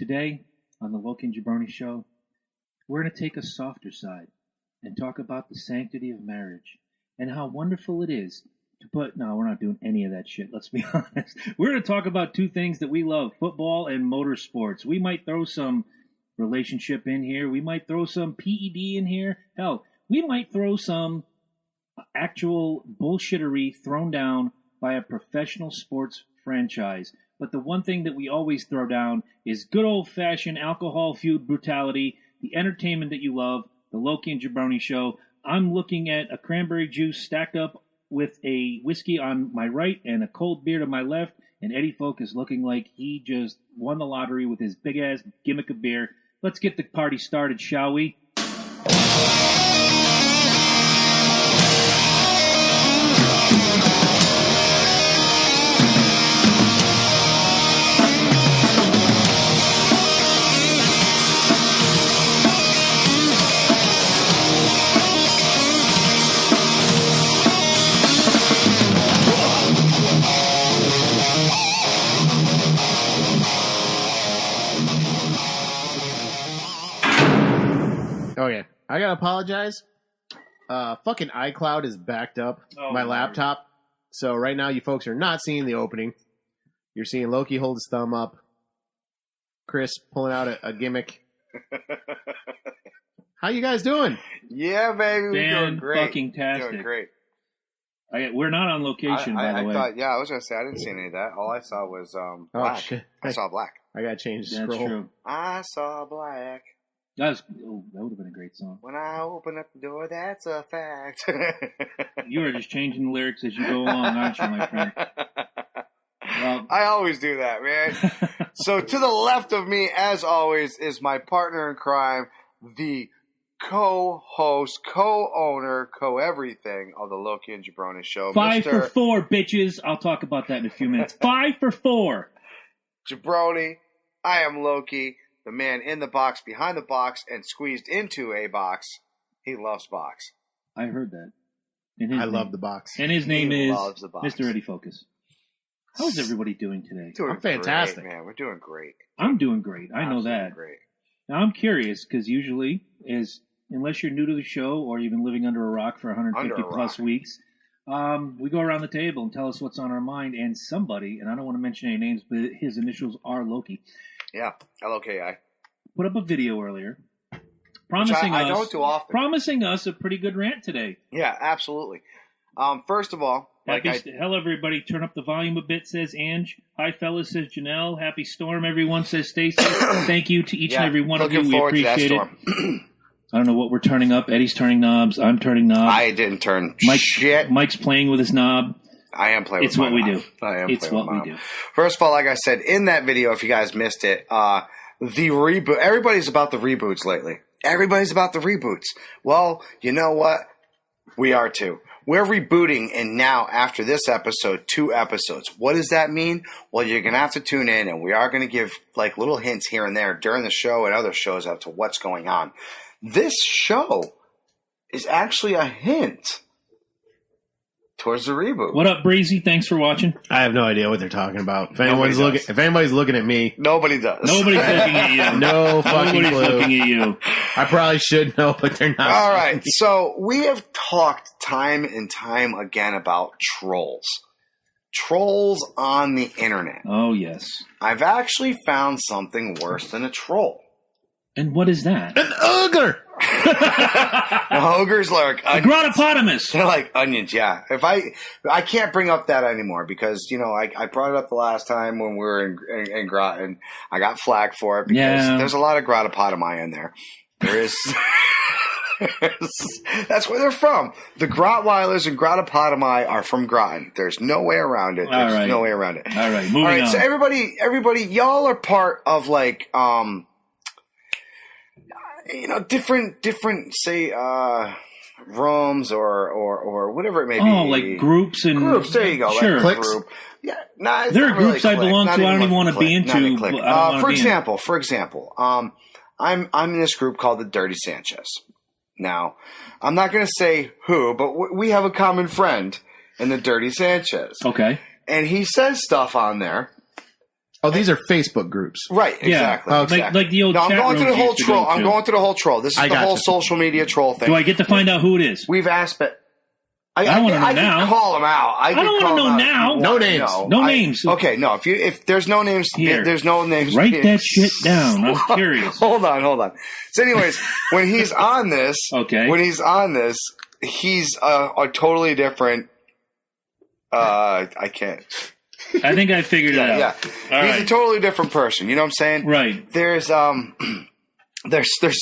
Today, on the Loki and Jabroni Show, we're going to take a softer side and talk about the sanctity of marriage and how wonderful it is to put... No, we're not doing any of that shit, let's be honest. We're going to talk about two things that we love, football and motorsports. We might throw some relationship in here. We might throw some PED in here. Hell, we might throw some actual bullshittery thrown down by a professional sports franchise. But the one thing that we always throw down is good old-fashioned alcohol-fueled brutality, the entertainment that you love, the Loki and Jabroni Show. I'm looking at a cranberry juice stacked up with a whiskey on my right and a cold beer to my left, and Eddie Folk is looking like he just won the lottery with his big-ass gimmick of beer. Let's get the party started, shall we? Okay, I gotta apologize. Fucking iCloud is backed up, my laptop. So right now you folks are not seeing the opening. You're seeing Loki hold his thumb up. Chris pulling out a gimmick. How you guys doing? Yeah, baby, we're doing great. Fucking-tastic. Doing great. We're not on location, by the way. I was going to say, I didn't see any of that. All I saw was black. Shit. I saw black. I gotta change the That's scroll. true. I saw black. That would have been a great song. When I open up the door, that's a fact. You are just changing the lyrics as you go along, aren't you, my friend? Well, I always do that, man. So to the left of me, as always, is my partner in crime, the co-host, co-owner, co-everything of the Loki and Jabroni Show. 5 for 4, bitches. I'll talk about that in a few minutes. 5 for 4. Jabroni, I am Loki, the man in the box, behind the box, and squeezed into a box. He loves box. I heard that. I love the box. And his name is loves the box. Mr. Eddie Focus. How's everybody doing today? I'm fantastic. Great, man. We're doing great. I'm doing great. I know that. Great. Now, I'm curious, because usually, unless you're new to the show or you've been living under a rock for 150 plus weeks, we go around the table and tell us what's on our mind. And somebody, and I don't want to mention any names, but his initials are Loki. Yeah, L-O-K-I. Put up a video earlier promising I don't do often. Promising us a pretty good rant today. Yeah, absolutely. First of all, hello everybody, turn up the volume a bit, says Ange. Hi fellas, says Janelle. Happy storm, everyone, says Stacy. Thank you to each and every one of you. We appreciate it. I don't know what we're turning up. Eddie's turning knobs. I'm turning knobs. I didn't turn shit. Mike's playing with his knob. I am playing with my knob. It's what we do. I am It's playing what with we do. First of all, like I said, in that video, if you guys missed it, the reboot. Everybody's about the reboots lately. Everybody's about the reboots. Well, you know what? We are too. We're rebooting, and now, after this episode, 2 episodes. What does that mean? Well, you're going to have to tune in, and we are going to give like little hints here and there during the show and other shows as to what's going on. This show is actually a hint towards the reboot. What up, Breezy? Thanks for watching. I have no idea what they're talking about. If anybody's looking at me, nobody does. Nobody's looking at you. No fucking clue. Looking at you. I probably should know, but they're not. All right, so we have talked time and time again about trolls. Trolls on the internet. Oh, yes. I've actually found something worse than a troll. And what is that? An ogre! The ogres like a grotopotamus. They're like onions, yeah. If I can't bring up that anymore because I brought it up the last time when we were in Groton. I got flack for it because there's a lot of grotopotami in there. There is. That's where they're from. The Grottweilers and Grottopotami are from Groton. There's no way around it. There's no way around it. All right, moving on. So everybody, y'all are part of like different say rooms or whatever it may be. Oh, like groups and groups. There you go. Sure. Like group. Yeah, there are groups I belong to. I don't even want to be into. For example, I'm in this group called the Dirty Sanchez. Now, I'm not going to say who, but we have a common friend in the Dirty Sanchez. Okay. And he says stuff on there Oh, these are Facebook groups. Right, exactly. Yeah, exactly. like the old No, I'm chat going through the rooms whole used to troll. go I'm to. going through the whole troll. This is the whole social media troll thing. Do I get to find out who it is? We've asked it. I want to know now. I can call them out. I don't want to know now. No names. No names. Okay, no. If there's no names, Here. there's no names. Write that shit down. I'm curious. Hold on. So, anyways, when he's on this, he's a totally different. I can't. I think I figured it out. Yeah, he's a totally different person. You know what I'm saying? Right. There's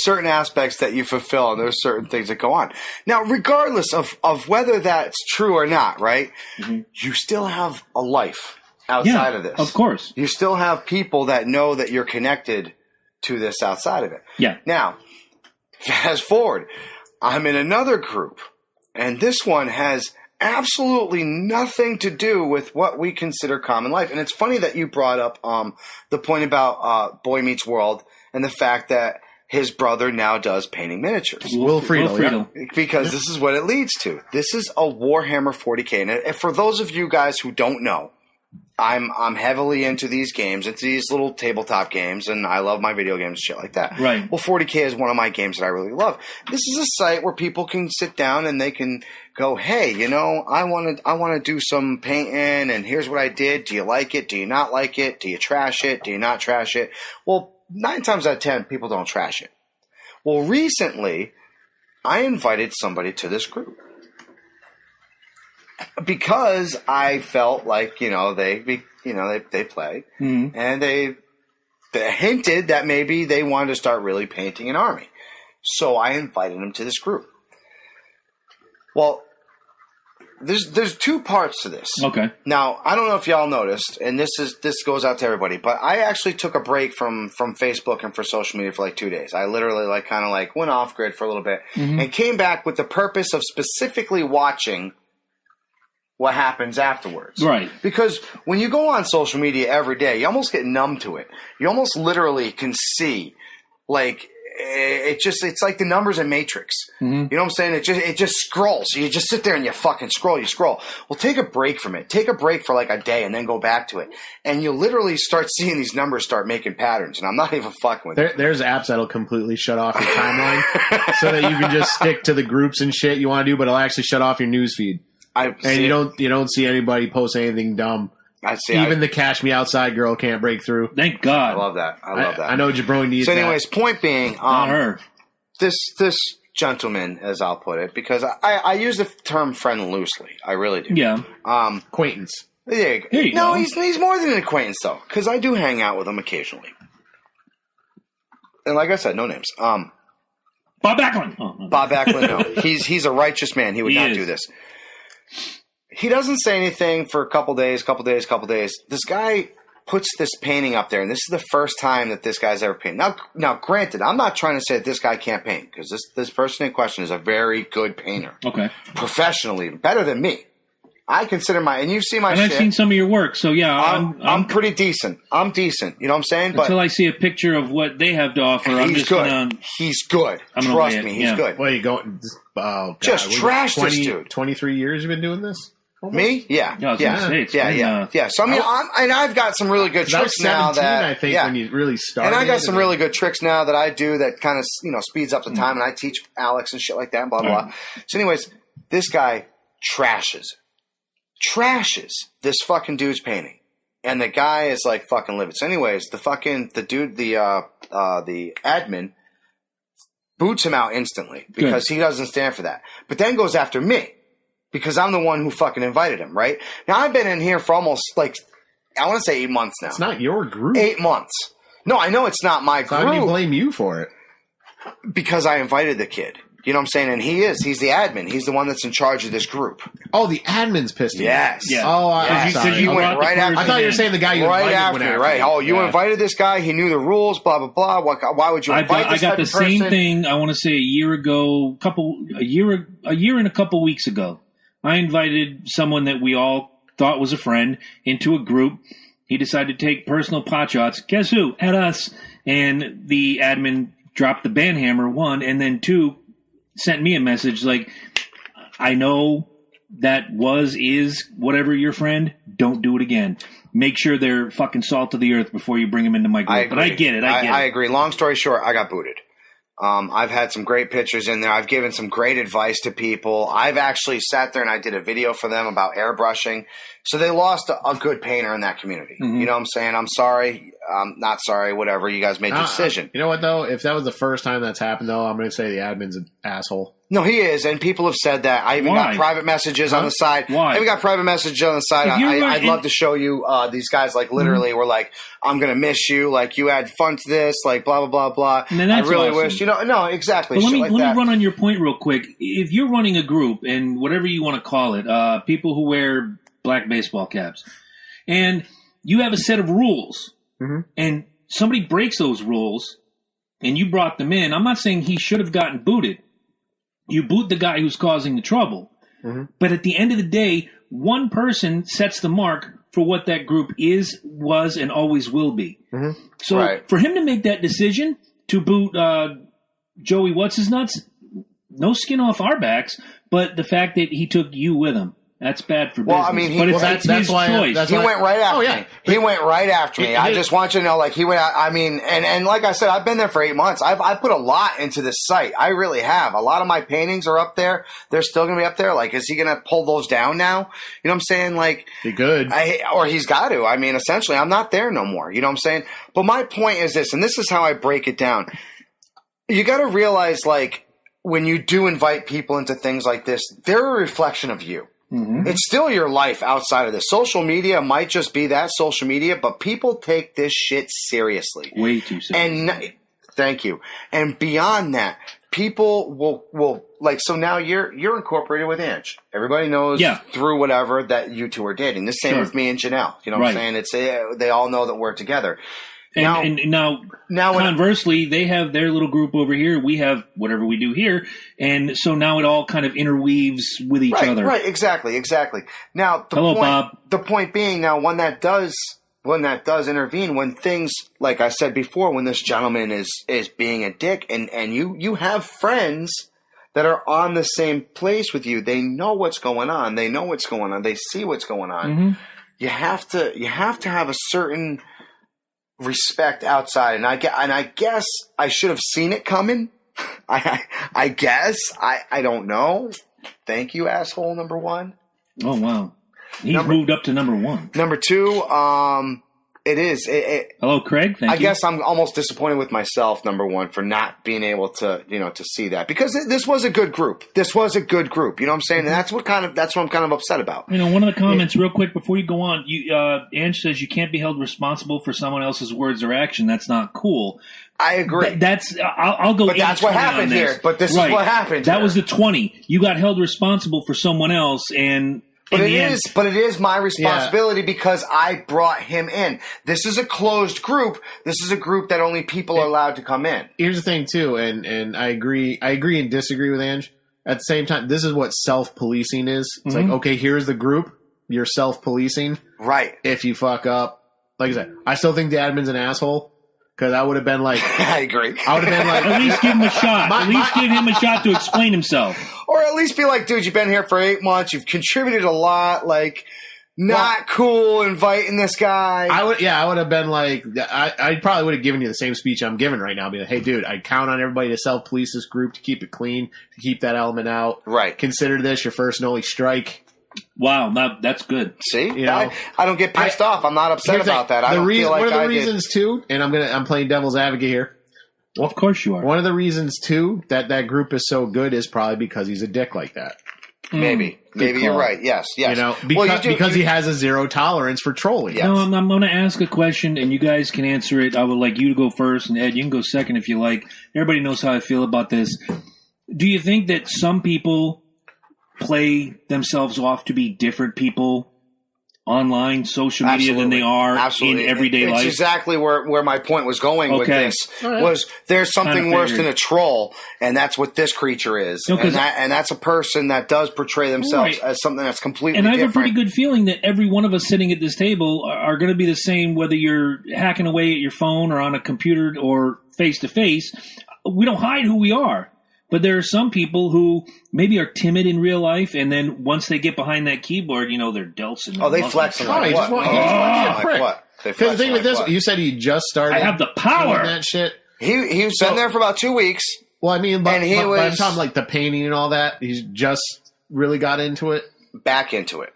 certain aspects that you fulfill, and there's certain things that go on. Now, regardless of whether that's true or not, right? Mm-hmm. You still have a life outside of this. Of course. You still have people that know that you're connected to this outside of it. Yeah. Now, fast forward. I'm in another group, and this one has absolutely nothing to do with what we consider common life. And it's funny that you brought up the point about Boy Meets World and the fact that his brother now does painting miniatures. Will Friedle. Yeah. Because this is what it leads to. This is a Warhammer 40K. And for those of you guys who don't know, I'm heavily into these games, into these little tabletop games, and I love my video games and shit like that. Right. Well, 40K is one of my games that I really love. This is a site where people can sit down and they can go, hey, I want to do some painting, and here's what I did. Do you like it? Do you not like it? Do you trash it? Do you not trash it? Well, 9 times out of 10, people don't trash it. Well, recently, I invited somebody to this group because I felt like they play, and they hinted that maybe they wanted to start really painting an army. So I invited them to this group. Well, there's 2 parts to this. Okay. Now, I don't know if y'all noticed, and this goes out to everybody, but I actually took a break from Facebook and for social media for like 2 days. I literally went off grid for a little bit and came back with the purpose of specifically watching what happens afterwards. Right. Because when you go on social media every day, you almost get numb to it. You almost literally can see, it's like the numbers in Matrix. Mm-hmm. You know what I'm saying? It just scrolls. So you just sit there and you fucking scroll. You scroll. Well, take a break from it. Take a break for like a day and then go back to it. And you literally start seeing these numbers start making patterns. And I'm not even fucking with it. There's apps that'll completely shut off your timeline so that you can just stick to the groups and shit you want to do, but it'll actually shut off your news feed. You don't see anybody post anything dumb. Even the Cash Me Outside girl can't break through. Thank God. I love that. I know Jabroni needs that. So anyways, point being, not her. This gentleman, as I'll put it, because I use the term friend loosely. I really do. Yeah. Acquaintance. There you go. He's more than an acquaintance, though, because I do hang out with him occasionally. And like I said, no names. Bob Backlund. Oh, no. Bob Backlund, no. He's a righteous man. He would not do this. He doesn't say anything for a couple days. This guy puts this painting up there, and this is the first time that this guy's ever painted. Now, granted, I'm not trying to say that this guy can't paint, because this person in question is a very good painter. Okay. Professionally, better than me. I consider and you've seen my shit. And I've seen some of your work, so yeah, I'm pretty decent. I'm decent. You know what I'm saying? Until I see a picture of what they have to offer, I'm just good. He's good. Trust me, he's good. Well, you going? Oh, God. Just trash this dude. 23 years you've been doing this? Almost? Me? Yeah. Yeah. So I've got some really good tricks now that I think when you really started. And I got some really good tricks now that I do that kind of speeds up the time, and I teach Alex and shit like that, and blah blah. So, anyways, this guy trashes this fucking dude's painting, and the guy is like fucking livid. So, anyways, the dude, the admin boots him out instantly because he doesn't stand for that. But then goes after me. Because I'm the one who fucking invited him, right? Now, I've been in here for almost, I want to say 8 months now. It's not your group. 8 months. No, I know it's not my group. How do you blame you for it? Because I invited the kid. You know what I'm saying? And he's the admin. He's the one that's in charge of this group. Oh, the admin's pissed you. Yes. Yeah. Oh, I'm sorry. You went right after. I thought you were saying the guy you invited right after me, right? Oh, you invited this guy. He knew the rules, blah, blah, blah. Why would you invite this I got the same person? thing, I want to say a year and a couple weeks ago. I invited someone that we all thought was a friend into a group. He decided to take personal pot shots. Guess who? At us. And the admin dropped the banhammer, 1, and then 2, sent me a message like, I know that is whatever your friend, don't do it again. make sure they're fucking salt of the earth before you bring them into my group. But I get it. I agree. Long story short, I got booted. I've had some great pictures in there. I've given some great advice to people. I've actually sat there and I did a video for them about airbrushing. So they lost a good painter in that community. You know what I'm saying? I'm sorry. I'm not sorry. Whatever. You guys made your decision. You know what, though? If that was the first time that's happened, though, I'm going to say the admin's an asshole. No, he is, and people have said that. I even got private messages on the side. Why? I even got private messages on the side. I'd love to show you these guys, like, literally were like, I'm going to miss you. Like, you had fun to this, like, blah, blah, blah, blah. I really wish, no, exactly. But let me that. run on your point real quick. If you're running a group, and whatever you want to call it, people who wear black baseball caps, and you have a set of rules, and somebody breaks those rules, and you brought them in, I'm not saying he should have gotten booted. You boot the guy who's causing the trouble. But at the end of the day, one person sets the mark for what that group is, was, and always will be. So for him to make that decision to boot Joey What's-His-Nuts, no skin off our backs, but the fact that he took you with him. That's bad for business. Well, I mean, it's his choice. He went right after me. He went right after me. I just want you to know, like, he went, I mean, and like I said, I've been there for 8 months. I put a lot into this site. I really have. A lot of my paintings are up there. They're still going to be up there. Like, is he going to pull those down now? You know what I'm saying? Like, he could. Or he's got to. I mean, essentially, I'm not there no more. You know what I'm saying? But my point is this, and this is how I break it down. You got to realize, like, when you do invite people into things like this, they're a reflection of you. It's still your life outside of this. Social media might just be that social media, but people take this shit seriously. Way too seriously. And thank you. And beyond that, people will like, so now you're incorporated with Ange. Everybody knows through whatever that you two are dating. The same with me and Janelle. You know what I'm saying? They all know that we're together. And now conversely, they have their little group over here. We have whatever we do here. And so now it all kind of interweaves with each other. Right, exactly. Now, Bob. The point being now, when that does intervene, when things, like I said before, when this gentleman is being a dick and you have friends that are on the same place with you, they know what's going on. They know what's going on. They see what's going on. You have to have a certain respect outside, and I guess I should have seen it coming. I guess I don't know. Thank you, asshole number one. Oh wow, he's moved up to number one. Number two, it is. Hello, Craig. Thank you. I guess I'm almost disappointed with myself, number one, for not being able to, to see that, because this was a good group. You know what I'm saying? And that's what I'm kind of upset about. One of the comments, real quick, before you go on, Ange says you can't be held responsible for someone else's words or action. That's not cool. I agree. I'll go. But that's what happened here. But this is what happened. That was the 20. You got held responsible for someone else, and. But it is my responsibility because I brought him in. This is a closed group. This is a group that only people are allowed to come in. Here's the thing too, and I agree and disagree with Ange. At the same time, this is what self-policing is. It's like, okay, here's the group. You're self-policing. Right. If you fuck up, like I said, I still think the admin's an asshole. Because I would have been like... I agree. I would have been like... At least give him a shot. At least give him a shot to explain himself. Or at least be like, dude, you've been here for 8 months. You've contributed a lot. Like, not cool inviting this guy. I would have been like... I probably would have given you the same speech I'm giving right now. Be like, hey, dude, I count on everybody to self-police this group, to keep it clean, to keep that element out. Right. Consider this your first and only strike. Wow, that's good. See, I don't get pissed off. I'm not upset about that. I don't feel like one of the reasons too, and I'm playing devil's advocate here. Well, of course you are. One of the reasons too that group is so good is probably because he's a dick like that. Maybe you're right. Yes. Because he has a zero tolerance for trolling. Yes. No, I'm going to ask a question, and you guys can answer it. I would like you to go first, and Ed, you can go second if you like. Everybody knows how I feel about this. Do you think that some people play themselves off to be different people online, social media than they are in everyday life? It's exactly where my point was going with this. Was there's something worse than a troll, and that's what this creature is. And that's a person that does portray themselves as something that's completely different. And I have a pretty good feeling that every one of us sitting at this table are going to be the same, whether you're hacking away at your phone or on a computer or face-to-face. We don't hide who we are. But there are some people who maybe are timid in real life, and then once they get behind that keyboard, they're delts and they flex. Like what? What? Because the thing with this, you said he just started. I have the power. That shit. He's been there for about 2 weeks. Well, I mean, by the time like the painting and all that, he's just really got into it. Back into it.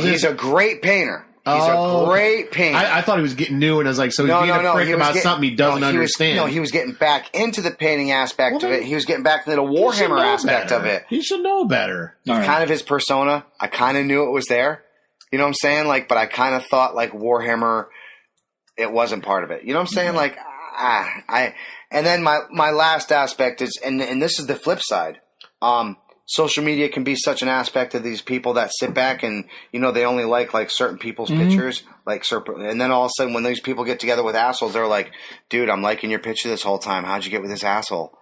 He's a great painter. He's a great painter. I thought he was getting new, and I was like, so he's being a prick about something he doesn't understand. He was getting back into the painting aspect of it. He was getting back into the Warhammer aspect of it. He should know better. Kind of his persona. I kind of knew it was there. You know what I'm saying? Like, but I kind of thought like Warhammer, it wasn't part of it. You know what I'm saying? Like, and then my last aspect is, and this is the flip side. Social media can be such an aspect of these people that sit back and, they only like certain people's pictures, and then all of a sudden when these people get together with assholes, they're like, dude, I'm liking your picture this whole time. How'd you get with this asshole?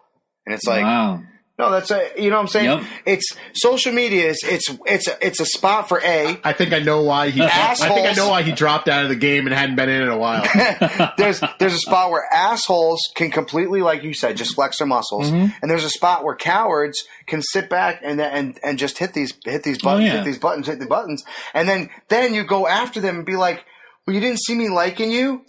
And it's like, wow. No, that's you know what I'm saying? Yep. It's social media it's a spot for I think I know why he dropped out of the game and hadn't been in a while. There's a spot where assholes can completely, like you said, just flex their muscles, and there's a spot where cowards can sit back and just hit these buttons, hit the buttons, and then you go after them and be like, well, you didn't see me liking you.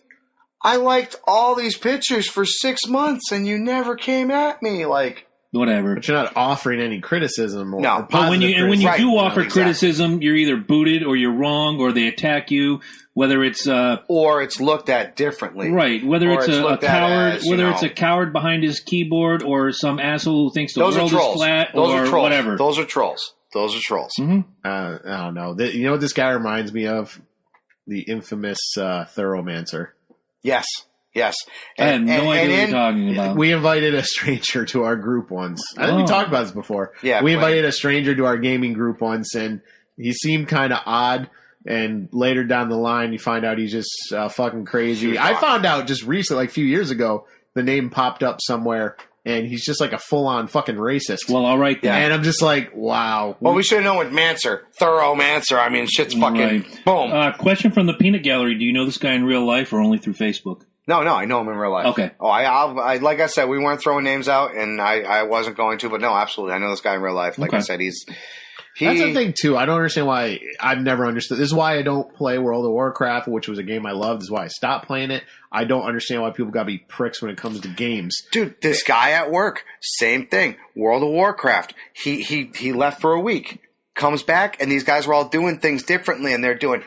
I liked all these pictures for 6 months and you never came at me, like. Whatever. But you're not offering any criticism. But when you do offer criticism, you're either booted or you're wrong or they attack you. Whether it's or it's looked at differently, right? Whether it's a coward, it's a coward behind his keyboard, or some asshole who thinks the world is flat, or whatever. Those are trolls. Mm-hmm. I don't know. You know what this guy reminds me of? The infamous Thoroughmancer. Yes. I have no idea what you're talking about. We invited a stranger to our group once. I think we talked about this before. Yeah, we invited a stranger to our gaming group once, and he seemed kind of odd. And later down the line, you find out he's just fucking crazy. I found out just recently, like a few years ago, the name popped up somewhere, and he's just like a full-on fucking racist. Well, all right then. And I'm just like, wow. Well, we should have known with Thoroughmancer. I mean, shit's fucking boom. Question from the Peanut Gallery. Do you know this guy in real life or only through Facebook? No, I know him in real life. Okay. Oh, I like I said, we weren't throwing names out, and I wasn't going to, but no, absolutely, I know this guy in real life. Like I said, that's the thing too. I don't understand why. I've never understood. This is why I don't play World of Warcraft, which was a game I loved. This is why I stopped playing it. I don't understand why people gotta be pricks when it comes to games. Dude, this guy at work, same thing. World of Warcraft. He left for a week, comes back, and these guys were all doing things differently, and they're doing.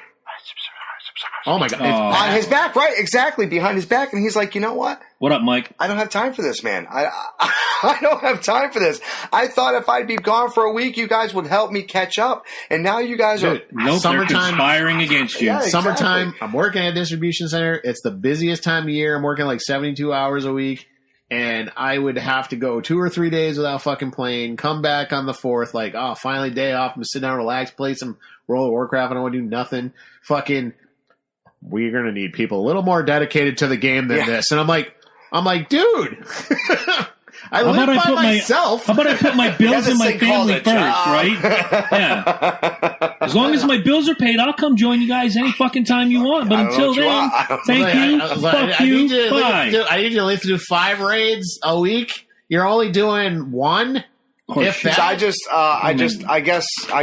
Oh my God! On his back, right? Exactly, behind his back, and he's like, you know what? What up, Mike? I don't have time for this, man. I don't have time for this. I thought if I'd be gone for a week, you guys would help me catch up, and now you guys are they're conspiring against you. Yeah, exactly. Summertime. I'm working at a distribution center. It's the busiest time of year. I'm working like 72 hours a week, and I would have to go 2 or 3 days without fucking playing. Come back on the 4th, like, oh, finally day off. I'm gonna sit down, relax, play some World of Warcraft. I don't want to do nothing. Fucking. We're going to need people a little more dedicated to the game than this. And I'm like, dude, I live by myself. How about I put my bills and my family first, right? Yeah. As long as my bills are paid, I'll come join you guys any fucking time you want. But until then, thank you, fuck you, bye. I need you to at least do 5 raids a week. You're only doing 1? If that. So I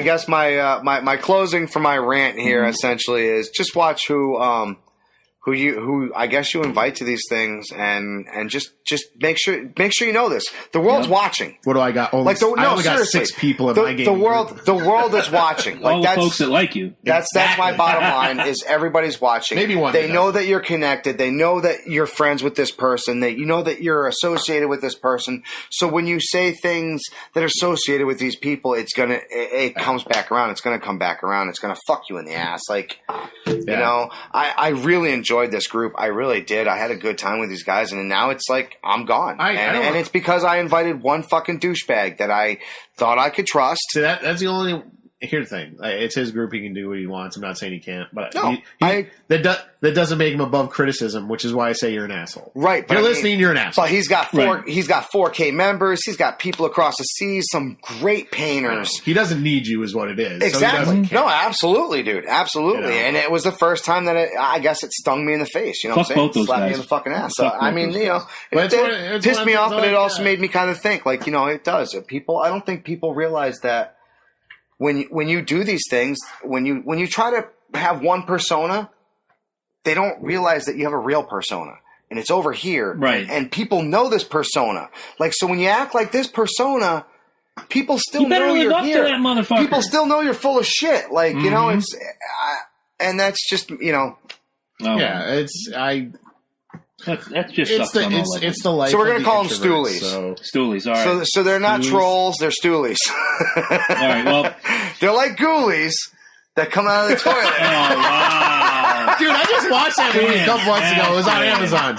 guess my closing for my rant here essentially is just watch who I guess you invite to these things and just make sure you know this. The world's watching. What do I got? I only got 6 people in my game. The world is watching. Like all the folks that like you. That's my bottom line is everybody's watching. Maybe one. They know that you're connected. They know that you're friends with this person. You know that you're associated with this person. So when you say things that are associated with these people, it comes back around. It's gonna come back around. It's gonna fuck you in the ass. Like, you know, I really enjoyed this group. I really did. I had a good time with these guys, and now it's like I'm gone. And it's because I invited one fucking douchebag that I thought I could trust. See, that's the only here's the thing. It's his group. He can do what he wants. I'm not saying he can't. But No, that doesn't make him above criticism, which is why I say you're an asshole. Right. If you're listening, you're an asshole. But he's got 4K members. He's got people across the seas, some great painters. He doesn't need you is what it is. Exactly. So no, absolutely, dude. Absolutely. You know? And it was the first time that I guess it stung me in the face. You know Fuck what I'm saying? both those Slapped guys. me in the fucking ass. So, I mean, you know, But it pissed me off, but it also made me kind of think, like, you know, it does. I don't think people realize that when you do these things, when you try to have one persona, they don't realize that you have a real persona. And it's over here. Right. And people know this persona. Like, so when you act like this persona, people still You better know live you're up here. to that motherfucker. People still know you're full of shit. Like, you know, it's... and that's just, you know... Oh, Yeah, that's just it's the life. So we're going to call them stoolies. Stoolies, all right. So they're not Stoolies. trolls, they're stoolies. All right, well... They're like ghoulies that come out of the toilet. Oh, wow. Dude, I just watched that movie a couple months ago. It was on Man. Amazon.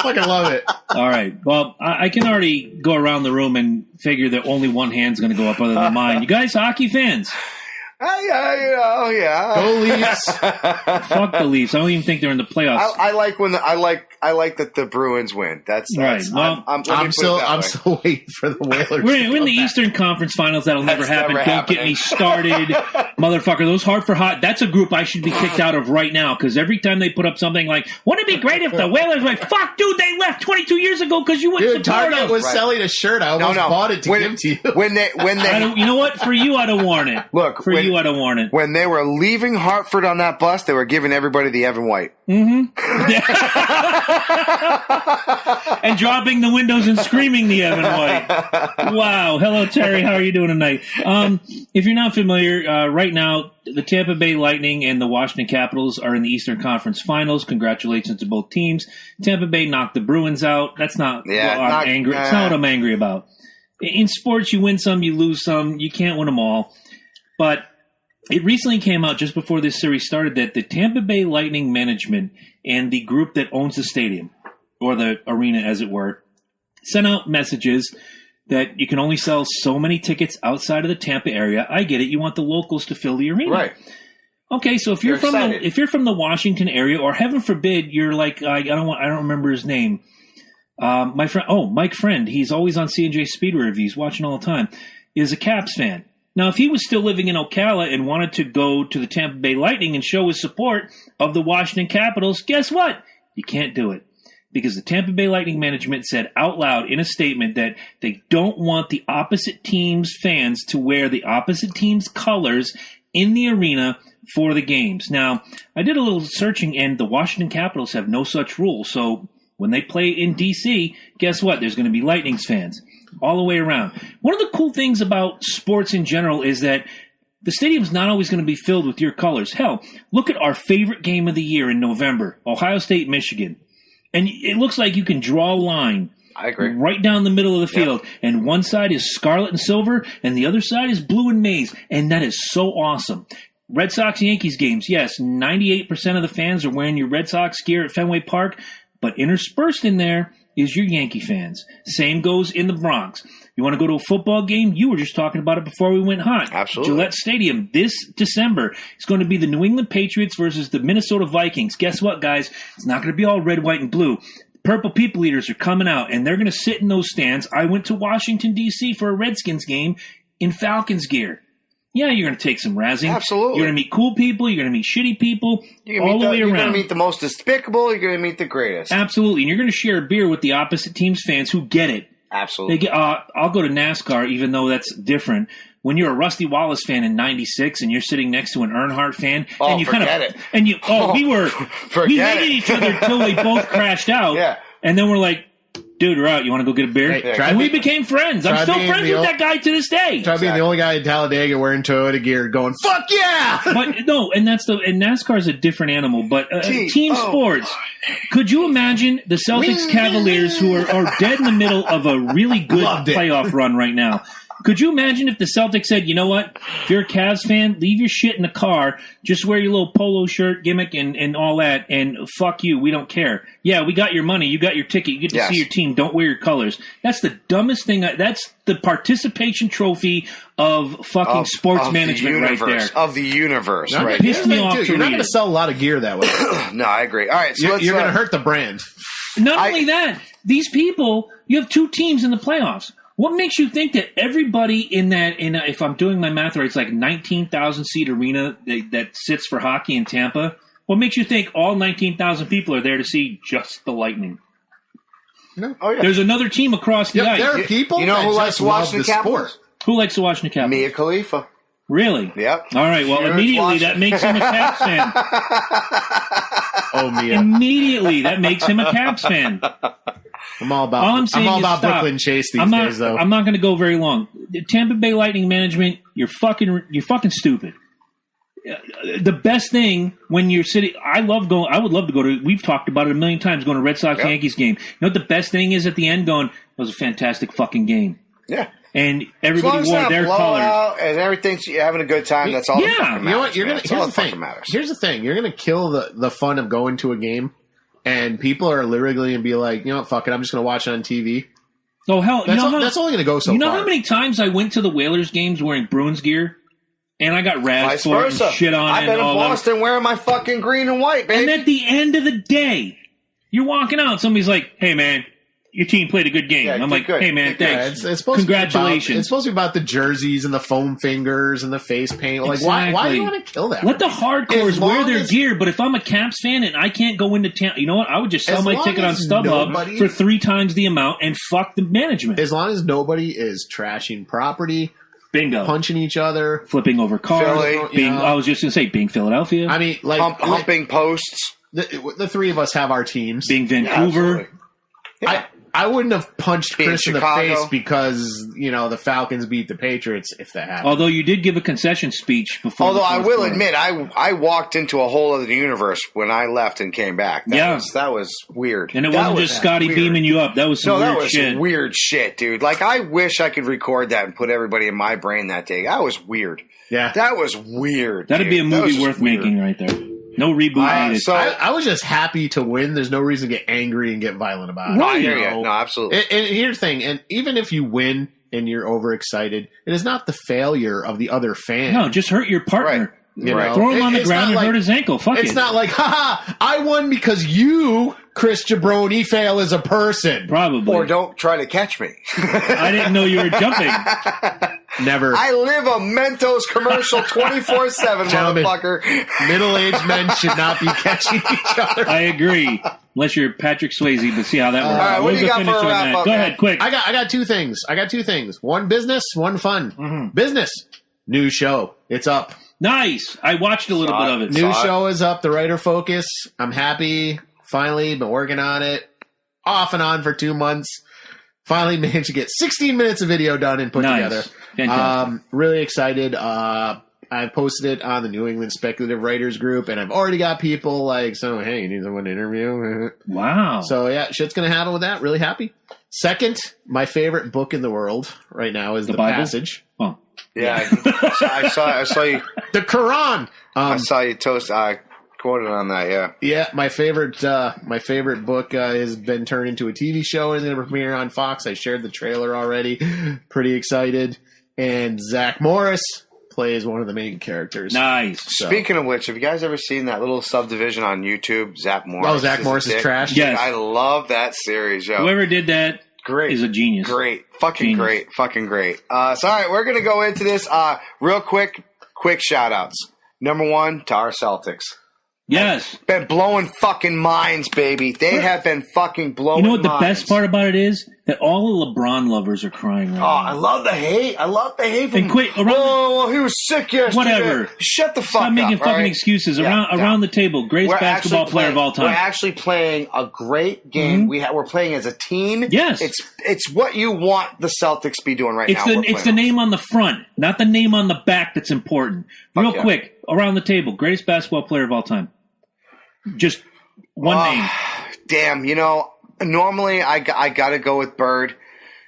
Fucking love it. All right. Well, I can already go around the room and figure that only one hand's going to go up other than mine. You guys hockey fans? Yeah. Go Leafs. Fuck the Leafs. I don't even think they're in the playoffs. I like when I like that the Bruins win. That's Right. Well, I'm still waiting for the Whalers. We're in the Eastern Conference Finals. That'll never That's happen. never Don't get me started, motherfucker. Those Hard for Hot. That's a group I should be kicked out of right now because every time they put up something like, "Wouldn't it be great if the Whalers?" Like, fuck, dude, they left 22 years ago because you wouldn't Dude, support Target them. was selling a shirt. I almost bought it to give to you. When they You know what? For you, I'd have worn it. Look, for you, I'd have worn it. When they were leaving Hartford on that bus, they were giving everybody the Evan White. And dropping the windows and screaming the Evan White. Wow. Hello, Terry. How are you doing tonight? If you're not familiar, right now, the Tampa Bay Lightning and the Washington Capitals are in the Eastern Conference Finals. Congratulations to both teams. Tampa Bay knocked the Bruins out. That's not what I'm angry. It's not what I'm angry about. In sports, you win some, you lose some. You can't win them all. But it recently came out just before this series started that the Tampa Bay Lightning management and the group that owns the stadium, or the arena as it were, sent out messages that you can only sell so many tickets outside of the Tampa area. I get it. You want the locals to fill the arena. Right. Okay, so if you're from the Washington area, or heaven forbid, you're like I don't remember his name. My friend, Mike Friend, he's always on C&J Speedway reviews, watching all the time, is a Caps fan. Now, if he was still living in Ocala and wanted to go to the Tampa Bay Lightning and show his support of the Washington Capitals, guess what? You can't do it. Because the Tampa Bay Lightning management said out loud in a statement that they don't want the opposite team's fans to wear the opposite team's colors in the arena for the games. Now, I did a little searching, and the Washington Capitals have no such rule. So when they play in D.C., guess what? There's going to be Lightning's fans all the way around. One of the cool things about sports in general is that the stadium's not always going to be filled with your colors. Hell, look at our favorite game of the year in November, Ohio State, Michigan. And it looks like you can draw a line. I agree. Right down the middle of the field. Yep. And one side is scarlet and silver, and the other side is blue and maize. And that is so awesome. Red Sox-Yankees games, yes, 98% of the fans are wearing your Red Sox gear at Fenway Park, but interspersed in there is your Yankee fans. Same goes in the Bronx. You want to go to a football game? You were just talking about it before we went hot. Absolutely. Gillette Stadium this December is going to be the New England Patriots versus the Minnesota Vikings. Guess what, guys? It's not going to be all red, white, and blue. Purple People Eaters are coming out, and they're going to sit in those stands. I went to Washington, D.C. for a Redskins game in Falcons gear. Yeah, you're going to take some razzing. Absolutely. You're going to meet cool people. You're going to meet shitty people. All the way around. You're going to meet the most despicable. You're going to meet the greatest. Absolutely. And you're going to share a beer with the opposite team's fans who get it. Absolutely. I'll go to NASCAR, even though that's different. When you're a Rusty Wallace fan in '96 and you're sitting next to an Earnhardt fan, and you forget it. And you, we hated each other until we both crashed out. Yeah. And then we're like, dude, we're out. You want to go get a beer? Hey, and we became friends. I'm still friends with that guy to this day. Try being the only guy in Talladega wearing Toyota gear going, fuck yeah! But no, and NASCAR is a different animal. But team sports, could you imagine the Celtics Cavaliers, who are dead in the middle of a really good playoff run right now? Could you imagine if the Celtics said, you know what? If you're a Cavs fan, leave your shit in the car. Just wear your little polo shirt gimmick and all that. And fuck you. We don't care. Yeah, we got your money. You got your ticket. You get to see your team. Don't wear your colors. That's the dumbest thing. That's the participation trophy of fucking sports management right there. Of the universe. No, right. Pissed me off. You're not going to sell a lot of gear that way. No, I agree. All right. So you're going to hurt the brand. Not only that, these people, you have 2 teams in the playoffs. What makes you think that everybody in that, if I'm doing my math right, it's like 19,000 seat arena that sits for hockey in Tampa? What makes you think all 19,000 people are there to see just the Lightning? No. Oh, yeah. There's another team across the ice. There are people you know who likes to watch the Capitals? Who likes to watch the Capitals? Mia Khalifa. Really? Yep. All right, well, immediately that makes him a Caps fan. Oh, Mia. Immediately that makes him a Caps fan. I'm all about Brooklyn Chase these days, though. I'm not going to go very long. The Tampa Bay Lightning management, you're fucking stupid. The best thing when you're sitting, I would love to go to, we've talked about it a million times, going to Red Sox-Yankees game. You know what the best thing is at the end? Going, it was a fantastic fucking game. Yeah. And everybody wore their colors. And everything's you're having a good time. That's all that fucking matters. You know what? Here's the thing. Matters. Here's the thing. You're going to kill the fun of going to a game, and people are literally going to be like, you know what, fuck it, I'm just going to watch it on TV. Oh, hell. That's only going to go so far. You know how many times I went to the Whalers games wearing Bruins gear? And I got razzed for it and shit on it. I've been in Boston wearing my fucking green and white, baby. And at the end of the day, you're walking out, somebody's like, hey, man, your team played a good game. Yeah, I'm like, good. hey, man, thanks. It's supposed Congratulations. It's supposed to be about the jerseys and the foam fingers and the face paint. Like, exactly. Why do you want to kill that? Let the hardcores wear their gear, but if I'm a Caps fan and I can't go into town, you know what? I would just sell my ticket on StubHub for 3 times the amount and fuck the management. As long as nobody is trashing property. Bingo. Punching each other. Flipping over cars. I was just going to say, being Philadelphia. I mean, like... Humping posts. The 3 of us have our teams. Being Vancouver. Yeah, I wouldn't have punched Chris in the face because, the Falcons beat the Patriots if that happened. Although you did give a concession speech before. Although I will admit, I walked into a whole other universe when I left and came back. That was weird. And it wasn't just Scotty beaming you up. That was some weird shit. That was weird shit, dude. Like, I wish I could record that and put everybody in my brain that day. That was weird. Yeah. That was weird. That'd be a movie worth making right there. No reboot needed. So I was just happy to win. There's no reason to get angry and get violent about it. No, I hear you. No, absolutely. And here's the thing. And even if you win and you're overexcited, it is not the failure of the other fan. No, just hurt your partner. Right. Throw him on the ground and hurt his ankle. Fuck it. It's not like, haha, I won because you, Chris Jabroni, fail as a person. Probably. Or don't try to catch me. I didn't know you were jumping. Never. I live a Mentos commercial 24/7, motherfucker. Middle-aged men should not be catching each other. I agree. Unless you're Patrick Swayze, but see how that works. All right, what do you got for a wrap-up? Go ahead, quick. I got 2 things. One business, one fun. Mm-hmm. Business. New show. It's up. Nice. I watched a little bit of it. New show is up. The Writer Focus. I'm happy. Finally, been working on it off and on for 2 months. Finally managed to get 16 minutes of video done and put together. Fantastic. Really excited. I posted it on the New England Speculative Writers group, and I've already got people like, so, hey, you need someone to interview? Wow. So, yeah, shit's going to happen with that. Really happy. Second, my favorite book in the world right now is The Bible? Passage. Oh. Yeah, I saw you. The Quran. I saw you quoted on that. Yeah. Yeah, my favorite book has been turned into a TV show and then premiere on Fox. I shared the trailer already. Pretty excited. And Zach Morris plays one of the main characters. Nice. So. Speaking of which, have you guys ever seen that little subdivision on YouTube, Zach Morris? Oh, Zach Morris is trash? Yes. I love that series, yo. Whoever did that is a genius. Great. Fucking great. Fucking great. So, all right, we're going to go into this real quick shout-outs. Number 1, to our Celtics. Yes. Been blowing fucking minds, baby. They have been fucking blowing minds. You know what the best part about it is? That all the LeBron lovers are crying right now. I love the hate. From and quit. He was sick yesterday. Whatever. Shut the fuck up. Stop making fucking excuses. Around the table. Greatest basketball player of all time. We're actually playing a great game. Mm-hmm. We're playing as a team. Yes. It's what you want the Celtics be doing right now. It's the name on the front, not the name on the back that's important. Real quick, around the table. Greatest basketball player of all time. Just one name. Damn, normally I got to go with Bird.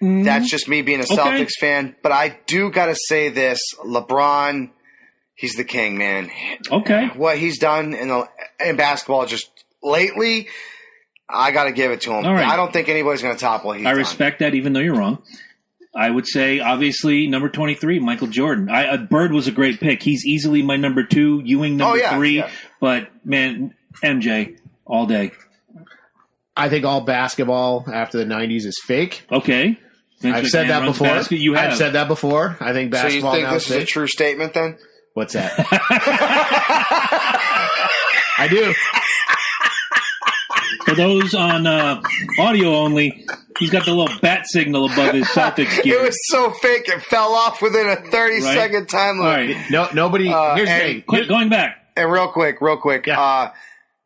That's just me being a Celtics fan. But I do got to say this. LeBron, he's the king, man. Okay. What he's done in basketball just lately, I got to give it to him. All right. I don't think anybody's going to top what he's done. I respect that, even though you're wrong. I would say, obviously, number 23, Michael Jordan. Bird was a great pick. He's easily my number 2, Ewing number 3. Yeah. But, man, MJ, all day. I think all basketball after the 90s is fake. Okay. I've said that before. I've said that before. I think basketball So you think now this is a true statement then? What's that? I do. For those on audio only, he's got the little bat signal above his Celtics gear. It was so fake it fell off within a 30-second time limit. Right. No, nobody. Here's the thing. Quick, going back. And real quick. Yeah.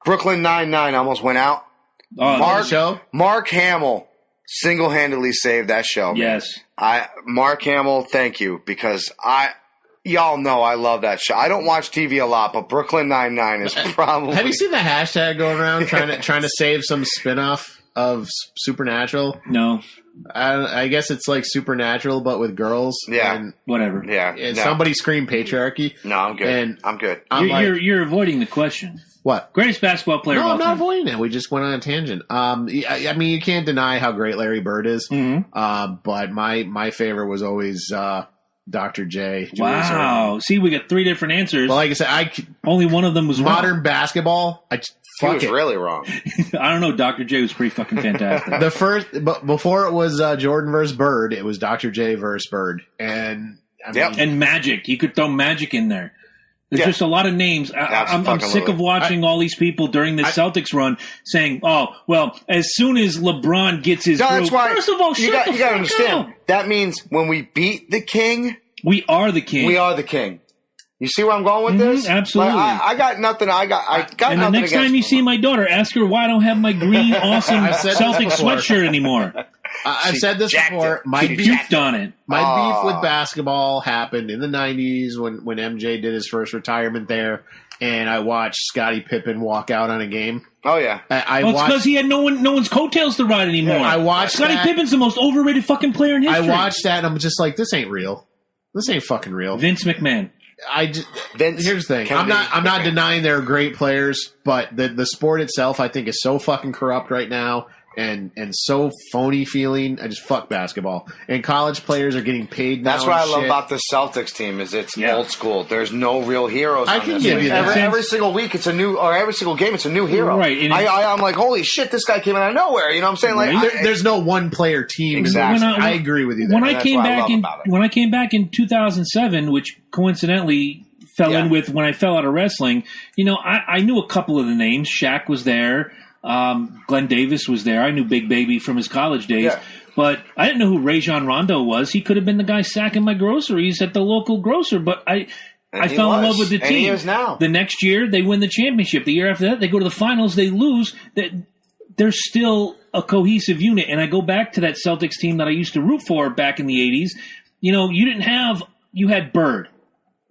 Brooklyn Nine-Nine almost went out. Mark Hamill single-handedly saved that show. Yes. Mark Hamill, thank you, because y'all know I love that show. I don't watch TV a lot, but Brooklyn Nine-Nine is probably... Have you seen the hashtag going around trying to save some spinoff of Supernatural? No. I guess it's like Supernatural, but with girls. Yeah. And whatever. Yeah. And somebody screamed patriarchy. No, I'm good. I'm good. You're avoiding the question. What? Greatest basketball player of all I'm not time. avoiding it. We just went on a tangent. I mean, you can't deny how great Larry Bird is. Mm-hmm. But my favorite was always Dr. J. Wow. See, we got 3 different answers. Well, like I said, only one of them was modern wrong. basketball. He was really wrong. I don't know. Dr. J was pretty fucking fantastic. But before it was Jordan versus Bird, it was Dr. J versus Bird, and and Magic. You could throw Magic in there. There's just a lot of names. I'm sick of watching all these people during the Celtics run saying, "Oh, well, as soon as LeBron gets his group." First of all, you got to understand. Up. That means when we beat the king, we are the king. We are the king. You see where I'm going with this? Absolutely. Like, I got nothing. I got and nothing. And the next time you see my daughter, ask her why I don't have my green, awesome Celtics sweatshirt anymore. I've said this before. My beef with basketball happened in the 90s when MJ did his first retirement there, and I watched Scottie Pippen walk out on a game. Oh yeah, it's because he had no one's coattails to ride anymore. I watched Scottie Pippen's the most overrated fucking player in history. I watched that, and I'm just like, this ain't real. This ain't fucking real. Vince McMahon. Here's the thing. I'm not denying they're great players, but the sport itself, I think, is so fucking corrupt right now and so phony feeling. I just fuck basketball. And college players are getting paid now. That's what I love about the Celtics team is it's old school. There's no real heroes. I can give you that. Every single week it's a new, or every single game it's a new hero. Right. I'm like, holy shit, this guy came out of nowhere. You know what I'm saying? Like, there's no one player team. Exactly. I agree with you there. When I came back in 2007, which coincidentally fell in with when I fell out of wrestling, I knew a couple of the names. Shaq was there. Glenn Davis was there. I knew Big Baby from his college days. But I didn't know who Rajon Rondo was. He could have been the guy sacking my groceries at the local grocer. But I fell in love with the team. And he is now. The next year, they win the championship. The year after that, they go to the finals. They lose. They're still a cohesive unit. And I go back to that Celtics team that I used to root for back in the 80s. You had Bird.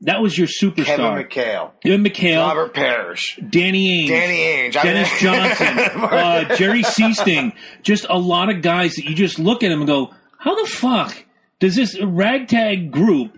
That was your superstar. Kevin McHale. Robert Parrish. Danny Ainge. Dennis Johnson. Jerry Seasting. Just a lot of guys that you just look at them and go, how the fuck does this ragtag group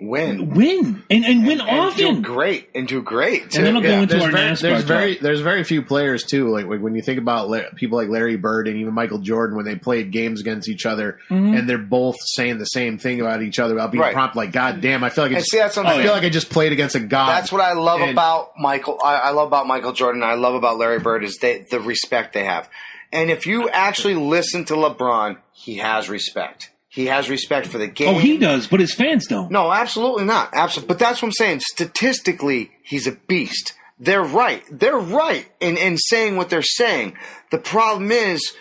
win and win often and do great too. And then I'll go into our NASCAR. There's very few players too. Like when you think about people like Larry Bird and even Michael Jordan when they played games against each other, and they're both saying the same thing about each other about being prompt. Like, God damn, I feel like I just played against a god. That's what I love about Michael. I love about Michael Jordan. I love about Larry Bird is the respect they have. And if you actually listen to LeBron, he has respect. He has respect for the game. Oh, he does, but his fans don't. No, absolutely not. But that's what I'm saying. Statistically, he's a beast. They're right. They're right in saying what they're saying. The problem is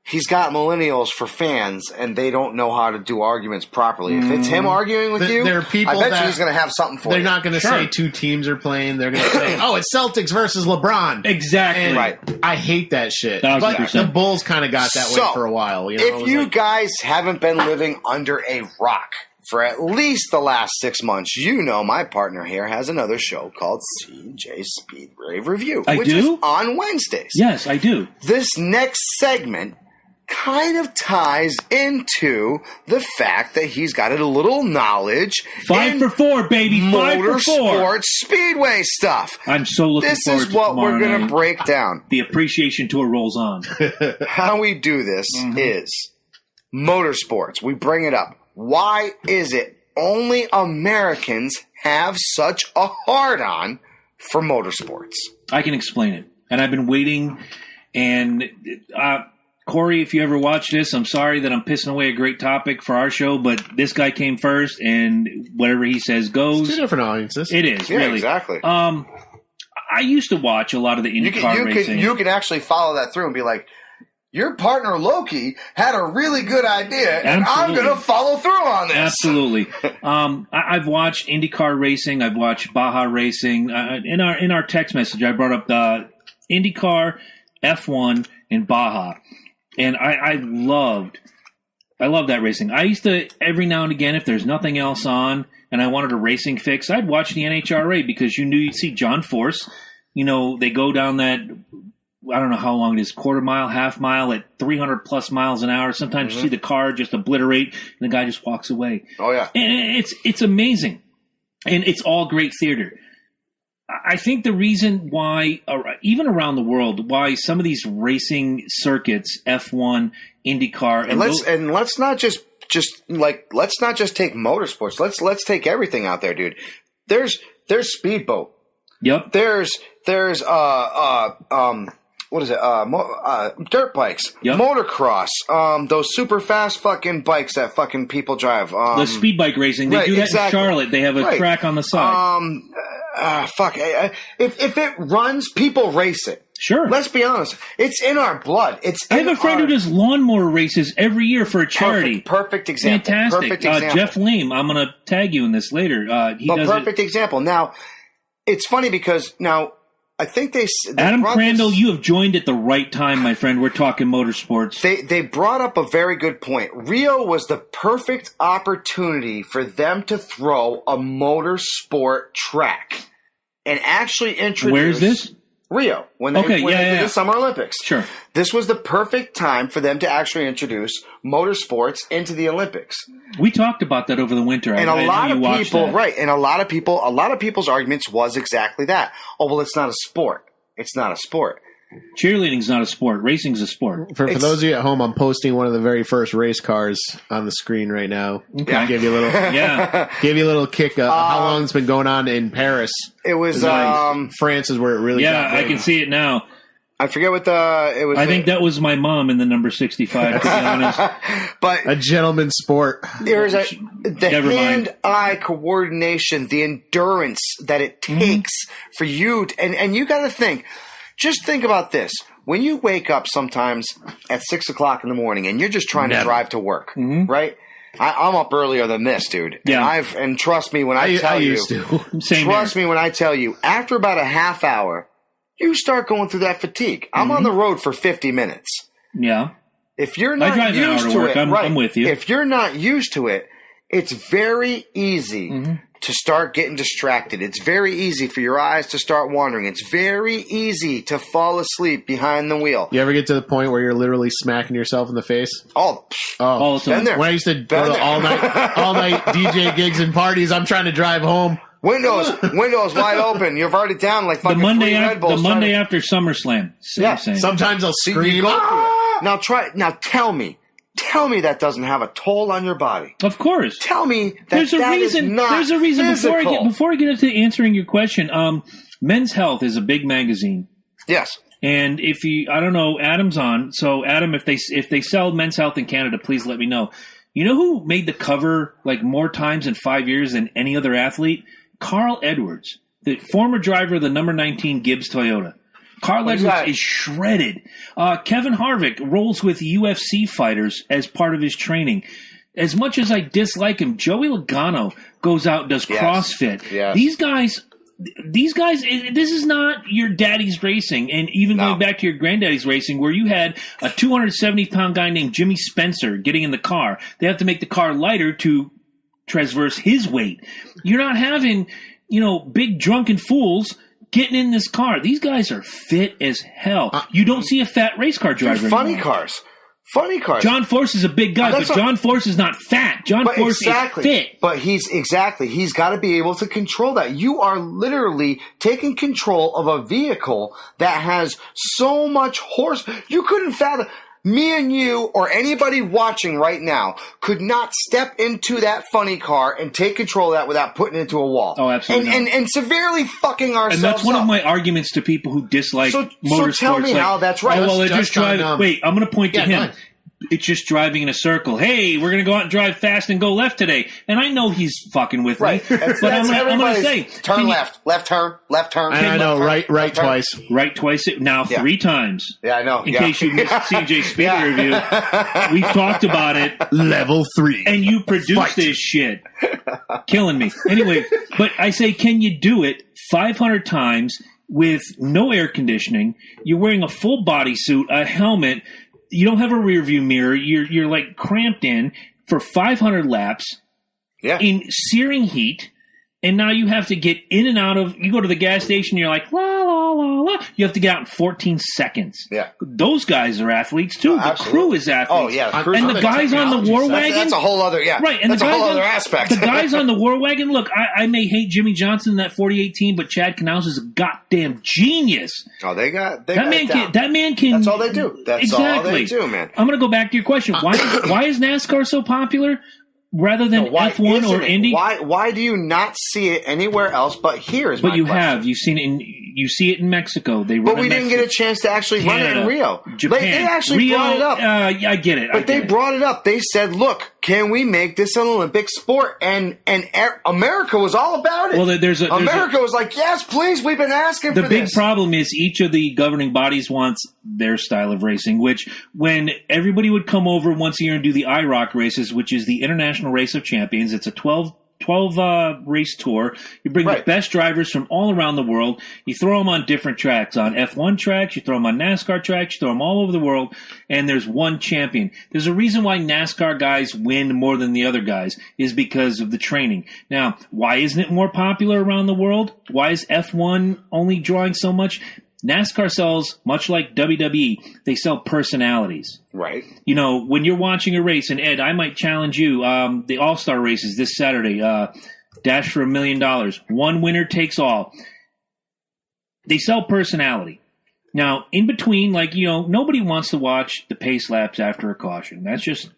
he's got millennials for fans, and they don't know how to do arguments properly. If it's him arguing with you, there are people I bet you he's going to have something for you. They're not going to say two teams are playing. They're going to say, oh, it's Celtics versus LeBron. Exactly. And right. I hate that shit. 1,000%. But the Bulls kind of got that way for a while. If you guys haven't been living under a rock for at least the last 6 months, my partner here has another show called CJ Speed Rave Review, which is on Wednesdays. Yes, I do. This next segment kind of ties into the fact that he's got a little knowledge 5 for 4, baby. 5 for 4. Motorsports speedway stuff. I'm so looking forward to This is what we're going to break down. The appreciation tour rolls on. How we do this is motorsports. We bring it up. Why is it only Americans have such a hard-on for motorsports? I can explain it. And I've been waiting. And Corey, if you ever watch this, I'm sorry that I'm pissing away a great topic for our show, but this guy came first, and whatever he says goes. It's 2 different audiences. It is, really. Exactly. I used to watch a lot of the IndyCar racing. You can actually follow that through and be like, your partner Loki had a really good idea, and I'm going to follow through on this. Absolutely. I've watched IndyCar racing. I've watched Baja racing. In our text message, I brought up the IndyCar, F1, and Baja. And I love that racing. I used to, every now and again, if there's nothing else on and I wanted a racing fix, I'd watch the NHRA because you knew you'd see John Force. You know, they go down that, I don't know how long it is, quarter mile, half mile at 300 plus miles an hour. Sometimes you see the car just obliterate and the guy just walks away. Oh, yeah. And it's amazing. And it's all great theater. I think the reason why, even around the world, why some of these racing circuits, F1, IndyCar, and let's not just let's not just take motorsports. Let's take everything out there, dude. There's speedboat. Yep. There's what is it? Dirt bikes, motocross, those super fast fucking bikes that fucking people drive. The speed bike racing. They do that in Charlotte. They have a track on the side. If it runs, people race it. Sure. Let's be honest. It's in our blood. I have a friend who does lawnmower races every year for a charity. Perfect example. Fantastic. Perfect example. Jeff Lame. I'm going to tag you in this later. Perfect example. Now, it's funny because now I think they Adam Crandall, you have joined at the right time, my friend. We're talking motorsports. They brought up a very good point. Rio was the perfect opportunity for them to throw a motorsport track and actually introduce. Where is this? Rio, when they did the Summer Olympics. Sure. This was the perfect time for them to actually introduce motorsports into the Olympics. We talked about that over the winter. And a lot of people, right, and a lot of people's arguments was exactly that. Oh, well, it's not a sport. It's not a sport. Cheerleading's not a sport. Racing's a sport. For those of you at home, I'm posting one of the very first race cars on the screen right now. Okay. Give you a little, give you a little kick. How long it's been going on in Paris? It was France is where it really. Yeah, I can see it now. I forget what it was. I think that was my mom in the number 65. To be honest, but a gentleman's sport. There's the hand-eye coordination, the endurance that it takes for you, and you got to think. Just think about this. When you wake up sometimes at 6 o'clock in the morning and you're just trying to drive to work, right? I'm up earlier than this, dude. Yeah. And trust me when I tell you, trust me when I tell you, after about a half hour, you start going through that fatigue. I'm on the road for 50 minutes. Yeah. If you're not used to it, I'm with you. If you're not used to it, it's very easy to start getting distracted. It's very easy for your eyes to start wandering. It's very easy to fall asleep behind the wheel. You ever get to the point where you're literally smacking yourself in the face? All the time. When I used to go to all night DJ gigs and parties, I'm trying to drive home. Windows wide open. You're already down like fucking three Red Bulls. The Monday after SummerSlam. Sometimes I'll scream. Now tell me that doesn't have a toll on your body. Of course. Tell me that there's a reason. There's a reason. Before I get into answering your question, Men's Health is a big magazine. Yes. And I don't know, Adam's on. So Adam, if they sell Men's Health in Canada, please let me know. You know who made the cover like more times in 5 years than any other athlete? Carl Edwards, the former driver of the number 19 Gibbs Toyota. Carl Edwards is shredded. Kevin Harvick rolls with UFC fighters as part of his training. As much as I dislike him, Joey Logano goes out and does CrossFit. Yes. These guys, this is not your daddy's racing. And even going back to your granddaddy's racing, where you had a 270-pound guy named Jimmy Spencer getting in the car. They have to make the car lighter to transverse his weight. You're not having, big drunken fools getting in this car. These guys are fit as hell. You don't see a fat race car driver funny anymore. Funny cars. John Force is a big guy, but John Force is not fat. John Force is fit. But he's got to be able to control that. You are literally taking control of a vehicle that has so much horse. You couldn't fathom. Me and you or anybody watching right now could not step into that funny car and take control of that without putting it into a wall. Oh, absolutely. And severely fucking ourselves And that's one up. of my arguments to people who dislike motorsports. So tell me how that's right. Oh, well, they're just driving. Wait, I'm going to point to him. Fine. It's just driving in a circle. Hey, we're going to go out and drive fast and go left today. And I know he's fucking with me. But I'm going to say. Turn left. Left turn. Left turn. I know. Right twice. Right twice. Now 3 times. Yeah, I know. In case you missed CJ Speeder review. We've talked about it. Level 3. And you produced this shit. Killing me. Anyway, but I say, can you do it 500 times with no air conditioning? You're wearing a full bodysuit, a helmet. You don't have a rear view mirror. You're like cramped in for 500 laps in searing heat. And now you have to get in and out of, you go to the gas station, you're like, la, la, la, la. You have to get out in 14 seconds. Yeah. Those guys are athletes too. The crew is athletes. Oh, yeah. And the guys on the War Wagon. That's a whole other, Right. And that's a whole other aspect. The guys on the War Wagon, look, I may hate Jimmy Johnson in that 40-8 team, but Chad Knaus is a goddamn genius. Oh, that man can. That's all they do. That's all they do, man. I'm going to go back to your question. Why is NASCAR so popular? Rather than F1 or Indy, why do you not see it anywhere else but here? But you have. You've seen it you see it in Mexico. But we didn't get a chance to actually run it in Rio. Japan, they actually brought it up. I get it. But they brought it up. They said, "Look, can we make this an Olympic sport?" And America was all about it. Well, America was like, "Yes, please. We've been asking for this." The big problem is each of the governing bodies wants their style of racing. Which, when everybody would come over once a year and do the IROC races, which is the International Race of Champions, it's a 12 race tour. You bring the best drivers from all around the world. You throw them on different tracks, on F1 tracks, you throw them on NASCAR tracks, you throw them all over the world, and there's one champion. There's a reason why NASCAR guys win more than the other guys, is because of the training. Now, why isn't it more popular around the world? Why is F1 only drawing so much? NASCAR sells, much like WWE, they sell personalities. Right. You know, when you're watching a race, and Ed, I might challenge you, the All-Star races this Saturday, Dash for $1 million. One winner takes all. They sell personality. Now, in between, nobody wants to watch the pace laps after a caution. That's just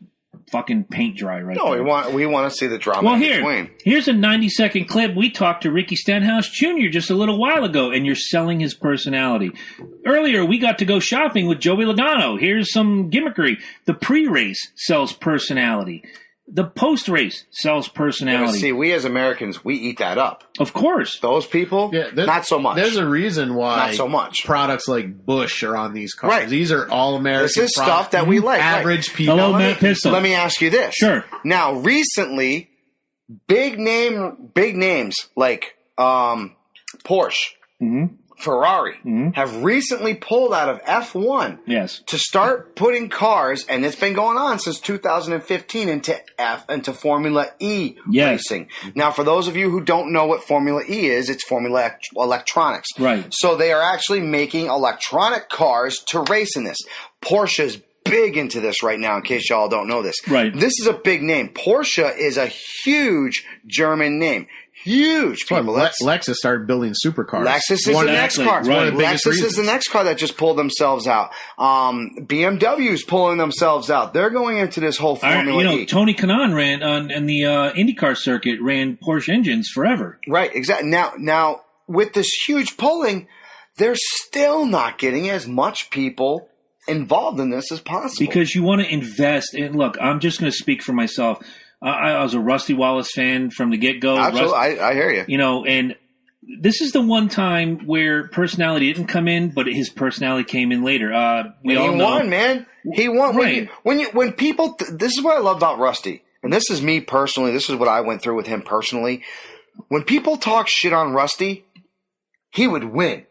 fucking paint dry there. We want to see the drama in between. Here's a 90-second clip. We talked to Ricky Stenhouse Jr. just a little while ago, and you're selling his personality. Earlier, we got to go shopping with Joey Logano. Here's some gimmickry. The pre-race sells personality. The post-race sells personality. See, we as Americans, we eat that up. Of course. Those people, not so much. There's a reason why not so much. Products like Bush are on these cars. Right. These are all American This is stuff that we like. Average people. Hello, Matt Pistol. Let me ask you this. Sure. Now, recently, big names like Porsche, Ferrari have recently pulled out of F1 to start putting cars, and it's been going on since 2015, into Formula E racing. Now, for those of you who don't know what Formula E is, it's Formula Electronics. Right. So they are actually making electronic cars to race in this. Porsche's big into this right now, in case y'all don't know this. Right. This is a big name. Porsche is a huge German name. Huge people. Lexus started building supercars. Lexus is the next car. Right. Lexus is the next car that just pulled themselves out. BMW's pulling themselves out. They're going into this whole Formula E. Tony Kanaan ran in the IndyCar circuit, ran Porsche engines forever. Right, exactly. Now, with this huge pulling, they're still not getting as much people involved in this as possible. Because you want to invest. And look, I'm just going to speak for myself. I was a Rusty Wallace fan from the get-go. Absolutely, I hear you. You know, and this is the one time where personality didn't come in, but his personality came in later. He won, man. He won. Right. When people, this is what I love about Rusty, and this is me personally. This is what I went through with him personally. When people talk shit on Rusty, he would win.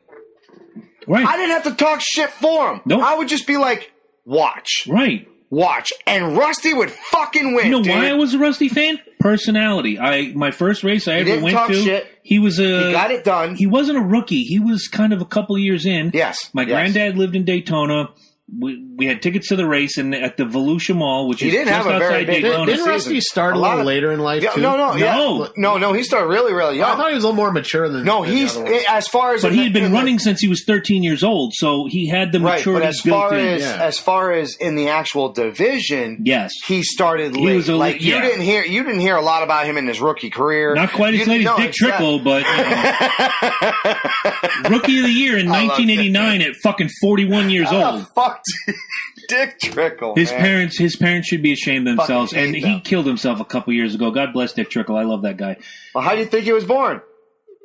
Right. I didn't have to talk shit for him. Nope. I would just be like, watch. Right. Watch. And Rusty would fucking win. You know why I was a Rusty fan? Personality. My first race I ever went to, shit. he got it done. He wasn't a rookie. He was kind of a couple years in. Yes. My granddad lived in Daytona. we had tickets to the race and at the Volusia Mall, which is didn't just have a very outside big Daytona. Didn't Rusty start a little later in life, too? No, he started really, really young. I thought he was a little more mature than he's as far as. But he had been running since he was 13 years old, so he had the maturity built in. As far as in the actual division, yes, he started late. You didn't hear a lot about him in his rookie career. Not quite as late as Dick Trickle, but rookie of the year in 1989 at fucking 41 years old. Fuck Dick Trickle. His parents should be ashamed of themselves, and he killed himself a couple years ago. God bless Dick Trickle. I love that guy. Well, how do you think he was born?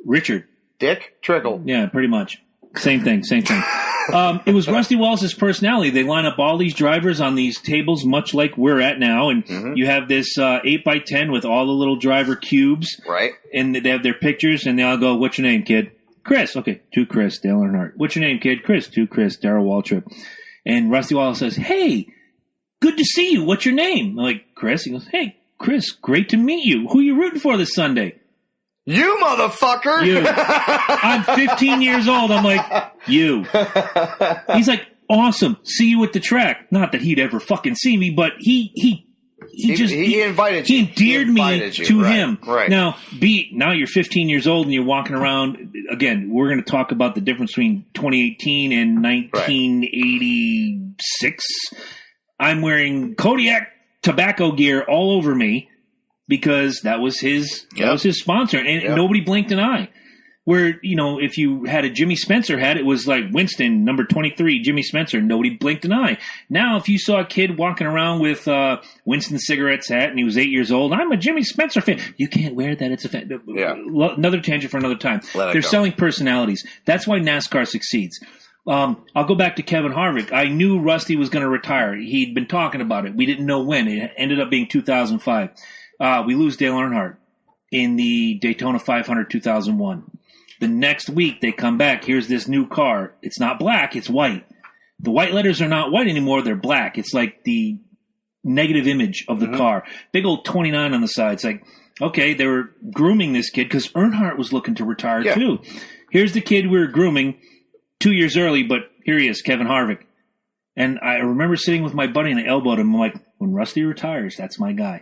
Richard. Dick Trickle. Yeah, pretty much. Same thing. It was Rusty Wallace's personality. They line up all these drivers on these tables, much like we're at now, and you have this 8x10 with all the little driver cubes. Right. And they have their pictures, and they all go, "What's your name, kid?" "Chris." "Okay, to Chris, Dale Earnhardt." "What's your name, kid?" "Chris." "To Chris, Darrell Waltrip." And Rusty Wallace says, "Hey, good to see you. What's your name?" I'm like, "Chris." He goes, "Hey, Chris, great to meet you. Who are you rooting for this Sunday?" "You motherfucker." You. I'm 15 years old. I'm like, "You." He's like, "Awesome. See you at the track." Not that he'd ever fucking see me, but he invited you. He endeared me to him. Right. Now you're 15 years old and you're walking around. Again, we're going to talk about the difference between 2018 and 1986. I'm wearing Kodiak tobacco gear all over me because that was his sponsor, and nobody blinked an eye. Where, if you had a Jimmy Spencer hat, it was like Winston, number 23, Jimmy Spencer. Nobody blinked an eye. Now, if you saw a kid walking around with Winston Cigarettes hat and he was 8 years old, "I'm a Jimmy Spencer fan." You can't wear that. It's a fan. Yeah. Another tangent for another time. They're selling personalities. That's why NASCAR succeeds. I'll go back to Kevin Harvick. I knew Rusty was going to retire. He'd been talking about it. We didn't know when. It ended up being 2005. We lose Dale Earnhardt in the Daytona 500 2001. The next week, they come back. Here's this new car. It's not black. It's white. The white letters are not white anymore. They're black. It's like the negative image of the car. Big old 29 on the side. It's like, okay, they were grooming this kid because Earnhardt was looking to retire too. Here's the kid we were grooming 2 years early, but here he is, Kevin Harvick. And I remember sitting with my buddy and I elbowed him. I'm like, when Rusty retires, that's my guy.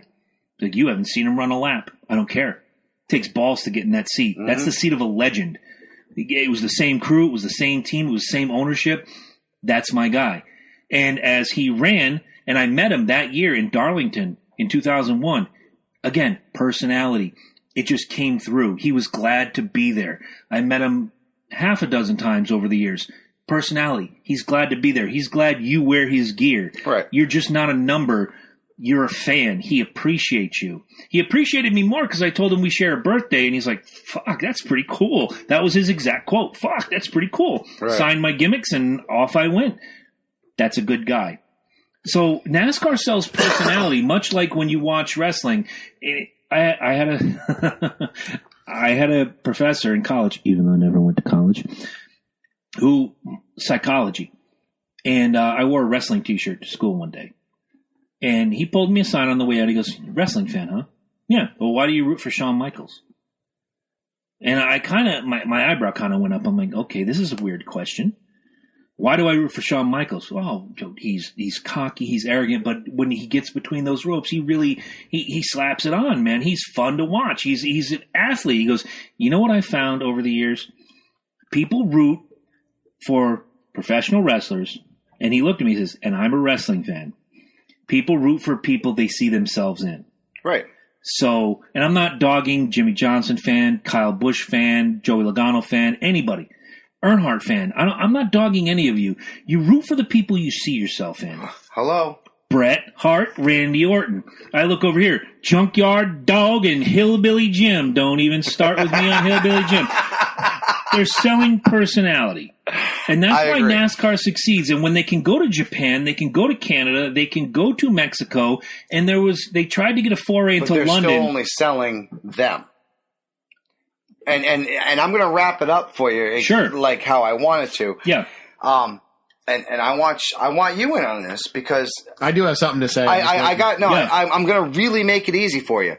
He's like, you haven't seen him run a lap. I don't care. Takes balls to get in that seat. That's the seat of a legend. It was the same crew. It was the same team. It was the same ownership. That's my guy. And as he ran, and I met him that year in Darlington in 2001, again, personality. It just came through. He was glad to be there. I met him half a dozen times over the years. Personality. He's glad to be there. He's glad you wear his gear. Right. You're just not a number. You're a fan. He appreciates you. He appreciated me more because I told him we share a birthday, and he's like, fuck, that's pretty cool. That was his exact quote. Fuck, that's pretty cool. Right. Signed my gimmicks, and off I went. That's a good guy. So NASCAR sells personality, much like when you watch wrestling. I had a professor in college, even though I never went to college, who psychology. And I wore a wrestling T-shirt to school one day. And he pulled me aside on the way out. He goes, wrestling fan, huh? Yeah. Well, why do you root for Shawn Michaels? And I kind of, my eyebrow kind of went up. I'm like, okay, this is a weird question. Why do I root for Shawn Michaels? Well, he's cocky, he's arrogant, but when he gets between those ropes, he really, he slaps it on, man. He's fun to watch. He's an athlete. He goes, you know what I found over the years? People root for professional wrestlers. And he looked at me and says, and I'm a wrestling fan. People root for people they see themselves in. Right. So, and I'm not dogging Jimmy Johnson fan, Kyle Busch fan, Joey Logano fan, anybody. Earnhardt fan. I'm not dogging any of you. You root for the people you see yourself in. Hello. Bret Hart, Randy Orton. I look over here. Junkyard Dog and Hillbilly Jim. Don't even start with me on Hillbilly Jim. They're selling personality. And that's why NASCAR succeeds. And when they can go to Japan, they can go to Canada, they can go to Mexico, and they tried to get a foray into London. But they're still only selling them. And I'm going to wrap it up for you, sure, like how I wanted to. Yeah. And I want you in on this because I do have something to say. I'm going to really make it easy for you.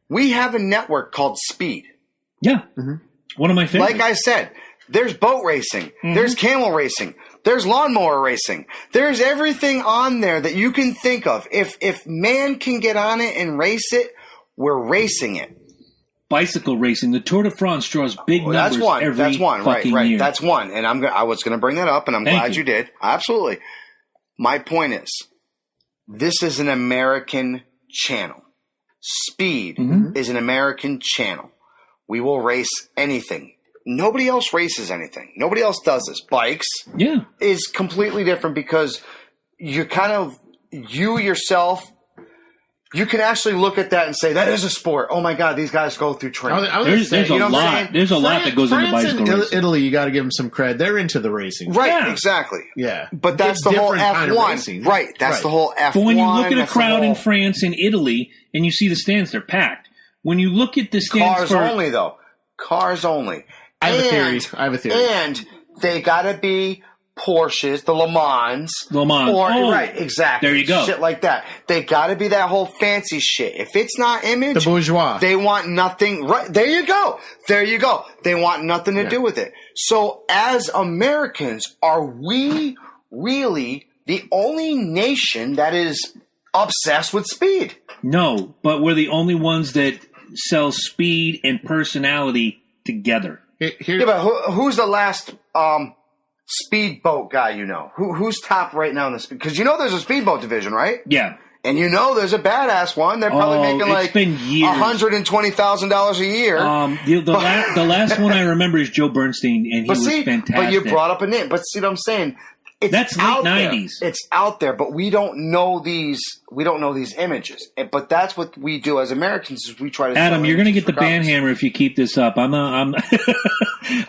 We have a network called Speed. Yeah. Mm-hmm. One of my favorites. Like I said, there's boat racing, there's camel racing, There's lawnmower racing. There's everything on there that you can think of. If man can get on it and race it, we're racing it. Bicycle racing. The Tour de France draws big numbers That's one. every That's one. fucking Right. year. That's one. And I was going to bring that up, and I'm glad you did. Absolutely. My point is, this is an American channel. Speed is an American channel. We will race anything. Nobody else races anything. Nobody else does this. Bikes is completely different because you're kind of, you yourself, you can actually look at that and say, that is a sport. Oh my God, these guys go through training. There's a lot. There's a lot that goes into bicycle racing. Italy, you got to give them some cred. They're into the racing. Right, exactly. Yeah. But that's the whole F1. Right, that's the whole F1. But when you look at a crowd in France and Italy and you see the stands, they're packed. When you look at the stands Cars only, though. Cars only. I have a theory. And they got to be Porsches, the Le Mans. Right, exactly. There you go. Shit like that. They got to be that whole fancy shit. If it's not image, the bourgeois. They want nothing. Right, there you go. There you go. They want nothing to do with it. So as Americans, are we really the only nation that is obsessed with speed? No, but we're the only ones that sell speed and personality together. Yeah, but who's the last speedboat guy you know? Who's top right now in the speed? Because you know there's a speedboat division, right? Yeah. And you know there's a badass one. They're probably making like $120,000 a year. The last one I remember is Joe Bernstein, and he was fantastic. But you brought up a name. But see what I'm saying? That's late 90s. It's out there, but we don't know these. We don't know these images. But that's what we do as Americans. Is we try to. Adam, you're going to get the ban hammer if you keep this up. I'm. All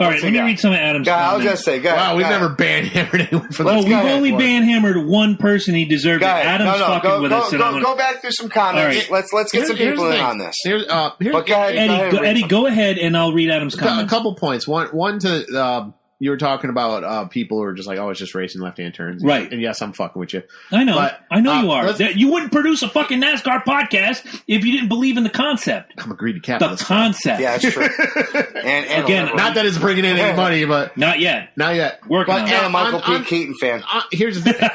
right, let me read some of Adam's comments. I was going to say, wow, we've never ban hammered anyone for this. Well, we've only ban hammered one person. He deserved it. Adam's fucking with us. Go back through some comments. Right. Let's get some people in on this. Eddie, go ahead, and I'll read Adam's comments. A couple points. One to. You were talking about people who are just like, oh, it's just racing left-hand turns. Right. And yes, I'm fucking with you. I know. But, I know you are. You wouldn't produce a fucking NASCAR podcast if you didn't believe in the concept. I'm a greedy capitalist. The concept. Yeah, that's true. and again, not that it's bringing in any money, but... Not yet. Working on it. And a Michael P. Keaton fan. Here's the thing.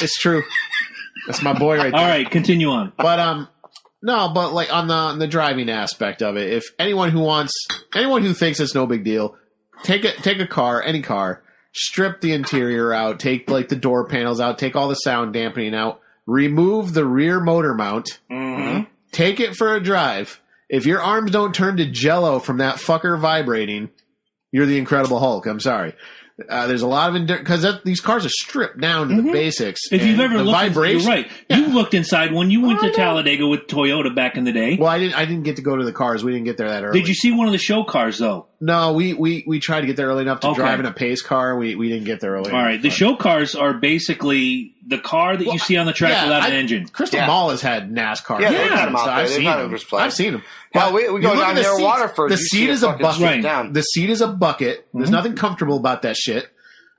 It's true. That's my boy right there. All right, continue on. But, no, but like on the driving aspect of it, if anyone who thinks it's no big deal, take a car, any car, strip the interior out, take like the door panels out, take all the sound dampening out, remove the rear motor mount, take it for a drive. If your arms don't turn to jello from that fucker vibrating, you're the Incredible Hulk. I'm sorry. There's a lot of because these cars are stripped down to the basics. If you've ever looked, you're right. Yeah. You looked inside one. You went to Talladega with Toyota back in the day. Well, I didn't get to go to the cars. We didn't get there that early. Did you see one of the show cars though? No, we tried to get there early enough to drive in a pace car. We didn't get there early. All right, the show cars are basically the car that you see on the track without an engine. Crystal Ball has had NASCAR. Yeah, they've had them out there. I've seen them. Well, we go down near Waterford. The seat is a bucket. The seat is a bucket. There's nothing comfortable about that shit.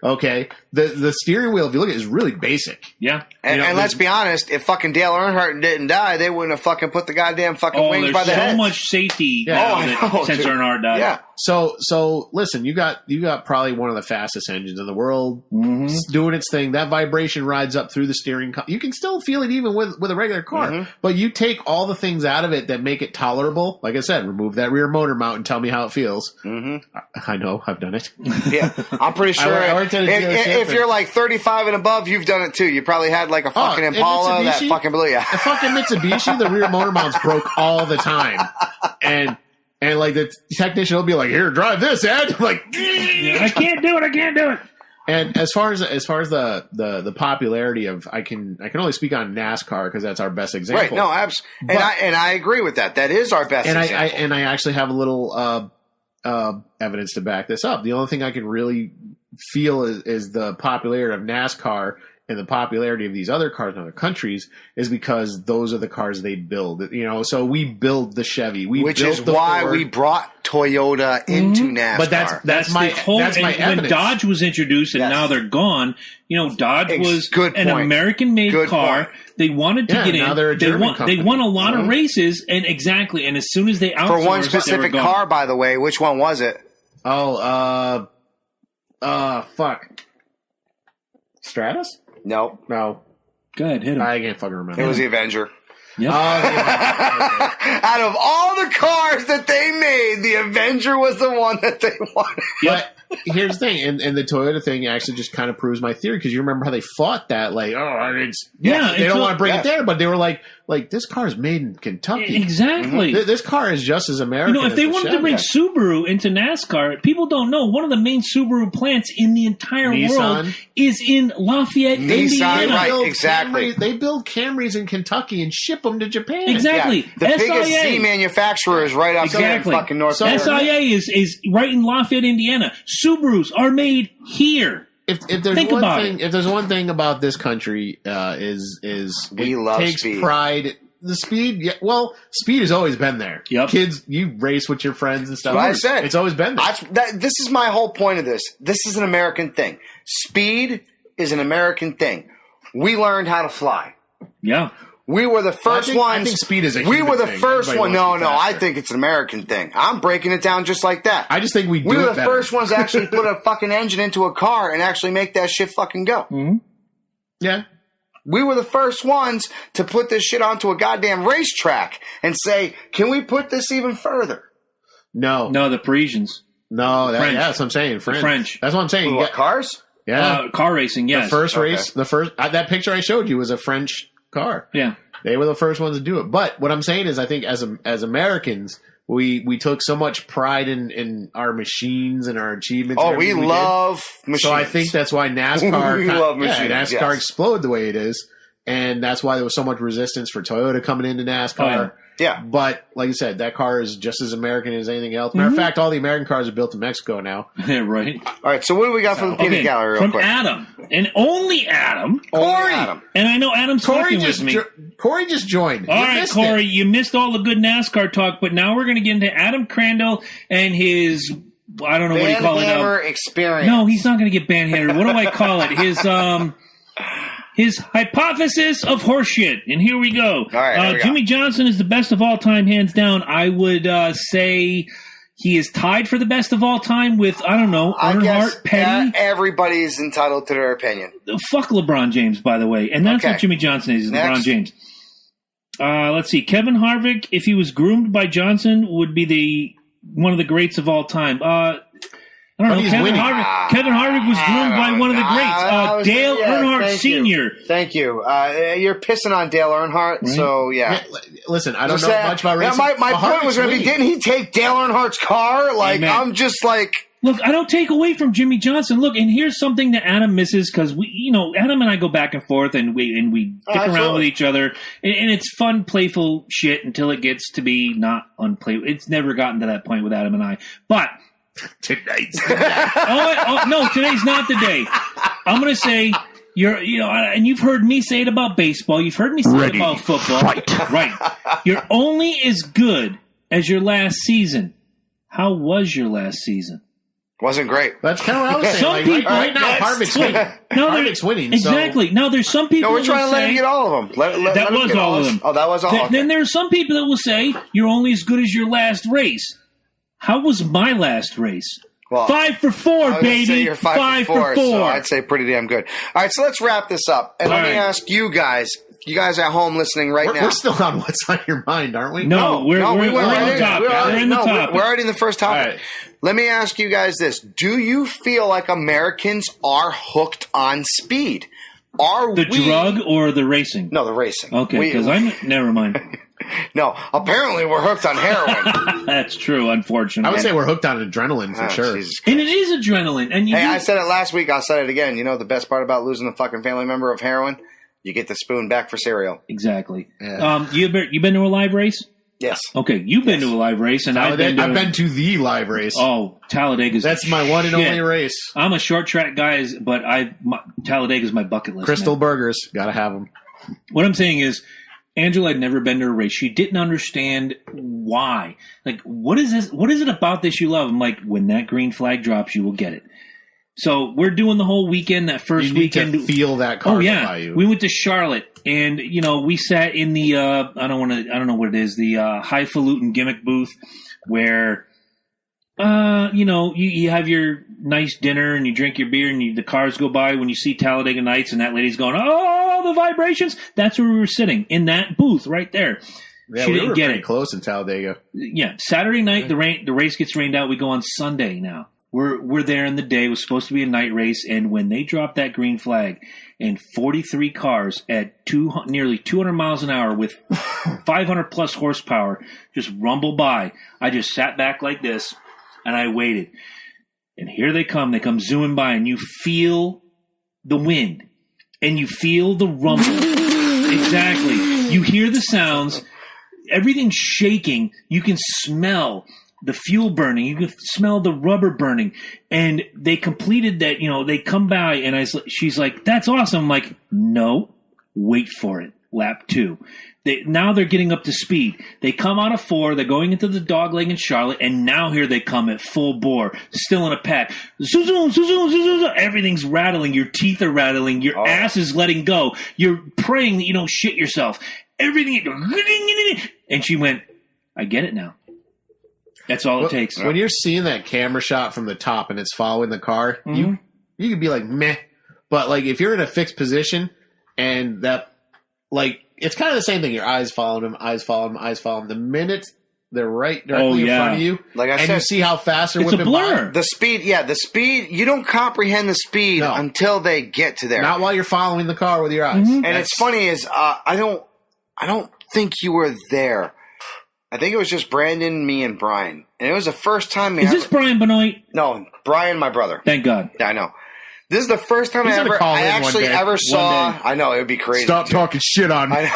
Okay, the steering wheel, if you look at it, is really basic. Yeah, and let's be honest, if fucking Dale Earnhardt didn't die, they wouldn't have fucking put the goddamn fucking wings by the head. There's so much safety since Earnhardt died. Yeah. So listen, you got probably one of the fastest engines in the world. It's doing its thing. That vibration rides up through the steering. You can still feel it even with a regular car, but you take all the things out of it that make it tolerable. Like I said, remove that rear motor mount and tell me how it feels. I know, I've done it. Yeah, I'm pretty sure. If you're like 35 and above, you've done it too. You probably had like a fucking Impala, that fucking blue. Yeah, the fucking Mitsubishi, the rear motor mounts broke all the time, and like the technician will be like, "Here, drive this, Ed." Like, I can't do it. And as far as the popularity of, I can only speak on NASCAR because that's our best example. Right? No, and I agree with that. That is our best example. I actually have a little evidence to back this up. The only thing I can really feel is the popularity of NASCAR and the popularity of these other cars in other countries is because those are the cars they build. So we build the Chevy, which is why Ford. We brought Toyota into NASCAR. But that's my evidence. When Dodge was introduced and now they're gone. Dodge was an American-made car. They wanted to get in. Now they're a German company. They won a lot of races, and as soon as they outsourced, for one specific car, by the way, which one was it? Fuck. Stratus? No. No. Go ahead, hit him. I can't fucking remember. It was the Avenger. Yep. Out of all the cars that they made, the Avenger was the one that they wanted. But here's the thing, and the Toyota thing actually just kind of proves my theory, because you remember how they fought that, like, they don't want to bring it there, but they were like, this car is made in Kentucky. Exactly. Mm-hmm. This car is just as American. If they wanted to bring Subaru into NASCAR, people don't know one of the main Subaru plants in the entire world is in Lafayette, Indiana. Right, exactly. They build Camrys in Kentucky and ship them to Japan. Exactly. Yeah. The biggest Z manufacturer is right up there in fucking North Carolina. SIA is right in Lafayette, Indiana. Subarus are made here. If there's one thing about this country is we love takes speed. Pride. The speed, speed has always been there. Yep. Kids, you race with your friends and stuff. That's what I said. It's always been there. This is my whole point of this. This is an American thing. Speed is an American thing. We learned how to fly. Yeah. We were the first ones. I think speed is a We human were the thing. first one. No, Everybody wants to be I think it's an American thing. I'm breaking it down just like that. I just think we were the better. first ones to actually put a fucking engine into a car and actually make that shit fucking go. Mm-hmm. Yeah. We were the first ones to put this shit onto a goddamn racetrack and say, can we put this even further? No, the Parisians. No, French. That's what I'm saying. French. That's what I'm saying. What, cars? Yeah. Car racing, yes. The first race, that picture I showed you was a French car. Yeah. They were the first ones to do it. But what I'm saying is, I think as Americans, we took so much pride in our machines and our achievements. Oh, we love machines. So I think that's why NASCAR we love machines, NASCAR exploded the way it is. And that's why there was so much resistance for Toyota coming into NASCAR. Yeah. But like you said, that car is just as American as anything else. Matter of fact, all the American cars are built in Mexico now. Yeah, right. All right, so what do we got for the peanut gallery real from quick? Adam. And only Adam. Corey. Adam. And I know Adam's talking with me. Corey just joined. All right, Corey, you missed all the good NASCAR talk, but now we're going to get into Adam Crandall and his, I don't know what do you call it now. Experience. No, he's not going to get bandhammered. What do I call it? His hypothesis of horseshit. And here we go. All right, Jimmy Johnson is the best of all time, hands down. I would say he is tied for the best of all time with, I don't know, Earnhardt, Petty. Everybody is entitled to their opinion. Fuck LeBron James, by the way. And that's what Jimmy Johnson is LeBron James. Let's see. Kevin Harvick, if he was groomed by Johnson, would be one of the greats of all time. I don't know. Kevin Harvick was groomed by one of the greats, Dale Earnhardt Sr. Thank you. You're pissing on Dale Earnhardt, right? So yeah. Listen, I don't know much about racing. My point was going to be, didn't he take Dale Earnhardt's car? Like, Amen. I'm just like... Look, I don't take away from Jimmy Johnson. Look, and here's something that Adam misses, because Adam and I go back and forth, and we dick around with each other, and it's fun, playful shit until it gets to be not unplayful. It's never gotten to that point with Adam and I, but... Tonight's the day. No, today's not the day. I'm going to say, and you've heard me say it about baseball. You've heard me say it about football. Right. You're only as good as your last season. How was your last season? Wasn't great. That's kind of what I was saying. Right now, Harvick's winning. Harvick's winning. Exactly. Now, there's some people we're trying to let him get all of them. That was all of them. Oh, that was all. Then there are some people that will say, you're only as good as your last race. How was my last race? Well, 5 for 4, baby. You're 5 for 4. So I'd say pretty damn good. All right, so let's wrap this up. And let me ask you guys at home listening now. We're still on What's on Your Mind, aren't we? No, we're in the top. We're in the top. We're already in the first topic. Right. Let me ask you guys this. Do you feel like Americans are hooked on speed? The drug or the racing? No, the racing. Okay, because never mind. No, apparently we're hooked on heroin. That's true, unfortunately. I would say we're hooked on adrenaline for sure. And it is adrenaline. And I said it last week. I'll say it again. You know the best part about losing a fucking family member of heroin? You get the spoon back for cereal. Exactly. Yeah. You been to a live race? Yes. Okay, you've been to a live race, and I've been to the live race. Oh, Talladega's. That's my one and only race. I'm a short track guy, but Talladega's my bucket list. Crystal Burgers, gotta have them. What I'm saying is, Angela had never been to a race. She didn't understand why. Like, what is this? What is it about this you love? I'm like, when that green flag drops, you will get it. So we're doing the whole weekend. That first weekend, to feel that car. Oh yeah, by you. We went to Charlotte, and we sat in the I don't know what it is, the highfalutin gimmick booth, where You have your nice dinner and you drink your beer and the cars go by when you see Talladega Nights and that lady's going, oh, the vibrations. That's where we were sitting, in that booth right there. Yeah, we were pretty close in Talladega. Yeah, Saturday night the race gets rained out. We go on Sunday now. We're there in the day. It was supposed to be a night race, and when they dropped that green flag and 43 cars at nearly 200 miles an hour with 500 plus horsepower just rumble by, I just sat back like this and I waited. And here they come. They come zooming by, and you feel the wind and you feel the rumble. Exactly. You hear the sounds. Everything's shaking. You can smell the fuel burning. You can smell the rubber burning. And they completed that, they come by and she's like, that's awesome. I'm like, no, wait for it. Lap 2. Now they're getting up to speed. They come out of 4. They're going into the dogleg in Charlotte. And now here they come at full bore, still in a pack. Everything's rattling. Your teeth are rattling. Your ass is letting go. You're praying that you don't shit yourself. Everything. And she went, I get it now. That's all it takes. When you're seeing that camera shot from the top and it's following the car, you could be like, meh. But like if you're in a fixed position and that, like, it's kind of the same thing. Your eyes follow them, eyes follow them, eyes follow them. The minute they're directly in front of you, like I said, you see how fast they're whipping by. The speed, you don't comprehend the speed until they get to there. Not while you're following the car with your eyes. And it's funny is, I don't think you were there. I think it was just Brandon, me, and Brian. And it was the first time... Is this Brian Benoit? No, Brian, my brother. Thank God. Yeah, I know. This is the first time I actually ever saw... I know, it would be crazy. Stop talking shit on me.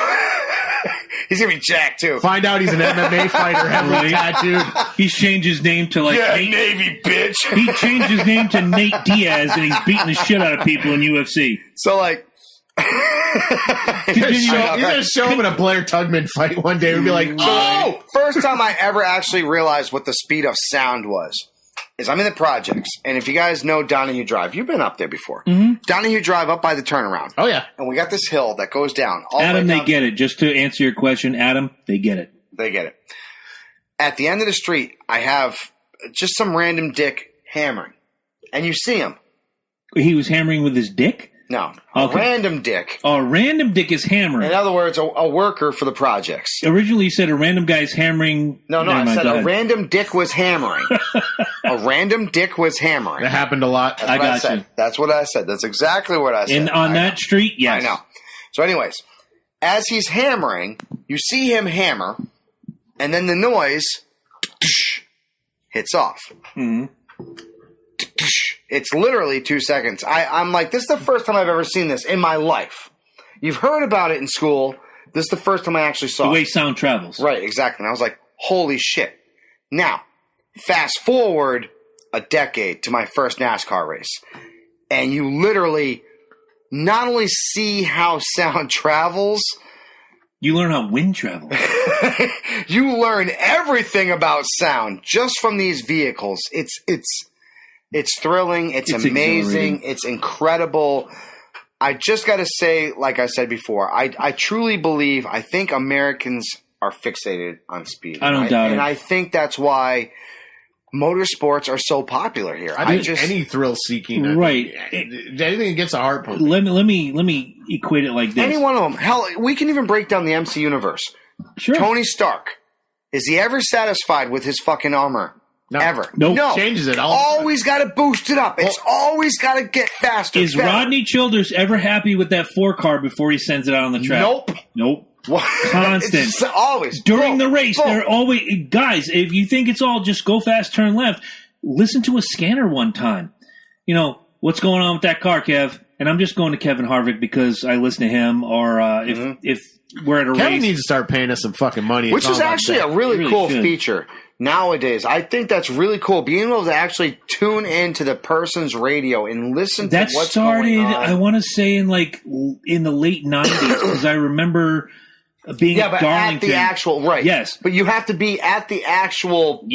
He's going to be jacked, too. Find out he's an MMA fighter, heavily tattooed. He's changed his name to Navy, bitch. He changed his name to Nate Diaz, and he's beating the shit out of people in UFC. So, like... He's gonna show him in a Blair Tugman fight one day. We'll be like, oh! First time I ever actually realized what the speed of sound was is I'm in the projects, and if you guys know Donahue Drive, you've been up there before. Donahue Drive up by the turnaround. Oh yeah, and we got this hill that goes down. Adam, they get it. Just to answer your question, Adam, they get it. They get it. At the end of the street, I have just some random dick hammering, and you see him. He was hammering with his dick? No, a random dick. A random dick is hammering. In other words, a worker for the projects. Originally, you said a random guy's hammering. No, I said a random dick was hammering. A random dick was hammering. That happened a lot. That's what I said. That's what I said. That's exactly what I said. And on that street, yes. I know. So anyways, as he's hammering, you see him hammer, and then the noise hits off. It's literally 2 seconds. I'm like, this is the first time I've ever seen this in my life. You've heard about it in school. This is the first time I actually saw it. The way sound travels. Right, exactly. And I was like, holy shit. Now, fast forward a decade to my first NASCAR race. And you literally not only see how sound travels... You learn how wind travels. You learn everything about sound just from these vehicles. It's thrilling. It's amazing. It's incredible. I just got to say, like I said before, I truly believe, I think Americans are fixated on speed. I don't doubt it. And I think that's why motorsports are so popular here. I think any thrill seeking. Right. Anything against a heart pump. Let me equate it like this. Any one of them. Hell, we can even break down the MC universe. Sure. Tony Stark. Is he ever satisfied with his fucking armor? No. Ever. Nope. No. Changes it all. Always got to boost it up. It's always got to get faster. Is Rodney Childers ever happy with that 4-car before he sends it out on the track? Nope. Constant. It's always. During the race, they're always... Guys, if you think it's all just go fast, turn left, listen to a scanner one time. What's going on with that car, Kev? And I'm just going to Kevin Harvick because I listen to him, or if we're at a race... Kevin needs to start paying us some fucking money. Which is actually a really cool feature. Nowadays, I think that's really cool. Being able to actually tune into the person's radio and listen to what's going on. I want to say in the late 90s, because I remember being at Darlington. At the actual Yes, but you have to be at the actual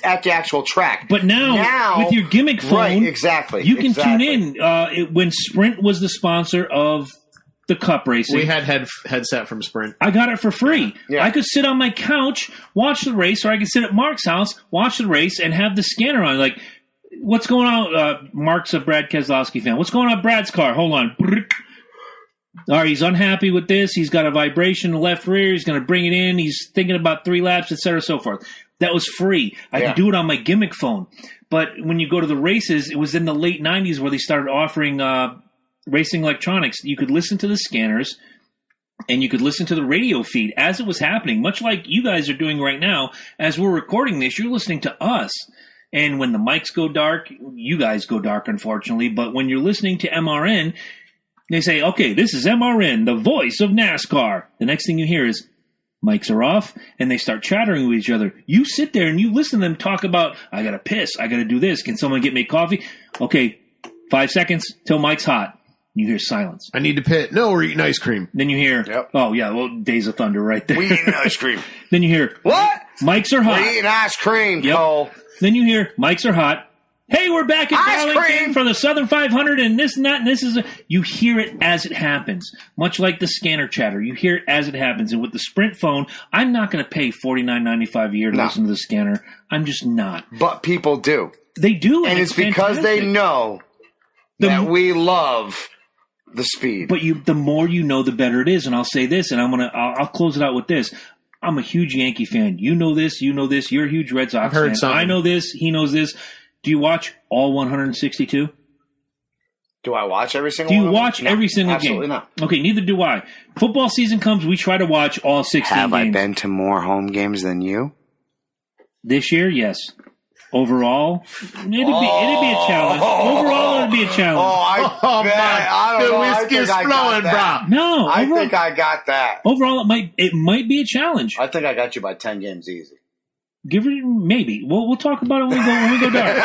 at the actual track. But now with your gimmick phone, right, exactly, you can tune in. When Sprint was the sponsor of the cup racing. We had headset from Sprint. I got it for free. Yeah. I could sit on my couch, watch the race, or I could sit at Mark's house, watch the race, and have the scanner on. Like, what's going on? Mark's a Brad Keselowski fan. What's going on Brad's car? Hold on. All right, he's unhappy with this. He's got a vibration in the left rear. He's going to bring it in. He's thinking about 3 laps, et cetera, so forth. That was free. I could do it on my gimmick phone. But when you go to the races, it was in the late 90s where they started offering racing electronics. You could listen to the scanners, and you could listen to the radio feed as it was happening, much like you guys are doing right now. As we're recording this, you're listening to us. And when the mics go dark, you guys go dark, unfortunately. But when you're listening to MRN, they say, okay, this is MRN, the voice of NASCAR. The next thing you hear is, mics are off, and they start chattering with each other. You sit there and you listen to them talk about, I got to piss, I got to do this. Can someone get me coffee? Okay, 5 seconds till Mike's hot. You hear silence. I need to pit. No, we're eating ice cream. Then you hear, oh, yeah, well, Days of Thunder right there. We eating ice cream. Then you hear, what? Mics are hot. We're eating ice cream, Cole. Then you hear, mics are hot. Hey, we're back at Darlington for the Southern 500 and this and that, and this is you hear it as it happens, much like the scanner chatter. You hear it as it happens. And with the Sprint phone, I'm not going to pay $49.95 a year to listen to the scanner. I'm just not. But people do. They do. And it's because they know that we love the speed. But the more you know, the better it is. And I'll say this, and I'll close it out with this. I'm a huge Yankee fan. You know this. You know this. You're a huge Red Sox fan. I know this. He knows this. Do you watch all 162? Do I watch every single game? one? Do you watch every single absolutely game? Absolutely not. Okay, neither do I. Football season comes, we try to watch all 16 Have games. I been to more home games than you? This year, yes. Overall, it'd be a challenge. Overall, it'd be a challenge. I bet. I don't know. The whiskey's flowing, bro. No, I think I got that. Overall, it might be a challenge. I think I got you by 10 games easy. Give it maybe. We'll talk about it when we go dark.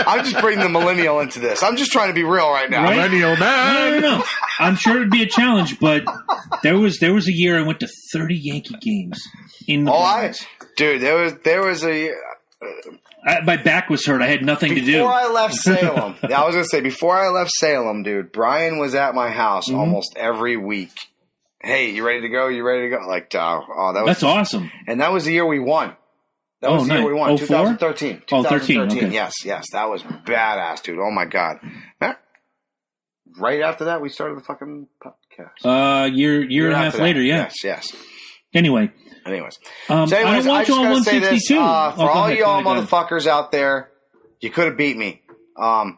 I'm just bringing the millennial into this. I'm just trying to be real right now. Right? Millennial man. No. I'm sure it'd be a challenge, but there was a year I went to 30 Yankee games in the dude, there was a my back was hurt. I had nothing to do. Before I left Salem, I was going to say, before I left Salem, dude, Brian was at my house almost every week. Hey, you ready to go? You ready to go? Like, that's awesome. And that was the year we won. That was the year we won. 2013. 2013. Okay. Yes. That was badass, dude. Oh, my God. Right after that, we started the fucking podcast. Year and a half later, yeah. Yes. Anyways. So anyways, I don't watch all 162. For all y'all motherfuckers out there, you could have beat me.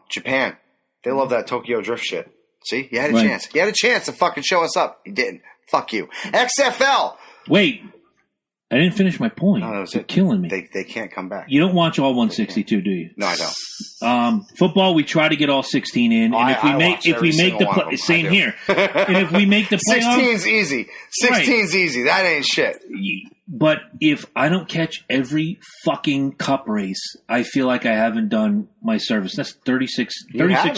Japan, they love that Tokyo Drift shit. See, you had a chance. You had a chance to fucking show us up. You didn't. Fuck you. XFL. Wait, I didn't finish my point. No, that was You're killing me. They can't come back. You don't watch all 162, do you? No, I don't. Football, we try to get all 16 in, and if we make the same here, and if we make the playoffs, 16's easy. 16's easy. That ain't shit. But if I don't catch every fucking cup race, I feel like I haven't done my service. That's 36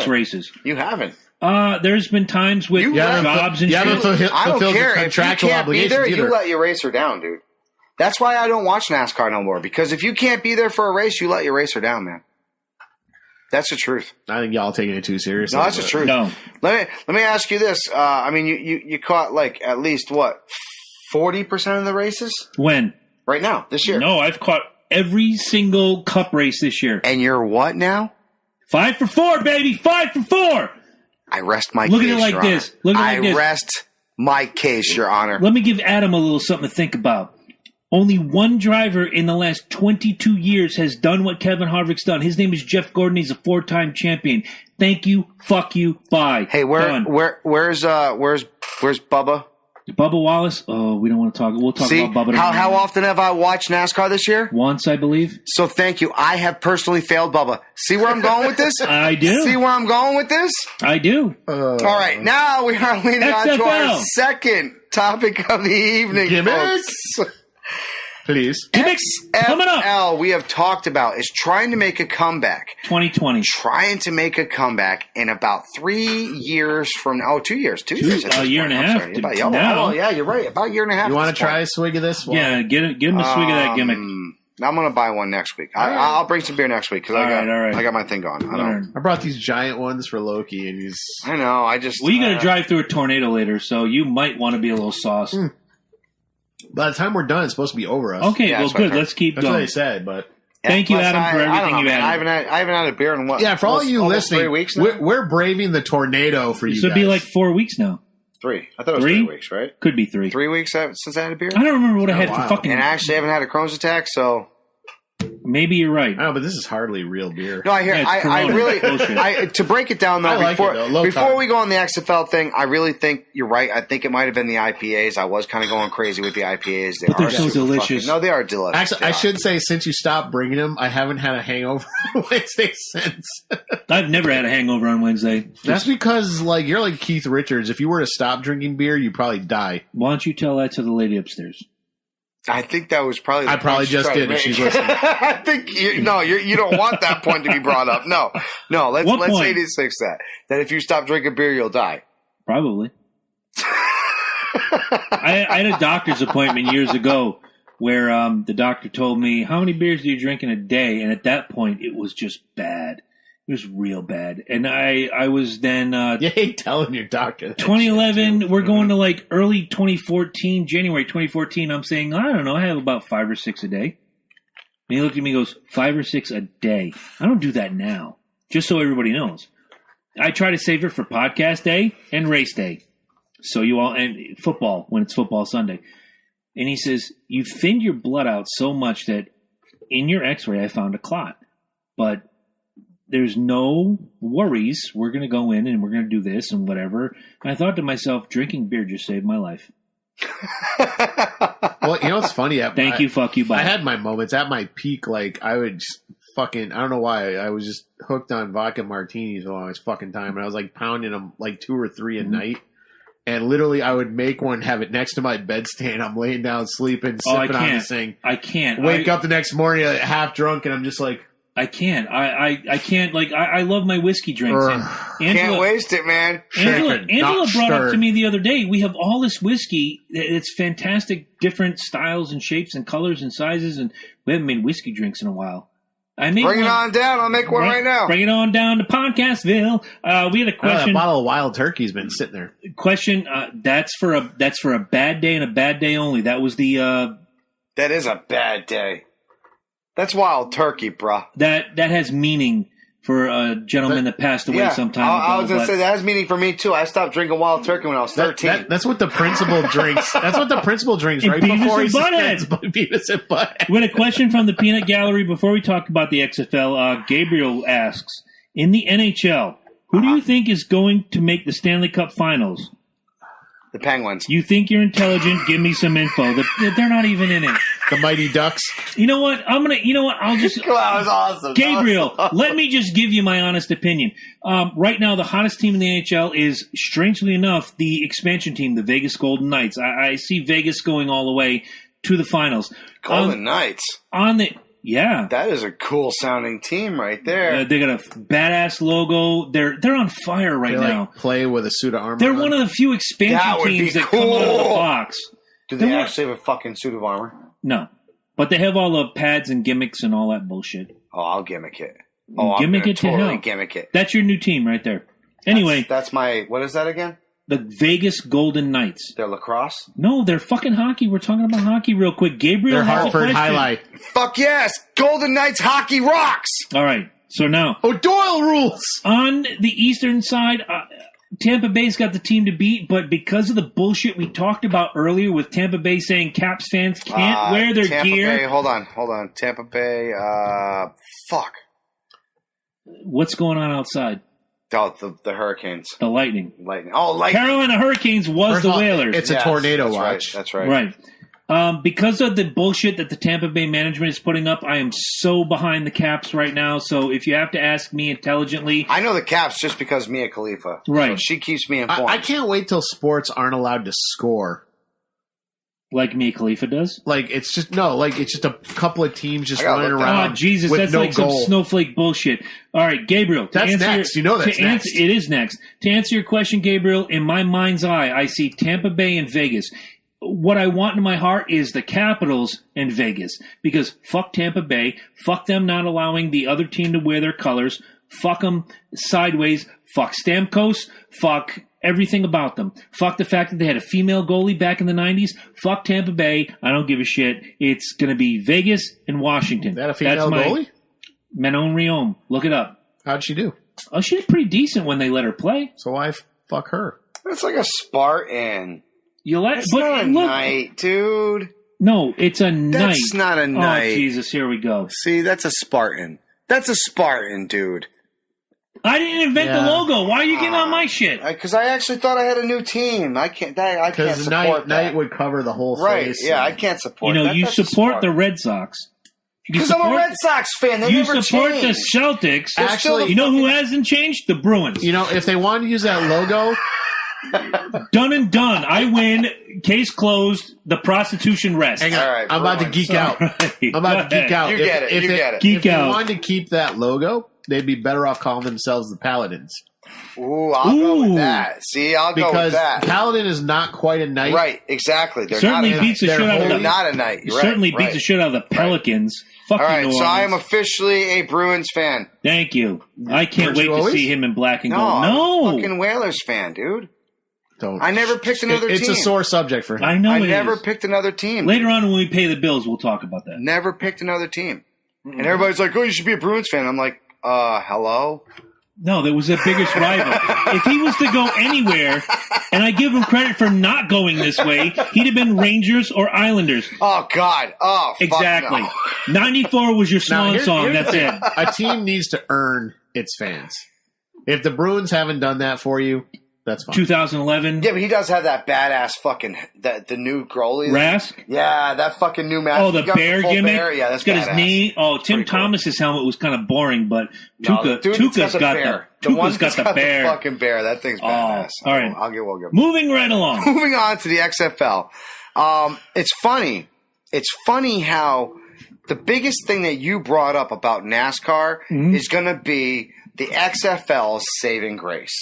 races. You haven't. There's been times with jobs and shit. I don't care. If you can't be there, you let your racer down, dude. That's why I don't watch NASCAR no more. Because if you can't be there for a race, you let your racer down, man. That's the truth. I think y'all taking it too seriously. No, that's the truth. No. Let me ask you this. I mean, you caught like at least what 40% of the races? When? Right now, this year. No, I've caught every single cup race this year. And you're what now? 5 for 4, baby. 5 for 4. I rest my Look case, at it like Your this. Honor. Look at it like this. I rest my case, Your Honor. Let me give Adam a little something to think about. Only one driver in the last 22 years has done what Kevin Harvick's done. His name is Jeff Gordon. He's a 4-time champion. Thank you. Fuck you. Bye. Hey, where's Bubba? Bubba Wallace? Oh, we don't want to talk. We'll talk about Bubba tomorrow. How often have I watched NASCAR this year? Once, I believe. So thank you. I have personally failed Bubba. See where I'm going with this? I do. See where I'm going with this? I do. All right. Now we are leading on to our second topic of the evening, Gimmicks. folks. Please. Coming up. XFL, we have talked about, is trying to make a comeback. 2020. Trying to make a comeback in about 3 years from now. 2 years. 2 years. A year and a half. Yeah, you're right. About a year and a half. You want to try a swig of this one? Yeah, get him a swig of that gimmick. I'm gonna buy one next week. I'll bring some beer next week because I got my thing going. I brought these giant ones for Loki, and he's. I know. We got to drive through a tornado later, so you might want to be a little sauce. By the time we're done, it's supposed to be over us. Okay, well, good. Let's keep going. That's what they said, but. Thank you, Adam, for everything you had. I haven't had a beer in what? Yeah, for all you listening, 3 weeks now? We're braving the tornado for you guys. This would be like 4 weeks now. 3. I thought it was 3 weeks, right? Could be 3. 3 weeks since I had a beer? I don't remember what I had for fucking... And I actually haven't had a Crohn's attack, so... Maybe you're right. I know, but this is hardly real beer. No, I hear. I really. to break it down though, before we go on the XFL thing, I really think you're right. I think it might have been the IPAs. I was kind of going crazy with the IPAs. They're so delicious. No, they are delicious. Actually, I should say since you stopped bringing them, I haven't had a hangover on Wednesday since. I've never had a hangover on Wednesday. That's because you're like Keith Richards. If you were to stop drinking beer, you'd probably die. Why don't you tell that to the lady upstairs? I think that was probably. I probably just did if she's listening. I think you don't want that point to be brought up. No. Let's 86 that if you stop drinking beer, you'll die. Probably. I had a doctor's appointment years ago where the doctor told me, "How many beers do you drink in a day?" And at that point, it was just bad. It was real bad. And I was then... you hate telling your doctor that 2011, we're going to early 2014, January 2014. I'm saying, I don't know, I have about 5 or 6 a day. And he looked at me and goes, 5 or 6 a day. I don't do that now, just so everybody knows. I try to save it for podcast day and race day. So you all... And football, when it's football Sunday. And he says, you thinned your blood out so much that in your x-ray I found a clot. But... there's no worries. We're going to go in and we're going to do this and whatever. And I thought to myself, drinking beer just saved my life. Well, you know what's funny? Thank you, fuck you, bye. I had my moments. At my peak, I would just fucking... I don't know why. I was just hooked on vodka martinis the longest fucking time. And I was pounding them 2 or 3 a night. And literally, I would make one, have it next to my bedstand. I'm laying down sleeping, sipping on this thing. I can't. Wake up the next morning half drunk and I'm just like... I can't. I can't. I love my whiskey drinks. And Angela, can't waste it, man. Angela brought up to me the other day, we have all this whiskey. It's fantastic, different styles and shapes and colors and sizes, and we haven't made whiskey drinks in a while. Bring it on down. I'll make one right now. Bring it on down to Podcastville. We had a question. That bottle of Wild Turkey's been sitting there. Question. That's for a bad day and a bad day only. That was the. That is a bad day. That's Wild Turkey, bruh. That has meaning for a gentleman that passed away some time ago. I was going to say, that has meaning for me, too. I stopped drinking Wild Turkey when I was 13. That's what the principal drinks. That's what the principal drinks right before he suspends Beavis and Butthead. We had a question from the Peanut Gallery before we talk about the XFL. Gabriel asks, in the NHL, who do you think is going to make the Stanley Cup Finals? The Penguins. You think you're intelligent? Give me some info. They're not even in it. The Mighty Ducks. You know what? I'll just... That was awesome. Gabriel, let me just give you my honest opinion. Right now, the hottest team in the NHL is, strangely enough, the expansion team, the Vegas Golden Knights. I see Vegas going all the way to the finals. Golden Knights? Yeah. That is a cool sounding team right there. They got a badass logo. They're on fire right now. Play with a suit of armor. They're one of the few expansion teams that come out of the box. Do they actually have a fucking suit of armor? No. But they have all the pads and gimmicks and all that bullshit. Oh, I'll gimmick it. Gimmick it to hell. Gimmick it. That's your new team right there. Anyway. That's my, what is that again? The Vegas Golden Knights. They're lacrosse? No, they're fucking hockey. We're talking about hockey real quick. Gabriel they're Hartford Highlight. Fuck yes! Golden Knights hockey rocks! All right. So now. Doyle rules! On the eastern side, Tampa Bay's got the team to beat, but because of the bullshit we talked about earlier with Tampa Bay saying Caps fans can't wear their gear. Bay, hold on. Tampa Bay, fuck. What's going on outside? Oh, the Hurricanes. The Lightning. Oh, Lightning. Carolina Hurricanes was the Whalers. It's a tornado watch. That's right. Right. Because of the bullshit that the Tampa Bay management is putting up, I am so behind the Caps right now. So if you have to ask me intelligently... I know the Caps just because Mia Khalifa. Right. So she keeps me informed. I can't wait till sports aren't allowed to score. Like Mia Khalifa does? It's just a couple of teams just running around. Oh, Jesus, that's no like goal. Some snowflake bullshit. All right, Gabriel. That's next. You know that's next. It is next. To answer your question, Gabriel, in my mind's eye, I see Tampa Bay and Vegas. what I want in my heart is the Capitals and Vegas, because fuck Tampa Bay, fuck them not allowing the other team to wear their colors, fuck them sideways, fuck Stamkos, fuck everything about them. Fuck the fact that they had a female goalie back in the 90s. Fuck Tampa Bay. I don't give a shit. It's going to be Vegas and Washington. Is that a female goalie? Manon Rhéaume. Look it up. How'd she do? Oh, she did pretty decent when they let her play. So why fuck her? It's like a Spartan. It's not a knight, dude. No, it's a knight. That's not a knight. Oh, Jesus, here we go. See, that's a Spartan. That's a Spartan, dude. I didn't invent the logo. Why are you getting on my shit? Because I actually thought I had a new team. I can't support that. Knight would cover the whole face. Yeah, I can't support that. You support the Red Sox. Because I'm a Red Sox fan. They never support changed. the Celtics. Actually, you know who hasn't changed? The Bruins. If they wanted to use that logo... Done and done. I win. Case closed. The prostitution rests. Hang on. All right, I'm about to geek out. I'm about to geek out. You get it. Geek if out. they wanted to keep that logo, they'd be better off calling themselves the Paladins. Ooh, I'll go with that. See, I'll go with that. Because Paladin is not quite a knight. Right, exactly. They're certainly not a beats knight. the shit out of They're not a knight. You're certainly right. beats the shit out of the Pelicans. Fuck All right, New so I am Orleans. officially a Bruins fan. Thank you. I can't wait to see him in black and gold. I'm a No. fucking Whalers fan, dude. Don't. I never picked another team. It's a sore subject for him. I know I it never is. picked another team. Later on when we pay the bills, we'll talk about that. Never picked another team. And everybody's like, oh, you should be a Bruins fan. I'm like, hello? No, there was a biggest rival. If he was to go anywhere, and I give him credit for not going this way, he'd have been Rangers or Islanders. Oh, God. Oh, fuck Exactly. no. 94 was your swan song. That's it. A team needs to earn its fans. If the Bruins haven't done that for you, that's fine. 2011. Yeah, but he does have that badass fucking the new goalie. Rask? Yeah, that fucking new match. Oh, the bear gimmick? Bear. Yeah, that's He's got badass. his knee. Oh, Tim Pretty cool. Thomas's helmet was kind of boring, but No, Tuukka's got the bear. The fucking bear. That thing's badass. All right. We'll give. Moving right along. Moving on to the XFL. It's funny. It's funny how the biggest thing that you brought up about NASCAR is going to be the XFL's saving grace.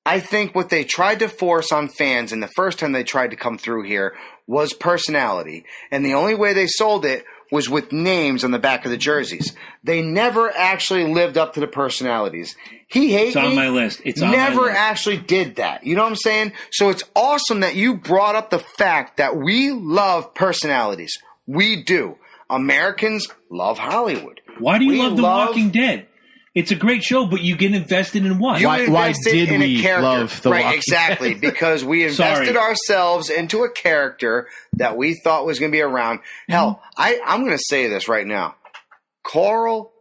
I think what they tried to force on fans, and the first time they tried to come through here, was personality. And the only way they sold it was with names on the back of the jerseys. They never actually lived up to the personalities. It's on my list. It's on never my list. actually did that. You know what I'm saying? So it's awesome that you brought up the fact that we love personalities. We do. Americans love Hollywood. Why do you love The Walking Dead? It's a great show, but you get invested in what? Why did we love The Walking Dead? Exactly, because we invested ourselves into a character that we thought was going to be around. Hell, I'm going to say this right now. Carl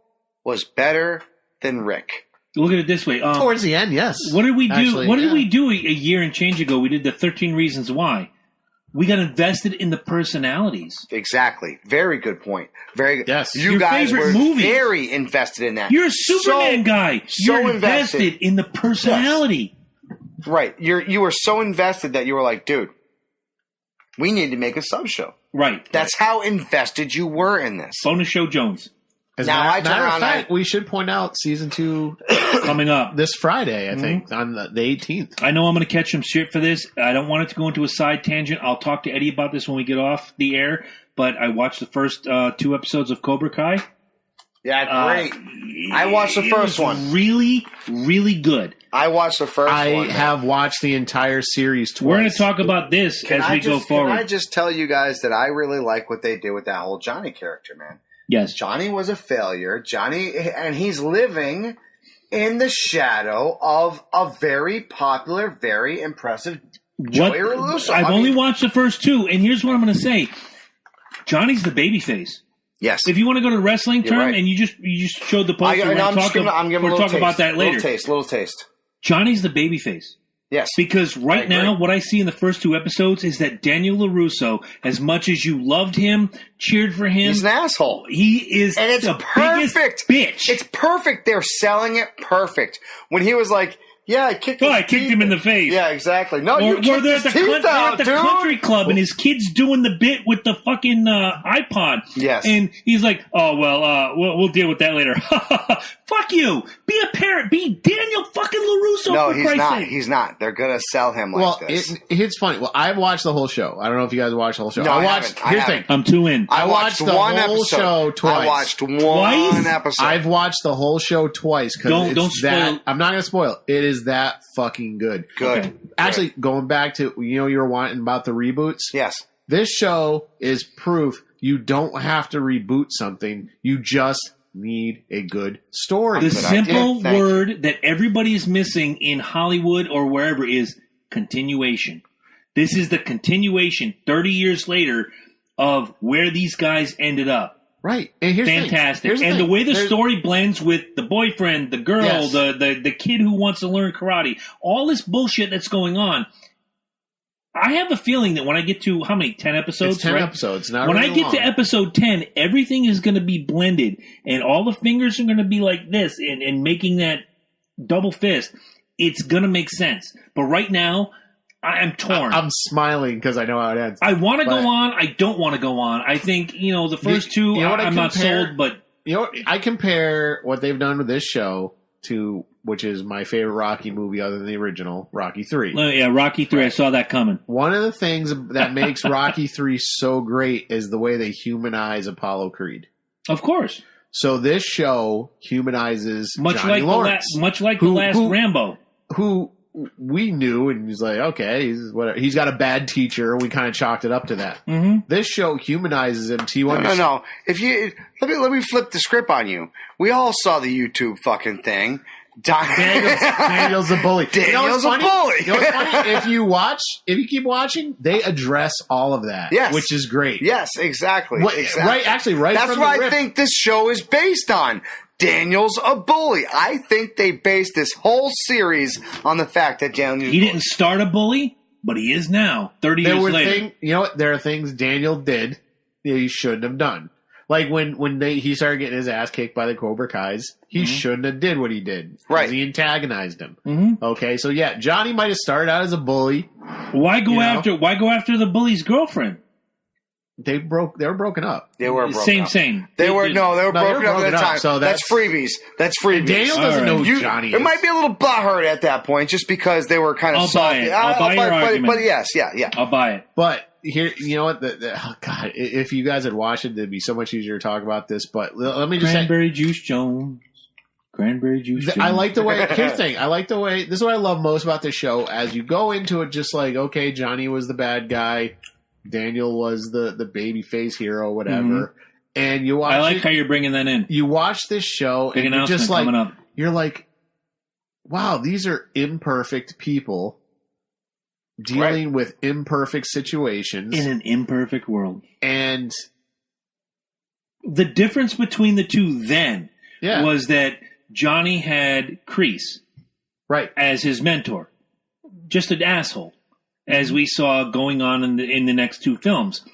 was better than Rick. Look at it this way. Towards the end, yes. What did we do? Actually, did we do a year and change ago? We did the 13 Reasons Why. We got invested in the personalities. Exactly. Very good point. Very good. Yes. You Your guys favorite were movie. very invested in that. You're a Superman guy. You're invested in the personality. Yes. Right. You were so invested that you were like, dude, we need to make a sub show. Right. That's how invested you were in this. Bonus Show Jones. As Now, a matter of fact, we should point out season 2 coming up this Friday, I think, on the 18th. I know I'm going to catch some shit for this. I don't want it to go into a side tangent. I'll talk to Eddie about this when we get off the air. But I watched the first 2 episodes of Cobra Kai. Yeah, great. I watched the first one. Really, really good. I watched the first one. I have watched the entire series twice. We're going to talk about this as we go forward. Can I just tell you guys that I really like what they did with that whole Johnny character, man? Yes. Johnny was a failure. And he's living in the shadow of a very popular, very impressive Joey Reluso. I've only watched the first 2, and here's what I'm going to say. Johnny's the babyface. Yes. If you want to go to the wrestling term, right. and you just showed the poster, I'm giving a little talk taste. about that later. Little taste. Johnny's the babyface. Yes. Because right now, what I see in the first 2 episodes is that Daniel LaRusso, as much as you loved him, cheered for him, he's an asshole. He is and it's the perfect. biggest bitch. It's perfect. They're selling it perfect. When he was like, Yeah, I kicked him in the face. Yeah, exactly. No, you kicked they're his teeth out, the dude. country club, and his kid's doing the bit with the fucking iPod. Yes. And he's like, oh, well, we'll deal with that later. Fuck you. Be a parent. Be Daniel fucking LaRusso, No, for Christ's sake. He's not. They're going to sell him like this. It's funny. Well, I've watched the whole show. I don't know if you guys watched the whole show. No, I watched. haven't. Here's the thing. I'm too in. I watched the one whole episode. show twice. I watched one episode. I've watched the whole show twice. Don't spoil. I'm not going to spoil it. It is that fucking good. Good. Okay. Actually, going back to, you were wanting about the reboots? Yes. This show is proof you don't have to reboot something. You just need a good story. The Good simple idea. Thank word that everybody's missing in Hollywood or wherever is continuation. This is the continuation 30 years later of where these guys ended up. Right. And here's Fantastic. The thing. And the way the story blends with the boyfriend, the girl, Yes. the kid who wants to learn karate, all this bullshit that's going on. I have a feeling that when I get to, how many, 10 episodes? It's 10 right? episodes. Not When really I get long. to episode 10, everything is going to be blended, and all the fingers are going to be like this, and making that double fist. It's going to make sense. But right now, I am torn. I'm smiling because I know how it ends. I want to But- go on. I don't want to go on. I think, the first two, you know what I'm not compare? sold, but I compare what they've done with this show to, which is my favorite Rocky movie other than the original, Rocky 3. yeah, Rocky 3, I saw that coming. One of the things that makes Rocky 3 so great is the way they humanize Apollo Creed. Of course. So this show humanizes Much Johnny like Lawrence, the last Rambo. who we knew, and he's like, okay, he's got a bad teacher, and we kind of chalked it up to that. Mm-hmm. This show humanizes him to you. No. If you let me flip the script on you. We all saw the YouTube fucking thing. Daniel's a bully. Daniel's a bully. You know what's funny? If you keep watching, they address all of that. Yes. Which is great. Yes, exactly. Exactly. Right. That's from what the I rip. think this show is based on. Daniel's a bully. I think they based this whole series on the fact that Daniel. He didn't start a bully, but he is now. 30 years later. There are things Daniel did that he shouldn't have done. Like when he started getting his ass kicked by the Cobra Kais, he shouldn't have did what he did. Right. He antagonized him. Mm-hmm. Okay, so yeah, Johnny might have started out as a bully. Why go after the bully's girlfriend? They were broken up. They were broken up. Same. They were broken up at the time. So that's freebies. That's freebies. Daniel doesn't know who Johnny is. It might be a little butthurt at that point, just because they were kind of I'll salty. buy it. I'll buy your argument. But yes, yeah. I'll buy it. But here, you know what? Oh God, if you guys had watched it, it'd be so much easier to talk about this. But let me just Cranberry Juice Jones. Cranberry Juice Jones. I like the way. Here's the thing. I like the way. This is what I love most about this show. As you go into it, just like, okay, Johnny was the bad guy, Daniel was the baby face hero, whatever. Mm-hmm. And you watch. I like how you're bringing that in. You watch this show, Big and you're announcement just like, coming up. you're like, wow, these are imperfect people dealing with imperfect situations In an imperfect world. and The difference between the two then yeah, was that Johnny had Kreese right. as his mentor. Just an asshole, as we saw going on in the next two films.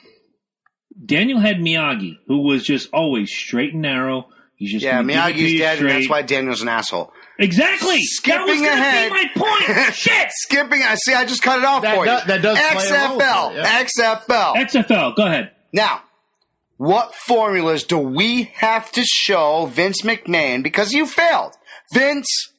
Daniel had Miyagi, who was just always straight and narrow. He's just Miyagi's dead, and that's straight. why Daniel's an asshole. Exactly. Skipping that was gonna ahead. be my point. Shit. Skipping. See, I just cut it off for you. That does play a role XFL. there, yeah. XFL. XFL. Go ahead. Now, what formulas do we have to show Vince McMahon? Because you failed. Vince,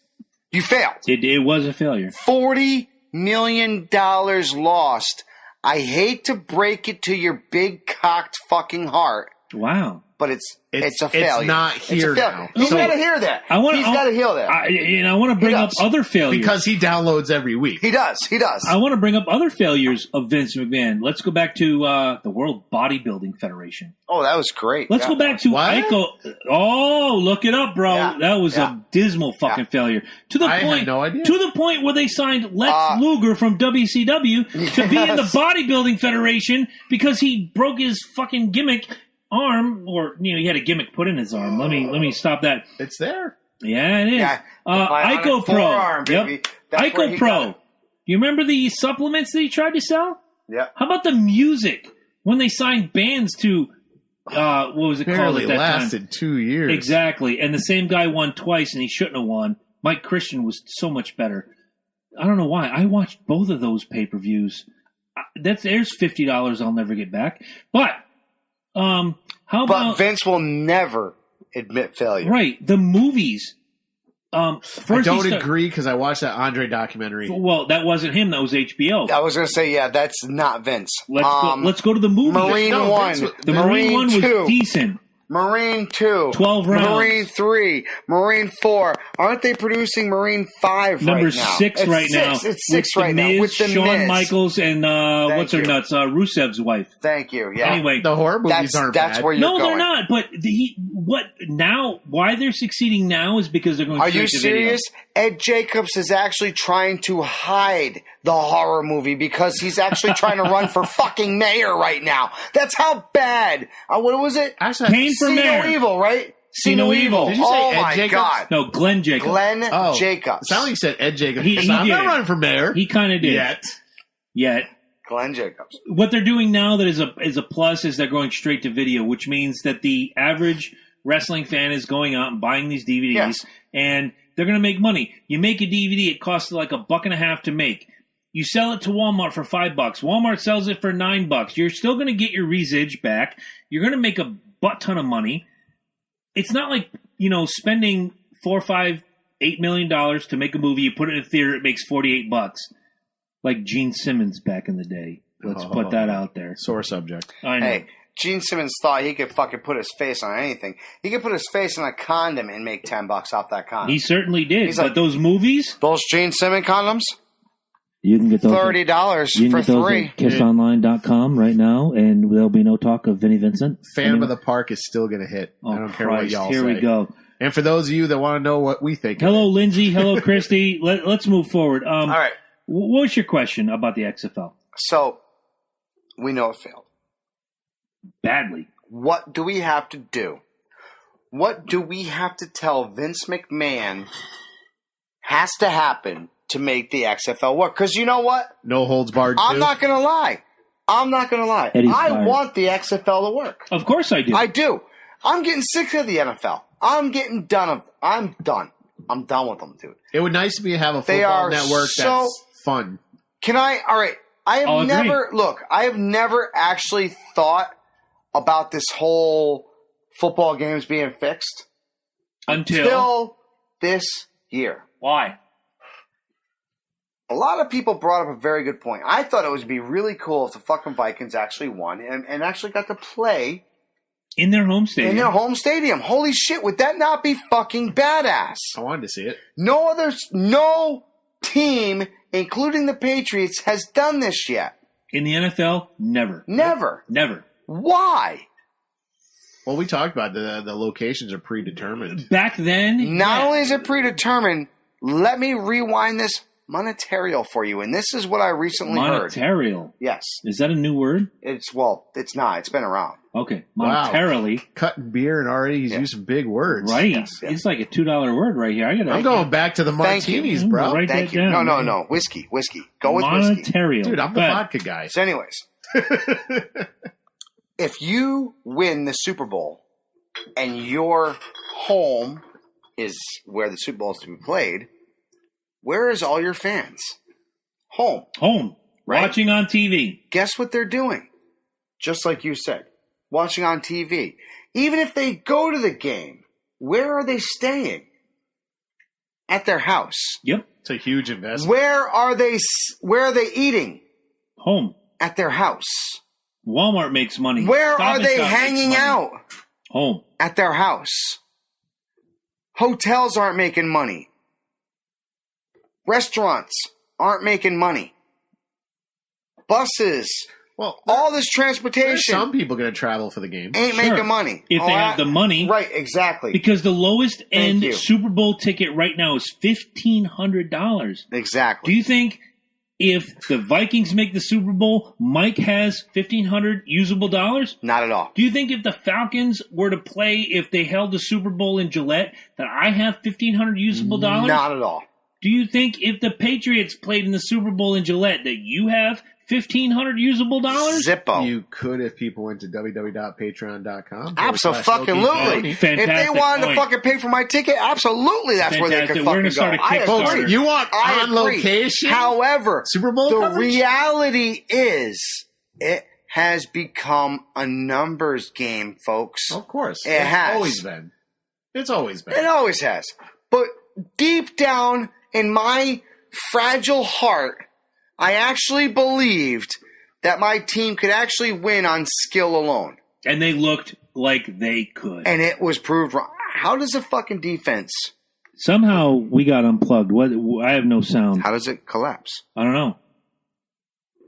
you failed. It was a failure. $40 million lost. I hate to break it to your big cocked fucking heart, Wow. but it's a failure. It's not here it's a failure. now. He's So- got to hear that. He's got to hear that. I want to bring up does. other failures. Because he downloads every week. He does. I want to bring up other failures of Vince McMahon. Let's go back to the World Bodybuilding Federation. Oh, that was great. Let's go back to What? Ico. Oh, look it up, bro. Yeah. That was Yeah. a dismal fucking failure. To the I had point, no idea. To the point where they signed Lex Luger from WCW to be in the Bodybuilding Federation because he broke his fucking gimmick arm, or he had a gimmick put in his arm. Let me stop that. It's there. Yeah, it is. Yeah. Ico Pro. Forearm, Yep. baby. That's where Ico he Pro. got it. You remember the supplements that he tried to sell? Yeah. How about the music when they signed bands to what was it called Barely at that lasted 2 years. time? Exactly. And the same guy won twice, and he shouldn't have won. Mike Christian was so much better. I don't know why. I watched both of those pay-per-views. There's $50 I'll never get back. But how about... But Vince will never admit failure. Right. The movies. First I don't agree because I watched that Andre documentary. Well, that wasn't him. That was HBO. I was going to say, yeah, that's not Vince. Let's go to the movie. Marine 1. The Marine 1 was decent. Marine 2. 12 rounds. Marine 3. Marine 4. Aren't they producing Marine 5 Number right now? 6 right now. It's 6 right now. With the Shawn Miz. Michaels and what's her nuts? Rusev's wife. Thank you. Yeah. Anyway, the horror movies aren't bad. That's where you're going. No, they're not. But why they're succeeding now is because they're going straight to video. Are you serious? Ed Jacobs is actually trying to hide the horror movie because he's actually trying to run for fucking mayor right now. That's how bad. What was it? Kane for mayor. See No Evil, right? See No Evil. Did you say Ed Jacobs? God. No, Glenn Jacobs. Glenn Jacobs. It sounded like you said Ed Jacobs. I'm not running for mayor. He kind of did. Yet. Glenn Jacobs. What they're doing now that is a plus is they're going straight to video, which means that the average wrestling fan is going out and buying these DVDs, and they're going to make money. You make a DVD, it costs like $1.50 to make. You sell it to Walmart for $5. Walmart sells it for $9. You're still going to get your resige back. You're going to make a butt ton of money. It's not like, spending $4, $5, $8 million to make a movie. You put it in a theater, it makes $48. Like Gene Simmons back in the day. Let's put that out there. Sore subject. I know. Hey, Gene Simmons thought he could fucking put his face on anything. He could put his face on a condom and make $10 off that condom. He certainly did. He's but like, those movies, those Gene Simmons condoms, you can get those $30 for 3. At kissonline.com right now, and there'll be no talk of Vinnie Vincent. Phantom of the Park is still going to hit. I don't care what y'all say. Here we go. And for those of you that want to know what we think. Hello, Lindsay. Hello, Christy. Let's move forward. All right. What's your question about the XFL? So, we know it failed. Badly. What do we have to do? What do we have to tell Vince McMahon has to happen to make the XFL work? Because you know what? No holds barred. I'm not going to lie. I want the XFL to work. Of course I do. I do. I'm getting sick of the NFL. I'm getting done. I'm done. I'm done with them, dude. It would nice to be have a football network that's fun. Can I? All right. I have never actually thought about this whole football games being fixed until this year. Why? A lot of people brought up a very good point. I thought it would be really cool if the fucking Vikings actually won and actually got to play in their home stadium. Holy shit, would that not be fucking badass? I wanted to see it. No team, including the Patriots, has done this yet. In the NFL, never. Never. Why? Well, we talked about the locations are predetermined. Back then, not only is it predetermined, let me rewind this monetarial for you, and this is what I recently heard. Monetarial? Yes. Is that a new word? It's not. It's been around. Okay. Monetarily. Wow. Cutting beer and already he's using big words. Right. Yes. It's like a $2 word right here. I'm going back to the martinis, bro. Thank you. No. Whiskey. Go with whiskey. Monetarial. Dude, I'm the vodka guy. So anyways, if you win the Super Bowl and your home is where the Super Bowl is to be played, where is all your fans? Home. Right? Watching on TV. Guess what they're doing? Just like you said. Watching on TV. Even if they go to the game, where are they staying? At their house. Yep. It's a huge investment. Where are they eating? Home. At their house. Walmart makes money. Where are they hanging out? Home. At their house. Hotels aren't making money. Restaurants aren't making money. Buses. Well, all this transportation. Some people going to travel for the game. Ain't making money. If they have the money. Right, exactly. Because the lowest end Super Bowl ticket right now is $1,500. Exactly. Do you think if the Vikings make the Super Bowl, Mike has $1,500 usable dollars? Not at all. Do you think if the Falcons were to play, if they held the Super Bowl in Gillette, that I have $1,500 usable dollars? Not at all. Do you think if the Patriots played in the Super Bowl in Gillette that you have $1,500 usable dollars? Zippo. You could if people went to www.patreon.com. Absolutely. If they wanted to fucking pay for my ticket, absolutely, that's where they could fucking go. I agree. You want on location? However, Super Bowl the coverage? reality is it has become a numbers game, folks. Of course. It has. Always been. It's always been. It always has. But deep down in my fragile heart, I actually believed that my team could actually win on skill alone. And they looked like they could. And it was proved wrong. How does a fucking defense... Somehow we got unplugged. What? I have no sound. How does it collapse? I don't know.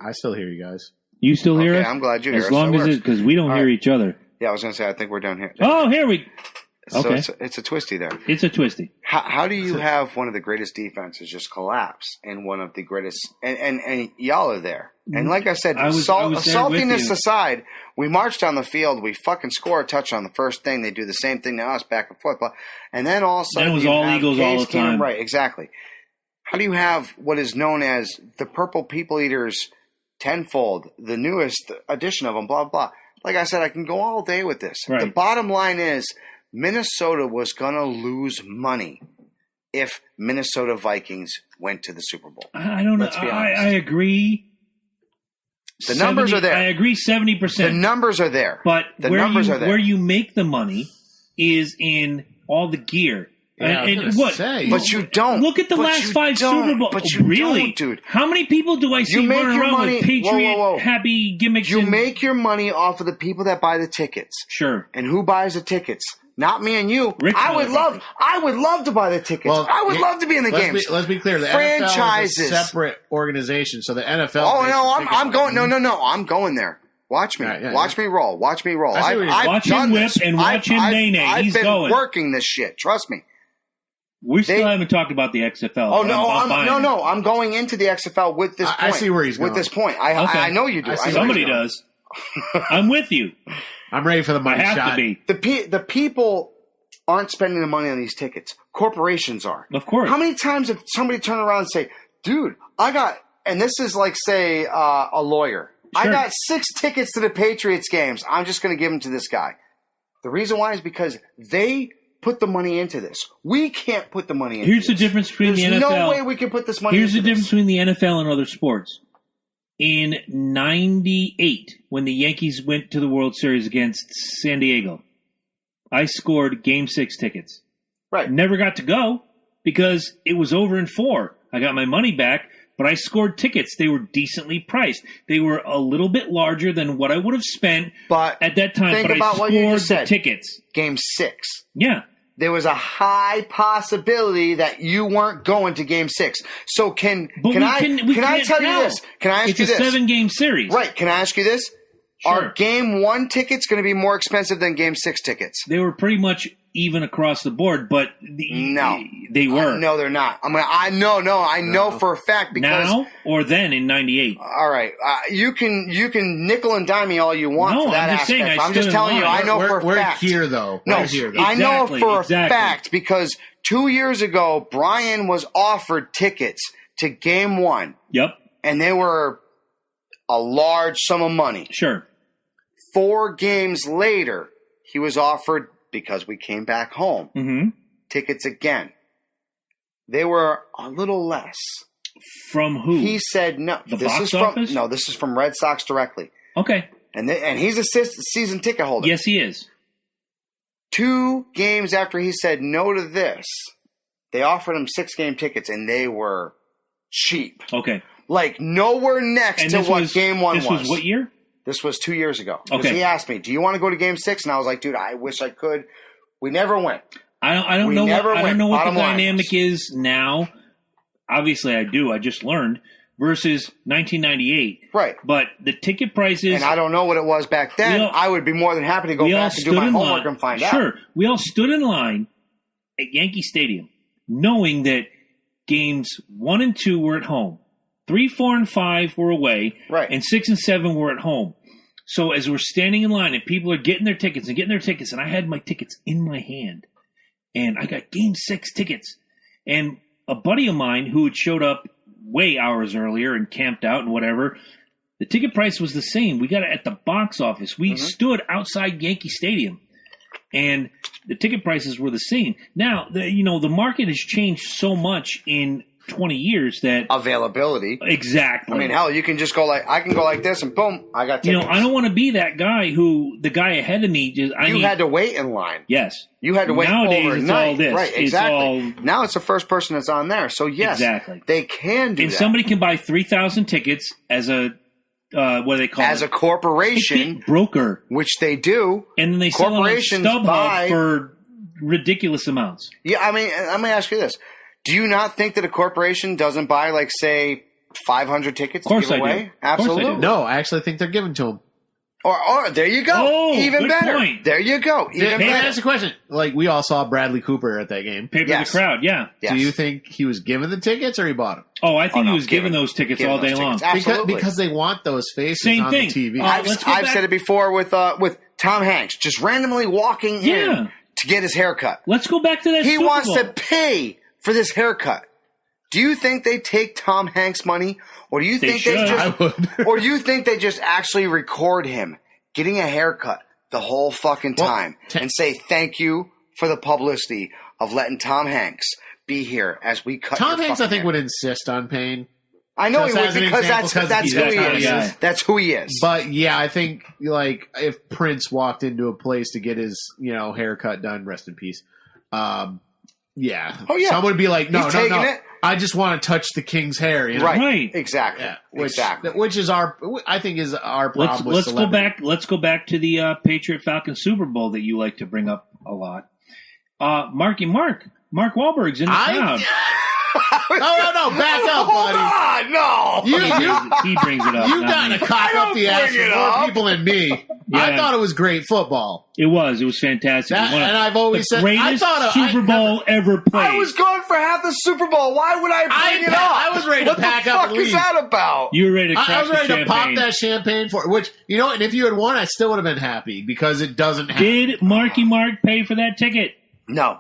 I still hear you guys. You still hear us? I'm glad you hear us. As long as because we don't hear each other. Yeah, I was going to say, I think we're down here. Oh, here we... So okay. it's a twisty there. It's a twisty. How do you have one of the greatest defenses just collapse and one of the greatest and y'all are there? And like I said, saltiness aside, we march down the field, we fucking score a touch on the first thing, they do the same thing to us back and forth, and then all of a sudden it was all Eagles all the time. Right, exactly. How do you have what is known as the Purple People Eaters tenfold, the newest edition of them, blah blah. Like I said, I can go all day with this. Right. The bottom line is Minnesota was going to lose money if Minnesota Vikings went to the Super Bowl. I don't know. I agree. The numbers are there. I agree 70%. The numbers are there. But the numbers are there. Where you make the money is in all the gear. Yeah, and what? But you don't. Look at the last 5 Super Bowls. But you really, don't, dude. How many people do I see running around with Patriot happy gimmicks? You make your money off of the people that buy the tickets. Sure. And who buys the tickets? Not me and you. Rich I would love to buy the tickets. Well, I would love to be in the games. Let's be clear. The franchises. NFL is a separate organization, so the NFL. Oh no, I'm going. No, I'm going there. Watch me. Watch me roll. Watch me roll. Watch him whip and watch him nay. He's going. I've been working this shit. Trust me. We still haven't talked about the XFL. Oh no, I'm going into the XFL with this point. I see where he's going. With this point. I know you do. Somebody does. I'm with you. I'm ready for the money shot. I have to be. The people aren't spending the money on these tickets. Corporations are. Of course. How many times have somebody turned around and say, dude, I got, and this is like, say, a lawyer. Sure. I got 6 tickets to the Patriots games. I'm just going to give them to this guy. The reason why is because they put the money into this. We can't put the money into Here's the difference between the NFL. There's no way we can put this money into this. Here's the difference between the NFL and other sports. In 98, when the Yankees went to the World Series against San Diego, I scored Game 6 tickets. Right. Never got to go because it was over in 4. I got my money back, but I scored tickets. They were decently priced. They were a little bit larger than what I would have spent at that time, but I scored the tickets. Game 6. Yeah. There was a high possibility that you weren't going to Game 6. So can I tell you this? Can I ask you this? It's a 7-game series. Right. Can I ask you this? Sure. Are Game 1 tickets going to be more expensive than Game 6 tickets? They were pretty much even across the board, but no, they were. No, they're not. I know for a fact because now or then in '98. All right, you can nickel and dime me all you want for that aspect. Saying, I'm just telling you, I know for a fact. We're here though. No, exactly, I know for a fact because 2 years ago Brian was offered tickets to Game 1. Yep, and they were a large sum of money. Sure. 4 games later, he was offered, because we came back home, tickets again. They were a little less. From who? He said no. This is from Red Sox directly. Okay. And he's a season ticket holder. Yes, he is. 2 games after he said no to this, they offered him 6-game tickets, and they were cheap. Okay. Like nowhere next to what Game 1 was. This was what year? This was 2 years ago. Okay. He asked me, do you want to go to Game 6? And I was like, dude, I wish I could. We never went. I don't know what the dynamic is now. Obviously, I do. I just learned. Versus 1998. Right. But the ticket prices... And I don't know what it was back then. I would be more than happy to go back and do my homework and find out. Sure. We all stood in line at Yankee Stadium knowing that Games 1 and 2 were at home. 3, 4, and 5 were away, right, and 6 and 7 were at home. So as we're standing in line and people are getting their tickets, and I had my tickets in my hand, and I got Game 6 tickets. And a buddy of mine who had showed up way hours earlier and camped out and whatever, The ticket price was the same. We got it at the box office. We stood outside Yankee Stadium, and the ticket prices were the same. Now, the market has changed so much in 20 years that availability. Exactly. I mean, hell, you can just go I can go like this, and boom, I got tickets. I don't want to be that guy the guy ahead of me had to wait in line. Yes. You had to wait Nowadays, overnight. It's all this. Right, exactly. Now it's the first person that's on there. So, yes, they can do that. And somebody can buy 3,000 tickets as a, what do they call it? As a corporation. Broker. Which they do. And then they sell it on StubHub for ridiculous amounts. Yeah, I mean, let me ask you this. Do you not think that a corporation doesn't buy, like, say, 500 tickets to give away? Do. Absolutely. No, I actually think they're giving to them. Or there you go. Oh, even good better. Point. There you go. Even better. That's the question. Like, we all saw Bradley Cooper at that game. Paid for the crowd, yeah. Yes. Do you think he was given the tickets or he bought them? Oh, I think he was giving those tickets all day long. Absolutely. Because they want those faces Same on thing. the TV. I've said it before with Tom Hanks, just randomly walking in to get his haircut. Let's go back to that He Super wants Bowl. to pay for this haircut. Do you think they take Tom Hanks' money, or do you think or do you think they just actually record him getting a haircut the whole fucking time and say thank you for the publicity of letting Tom Hanks be here as we cut? Tom Hanks, I think, hair. would insist on paying. I know he would as an because example, that's who he is. Yeah. That's who he is. But yeah, I think like if Prince walked into a place to get his haircut done, rest in peace. Yeah. Oh yeah. Someone would be like, no. It. I just want to touch the king's hair. Right. Exactly. Yeah. Exactly. Which is our problem. Let's go back. Let's go back to the Patriot Falcon Super Bowl that you like to bring up a lot. Mark Wahlberg's in the crowd. No, back up, buddy. Oh, no. He brings it up. You've gotten to cock up the ass for more people than me. Yeah. I thought it was great football. It was fantastic. And I've always said, I thought Super Bowl ever played. I was gone for half the Super Bowl. Why would I bring it up? I was ready to pack up and leave. What the fuck is that about? You were ready to crack I was ready to pop that champagne for which, and if you had won, I still would have been happy because it doesn't happen. Did Marky Mark pay for that ticket? No.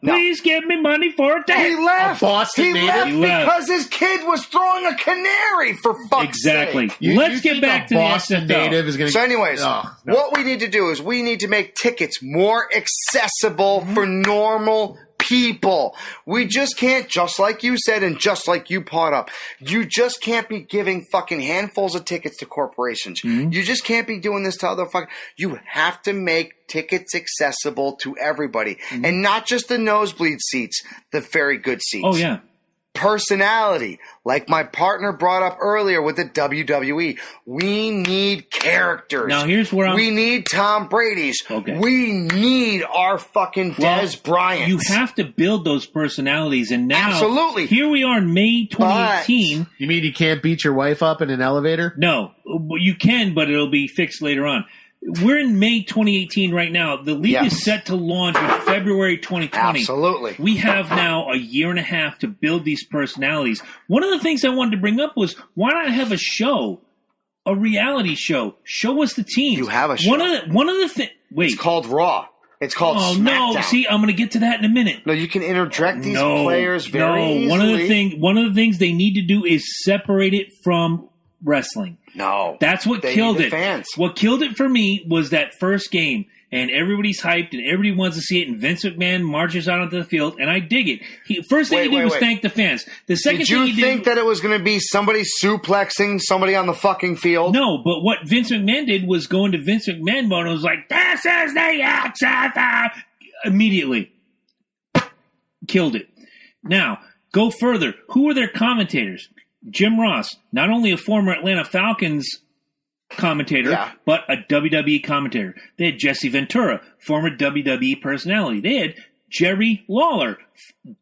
Please give me money for a ticket. He left. Boston he left because his kid was throwing a canary, for fuck's sake. Let's get back to Boston the XFL. native is going to. So anyways, what we need to do is we need to make tickets more accessible for normal people. We just can't, just like you said and just like you brought up, you just can't be giving fucking handfuls of tickets to corporations. You just can't be doing this to other fucking... You have to make tickets accessible to everybody. And not just the nosebleed seats, the very good seats. Oh, yeah. Personality, like my partner brought up earlier with the WWE. We need characters. Now here's where we need Tom Brady's. Okay. We need our fucking Dez Bryant. You have to build those personalities, and now absolutely. Here we are in May 2018. You mean you can't beat your wife up in an elevator? No, you can, but it'll be fixed later on. We're in May 2018 right now. The league is set to launch in February 2020. Absolutely. We have now a year and a half to build these personalities. One of the things I wanted to bring up was, why not have a show, a reality show? Show us the teams. You have a show. One of the things. Wait. It's called Raw. It's called SmackDown. No, see, I'm going to get to that in a minute. No, you can interject these players very easily. One of the things they need to do is separate it from wrestling. No. That's what killed it. Fans. What killed it for me was that first game, and everybody's hyped, and everybody wants to see it, and Vince McMahon marches out onto the field, and I dig it. First thing he did was thank the fans. The second thing he did... Did you think that it was going to be somebody suplexing somebody on the fucking field? No, but what Vince McMahon did was go into Vince McMahon mode and was like, this is the XFL! Immediately. Killed it. Now, go further. Who were their commentators? Jim Ross, not only a former Atlanta Falcons commentator, but a WWE commentator. They had Jesse Ventura, former WWE personality. They had Jerry Lawler,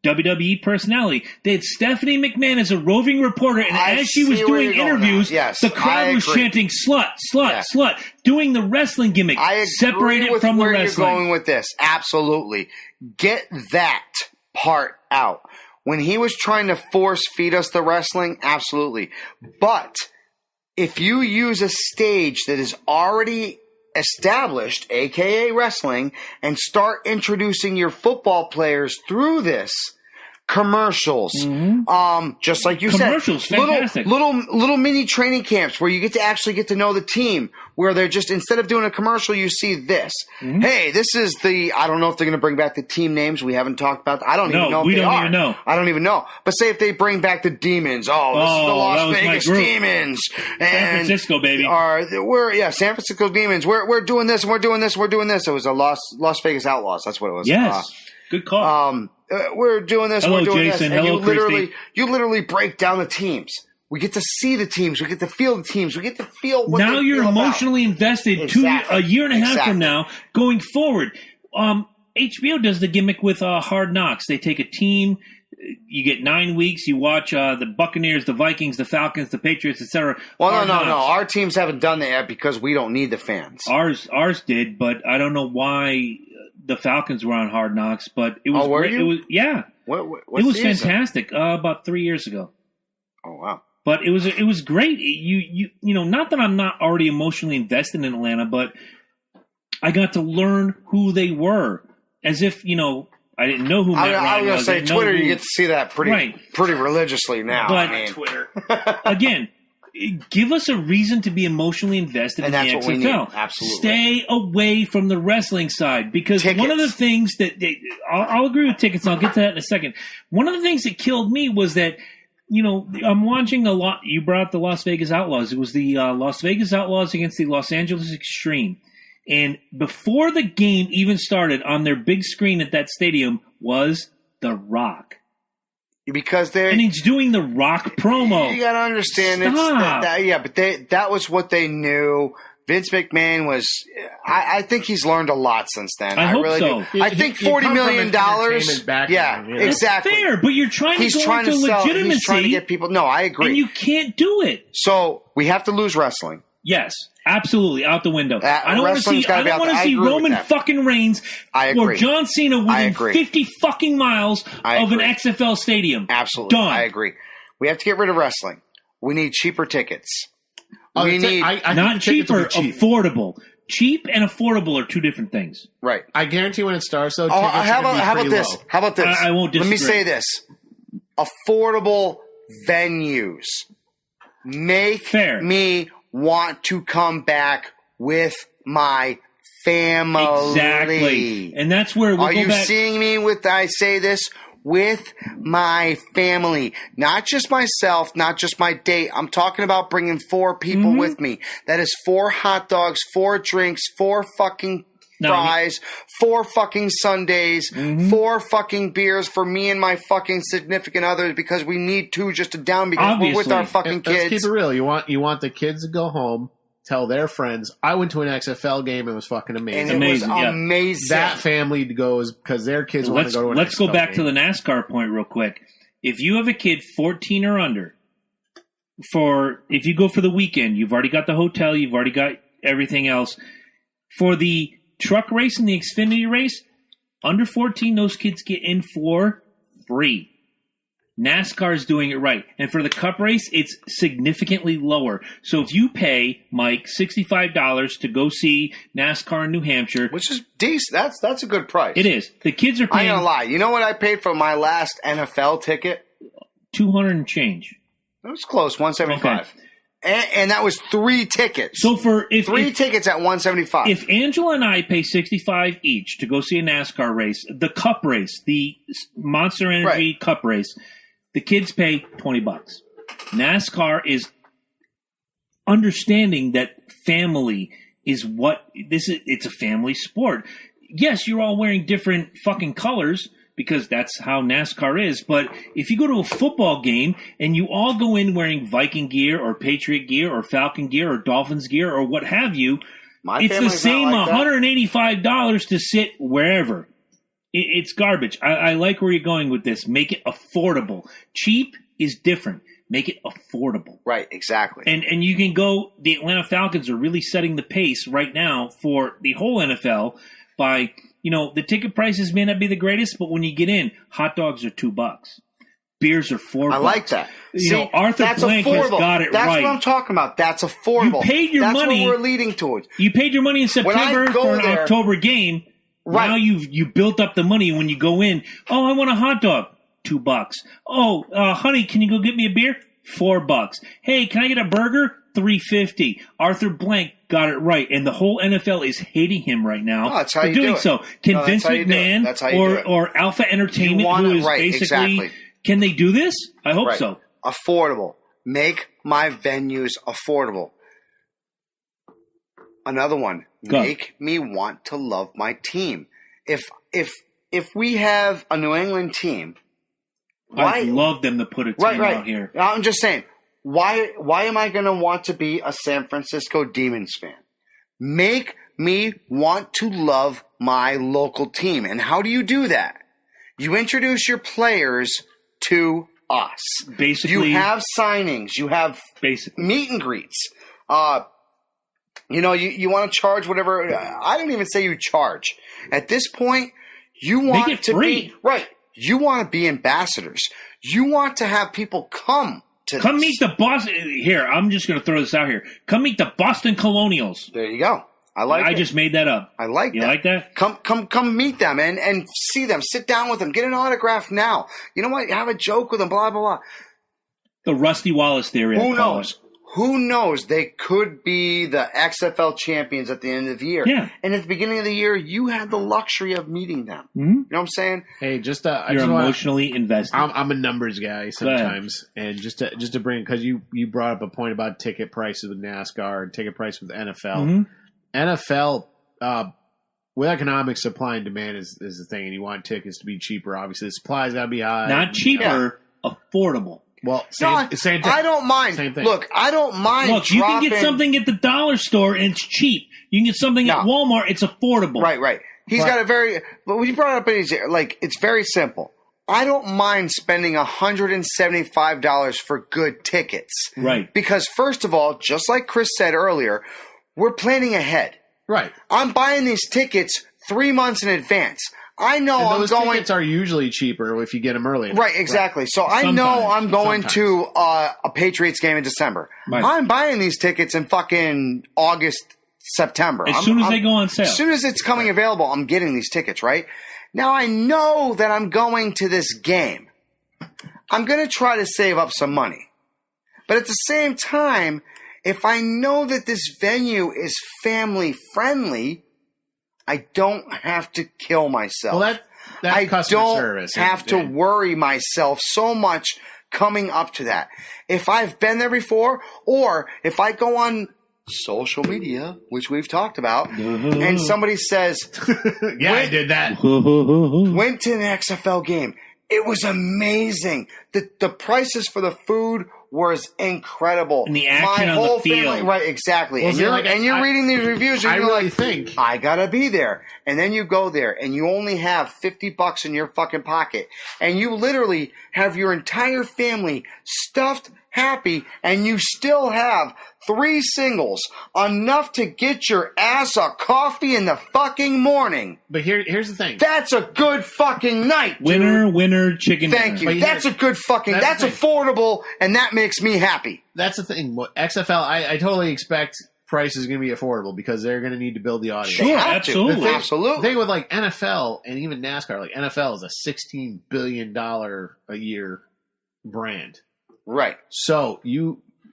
WWE personality. They had Stephanie McMahon as a roving reporter, and as she was doing interviews, the crowd was chanting "slut, slut, slut," doing the wrestling gimmick. I separated from the wrestling. Where you're going with this? Absolutely, get that part out. When he was trying to force feed us the wrestling, absolutely. But if you use a stage that is already established, aka wrestling, and start introducing your football players through this, commercials. Just like you Commercials, said, fantastic. little mini training camps where you get to know the team. Where they're just, instead of doing a commercial, you see this. Hey, this is I don't know if they're going to bring back the team names. We haven't talked about that. I don't even know if they are. Even know. I don't even know. But say if they bring back the Demons. This is the Las Vegas Demons. San Francisco, baby. San Francisco Demons. We're doing this and we're doing this and we're doing this. It was a Las Vegas Outlaws. That's what it was. Yes. Good call. We're doing this. Hello, we're doing Jason. this. And Hello, you literally break down the teams. We get to see the teams. We get to feel the teams. We get to feel what now you're emotionally invested a year and a half from now going forward. HBO does the gimmick with Hard Knocks. They take a team. You get 9 weeks. You watch the Buccaneers, the Vikings, the Falcons, the Patriots, etc. Well, no. Our teams haven't done that yet because we don't need the fans. Ours did, but I don't know why the Falcons were on Hard Knocks. But it was were great. you? It was What it was season? fantastic. About 3 years ago. Oh wow. But it was great. You know, not that I'm not already emotionally invested in Atlanta, but I got to learn who they were, as if I didn't know who Matt Ryan was. I was going to say Twitter. You get to see that pretty religiously now. But Twitter again, give us a reason to be emotionally invested in the XFL. What we need. Absolutely. Stay away from the wrestling side because one of the things that I'll agree with tickets. And I'll get to that in a second. One of the things that killed me was that. I'm watching a lot. You brought up the Las Vegas Outlaws. It was the Las Vegas Outlaws against the Los Angeles Extreme. And before the game even started, on their big screen at that stadium was The Rock. Because and he's doing The Rock promo. You got to understand. But that was what they knew. Vince McMahon was. I think he's learned a lot since then. I hope really so. do. I think $40 million. Exactly. Fair, but you're trying to go into legitimacy. He's trying to get people. No, I agree. And you can't do it. So we have to lose wrestling. Yes, absolutely, out the window. I don't want to see Roman fucking Reigns or John Cena within 50 fucking miles of an XFL stadium. Absolutely, done. I agree. We have to get rid of wrestling. We need cheaper tickets. Not cheaper, affordable. Cheap and affordable are two different things. Right. I guarantee when it starts, though. How about this? Low. How about this? I won't disagree. Let me say this: affordable venues make me want to come back with my family. Exactly, and that's where we'll Are go you back. seeing me with? I say this. With my family, not just myself, not just my date. I'm talking about bringing 4 people with me. That is 4 hot dogs, 4 drinks, 4 fucking fries, 4 fucking sundaes, 4 fucking beers for me and my fucking significant others because we need to just to down because we're with our fucking kids. Let's keep it real. You want the kids to go home, tell their friends, I went to an XFL game and it was fucking amazing. And it was amazing. That family goes because their kids want to go to an XFL Let's go back game. to the NASCAR point real quick. If you have a kid 14 or under, if you go for the weekend, you've already got the hotel, you've already got everything else. For the truck race and the Xfinity race, under 14, those kids get in for free. NASCAR is doing it right. And for the Cup race, it's significantly lower. So if you pay, Mike, $65 to go see NASCAR in New Hampshire. Which is decent. That's a good price. It is. The kids are paying. I ain't gonna lie. You know what I paid for my last NFL ticket? $200 and change. It was close, $175. Okay. And that was 3 tickets. So for 3 tickets at $175. If Angela and I pay $65 each to go see a NASCAR race, the Cup race, the Monster Energy Cup race, the kids pay $20. NASCAR is understanding that family is what this is. It's a family sport. Yes, you're all wearing different fucking colors because that's how NASCAR is. But if you go to a football game and you all go in wearing Viking gear or Patriot gear or Falcon gear or Dolphins gear or what have you, it's the same $185 to sit wherever. It's garbage. I like where you're going with this. Make it affordable. Cheap is different. Make it affordable. Right, exactly. And you can go, the Atlanta Falcons are really setting the pace right now for the whole NFL by, the ticket prices may not be the greatest, but when you get in, hot dogs are $2. Beers are $4. I like that. Arthur Blank has got it right. That's what I'm talking about. That's affordable. You paid your money. That's what we're leading towards. You paid your money in September for an October game. Right. Now you built up the money when you go in. Oh, I want a hot dog. $2. Oh, honey, can you go get me a beer? $4. Hey, can I get a burger? $3.50. Arthur Blank got it right, and the whole NFL is hating him right now that's how for you doing do it. so. Can No, Vince that's how you do it. McMahon That's how you do it. or Alpha Entertainment, who is basically, exactly. can they do this? I hope Right. so. Affordable. Make my venues affordable. Another one. Go. Make me want to love my team. If we have a New England team, I'd love them to put a team out here. I'm just saying, why am I going to want to be a San Francisco Demons fan? Make me want to love my local team. And how do you do that? You introduce your players to us. Basically, you have signings. You have meet and greets. You want to charge whatever. I didn't even say you charge. At this point, you want Make it to free. be right. You want to be ambassadors. You want to have people come meet the Boston. Here, I'm just going to throw this out here. Come meet the Boston Colonials. There you go. I just made that up. I like you that. You like that? Come meet them and see them. Sit down with them. Get an autograph now. You know what? Have a joke with them. Blah blah blah. The Rusty Wallace theory. Who knows? Who knows? They could be the XFL champions at the end of the year. Yeah. And at the beginning of the year, you had the luxury of meeting them. Mm-hmm. You know what I'm saying? Hey, you're emotionally invested. I'm a numbers guy sometimes, and just to bring, because you brought up a point about ticket prices with NASCAR and ticket price with NFL. Mm-hmm. NFL, with economics, supply and demand is the thing, and you want tickets to be cheaper. Obviously, the supply's got to be high. Not cheaper, affordable. Well, same thing. I don't mind. Same thing. Look, I don't mind. Look, you can get something at the dollar store and it's cheap. You can get something at Walmart, it's affordable. Right. He's got a very. But when you brought it up, it's very simple. I don't mind spending $175 for good tickets. Right. Because first of all, just like Chris said earlier, we're planning ahead. Right. I'm buying these tickets 3 months in advance. I know and those tickets are usually cheaper if you get them early. Right, exactly. So I know I'm going to a Patriots game in December. Right. I'm buying these tickets in fucking August, September. As soon as they go on sale. As soon as it's coming available, I'm getting these tickets, right? Now I know that I'm going to this game. I'm going to try to save up some money. But at the same time, if I know that this venue is family friendly, I don't have to kill myself. Well, that's customer service. I don't have to worry myself so much coming up to that. If I've been there before, or if I go on social media, which we've talked about, and somebody says, I did that. Went to an XFL game. It was amazing. The prices for the food was incredible. And the action on the field. Family, right, exactly. Well, and you're reading these reviews and you're like, think I gotta be there. And then you go there and you only have $50 in your fucking pocket. And you literally have your entire family stuffed, happy, and you still have 3 singles, enough to get your ass a coffee in the fucking morning. But here's the thing. That's a good fucking night, dude. Winner, chicken dinner. Thank you. That's a good fucking, that's affordable, and that makes me happy. That's the thing. XFL, I totally expect price is going to be affordable because they're going to need to build the audience. Sure, absolutely. Absolutely. The thing with like NFL and even NASCAR, like NFL is a $16 billion a year brand. Right. So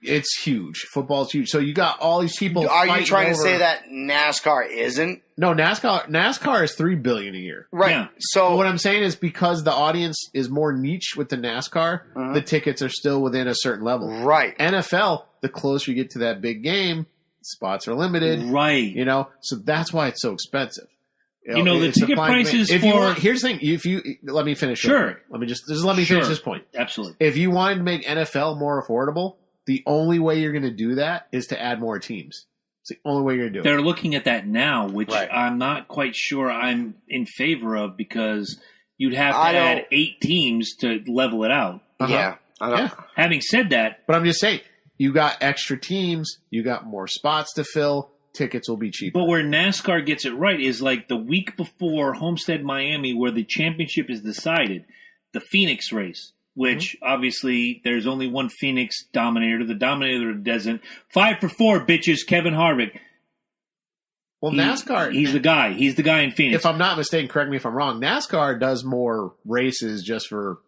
it's huge. Football's huge. So you got all these people. Are you trying to say that NASCAR isn't? No, NASCAR is $3 billion a year. Right. Yeah. So what I'm saying is because the audience is more niche with the NASCAR, the tickets are still within a certain level. Right. NFL, the closer you get to that big game, spots are limited. Right. So that's why it's so expensive. The ticket prices here's the thing. Let me finish. Sure. Let me finish this point. Absolutely. If you wanted to make NFL more affordable, the only way you're going to do that is to add more teams. It's the only way you're going to do it. They're looking at that now, which I'm not quite sure I'm in favor of because you'd have to add 8 teams to level it out. Yeah. Having said that, but I'm just saying, you got extra teams, you got more spots to fill. Tickets will be cheaper. But where NASCAR gets it right is like the week before Homestead, Miami, where the championship is decided, the Phoenix race, which obviously there's only one Phoenix dominator. The dominator doesn't. 5 for 4, bitches, Kevin Harvick. Well, NASCAR... He's the guy. He's the guy in Phoenix. If I'm not mistaken, correct me if I'm wrong, NASCAR does more races just for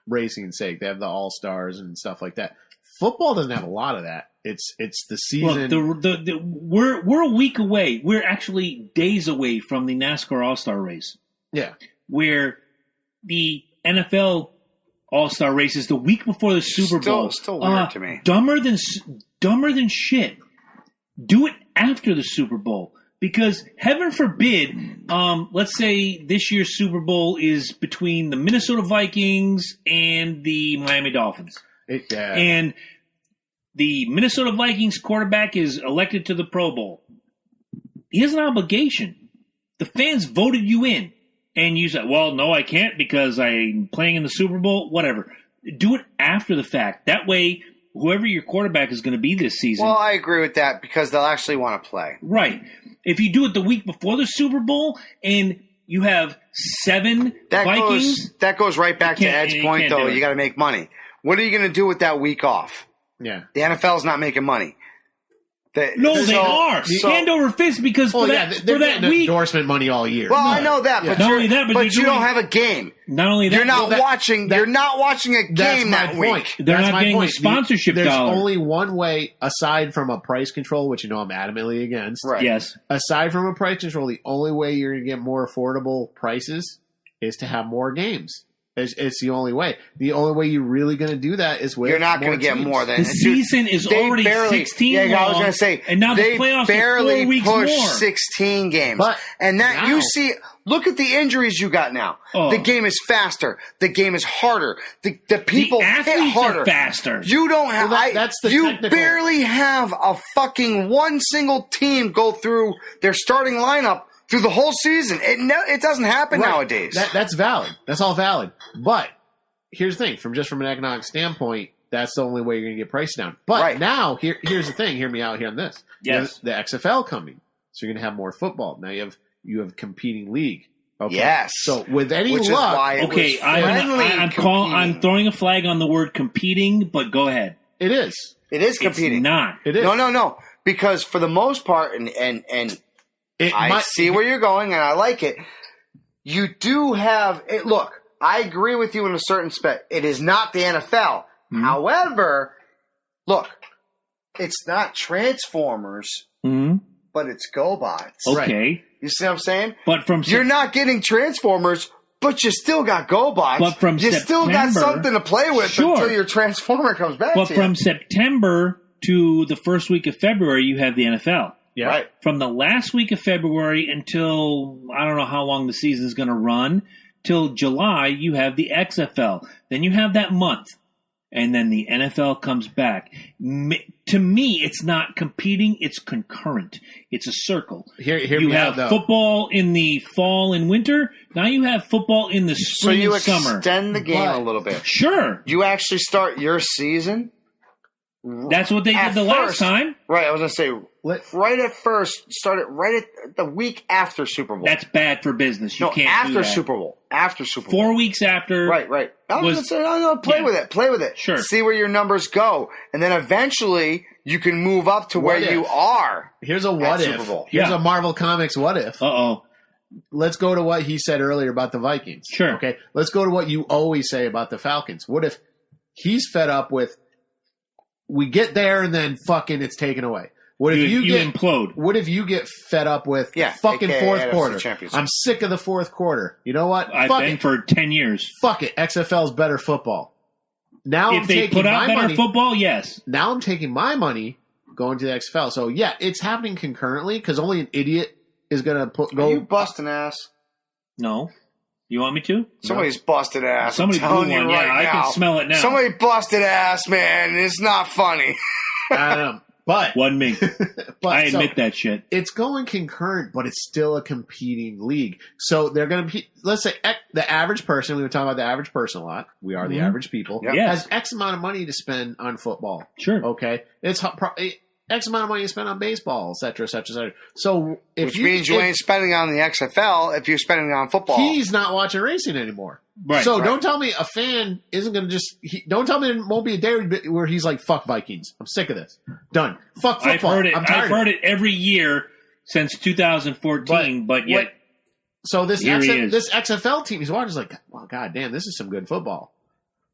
racing's sake. They have the all-stars and stuff like that. Football doesn't have a lot of that. It's the season. Look, we're a week away. We're actually days away from the NASCAR All-Star race. Yeah. Where the NFL All-Star race is the week before the Super Bowl. Still weird to me. Dumber than shit. Do it after the Super Bowl. Because heaven forbid, let's say this year's Super Bowl is between the Minnesota Vikings and the Miami Dolphins. And the Minnesota Vikings quarterback is elected to the Pro Bowl. He has an obligation. The fans voted you in. And you said, well, no, I can't because I'm playing in the Super Bowl. Whatever. Do it after the fact. That way, whoever your quarterback is going to be this season. Well, I agree with that because they'll actually want to play. Right. If you do it the week before the Super Bowl and you have 7 Vikings. That goes right back to Ed's point, though. You got to make money. What are you going to do with that week off? Yeah. The NFL's not making money. They are. Hand over fist because for that week. Endorsement money all year. Well, I know that, but, but you don't have a game. Not only that. You're not watching a game that week. They're not getting the sponsorship dollar. There's only one way, aside from a price control, which I'm adamantly against. Right. Yes. Aside from a price control, the only way you're going to get more affordable prices is to have more games. It's the only way. The only way you're really going to do that is with you're not going to get more than the season is already 16 long. Yeah, I was going to say, and now the playoffs barely are 4 weeks push more. 16 games. But and that now, you see, look at the injuries you got now. Oh. The game is faster. The game is harder. The people the hit athletes harder. are faster. You don't have. That's the you technical. barely have a fucking one single team go through their starting lineup through the whole season. It doesn't happen nowadays. That's valid. That's all valid. But here's the thing, from an economic standpoint, that's the only way you're going to get prices down. But now, here's the thing. Hear me out here on this. Yes. The XFL coming, so you're going to have more football. Now you have competing league. Okay. Yes. So with any Which luck, is why I'm throwing a flag on the word competing, but go ahead. It is. It is competing. It's not. It is. No. Because for the most part, and I see where you're going, and I like it. You do have it. Look. I agree with you in a certain spec. It is not the NFL. Mm-hmm. However, look, it's not Transformers, but it's GoBots. Okay. You see what I'm saying? But you're not getting Transformers, but you still got GoBots. But from you still got something to play with until your Transformer comes back. But from September to the first week of February, you have the NFL. Yeah. Right. From the last week of February until I don't know how long the season is going to run. Till July, you have the XFL. Then you have that month. And then the NFL comes back. To me, it's not competing. It's concurrent. It's a circle. You have football in the fall and winter. Now you have football in the spring and summer. So you extend the game a little bit. Sure. You actually start your season. That's what they did the last time. Right. I was going to say, right at first, start it right at the week after Super Bowl. That's bad for business. You can't do that. Super Bowl. After Super Bowl. 4 weeks after. Right. I was going to say, no, play with it. Play with it. Sure. See where your numbers go. And then eventually you can move up to where you are. Here's a what if. Super Bowl. Here's a Marvel Comics what if. Uh-oh. Let's go to what he said earlier about the Vikings. Sure. Okay. Let's go to what you always say about the Falcons. What if he's fed up with we get there and then fucking it's taken away? What if you implode? What if you get fed up with fucking fourth quarter? I'm sick of the fourth quarter. You know what? I've been for 10 years. Fuck it. XFL's better football. Now if they put out better football, yes. Now I'm taking my money going to the XFL. So yeah, it's happening concurrently because only an idiot is going to go. Are you busting ass? No. You want me to? Somebody's busted ass. Somebody blew one. Yeah, I can smell it now. Somebody busted ass, man. It's not funny. I know. But wasn't me. I admit that shit. It's going concurrent, but it's still a competing league. So they're going to be. Let's say the average person. We were talking about the average person a lot. We are the average people. Yep. Yes. Has X amount of money to spend on football. Sure. Okay. It's X amount of money to spend on baseball, et cetera, et cetera, et cetera. So which means you ain't spending on the XFL if you're spending on football. He's not watching racing anymore. Right. So don't tell me a fan isn't going to just. Don't tell me there won't be a day where he's like, "Fuck Vikings, I'm sick of this. Done. Fuck football." I've heard it every year since 2014, but yet. So this XFL team he's watching is like, "Well, goddamn, this is some good football."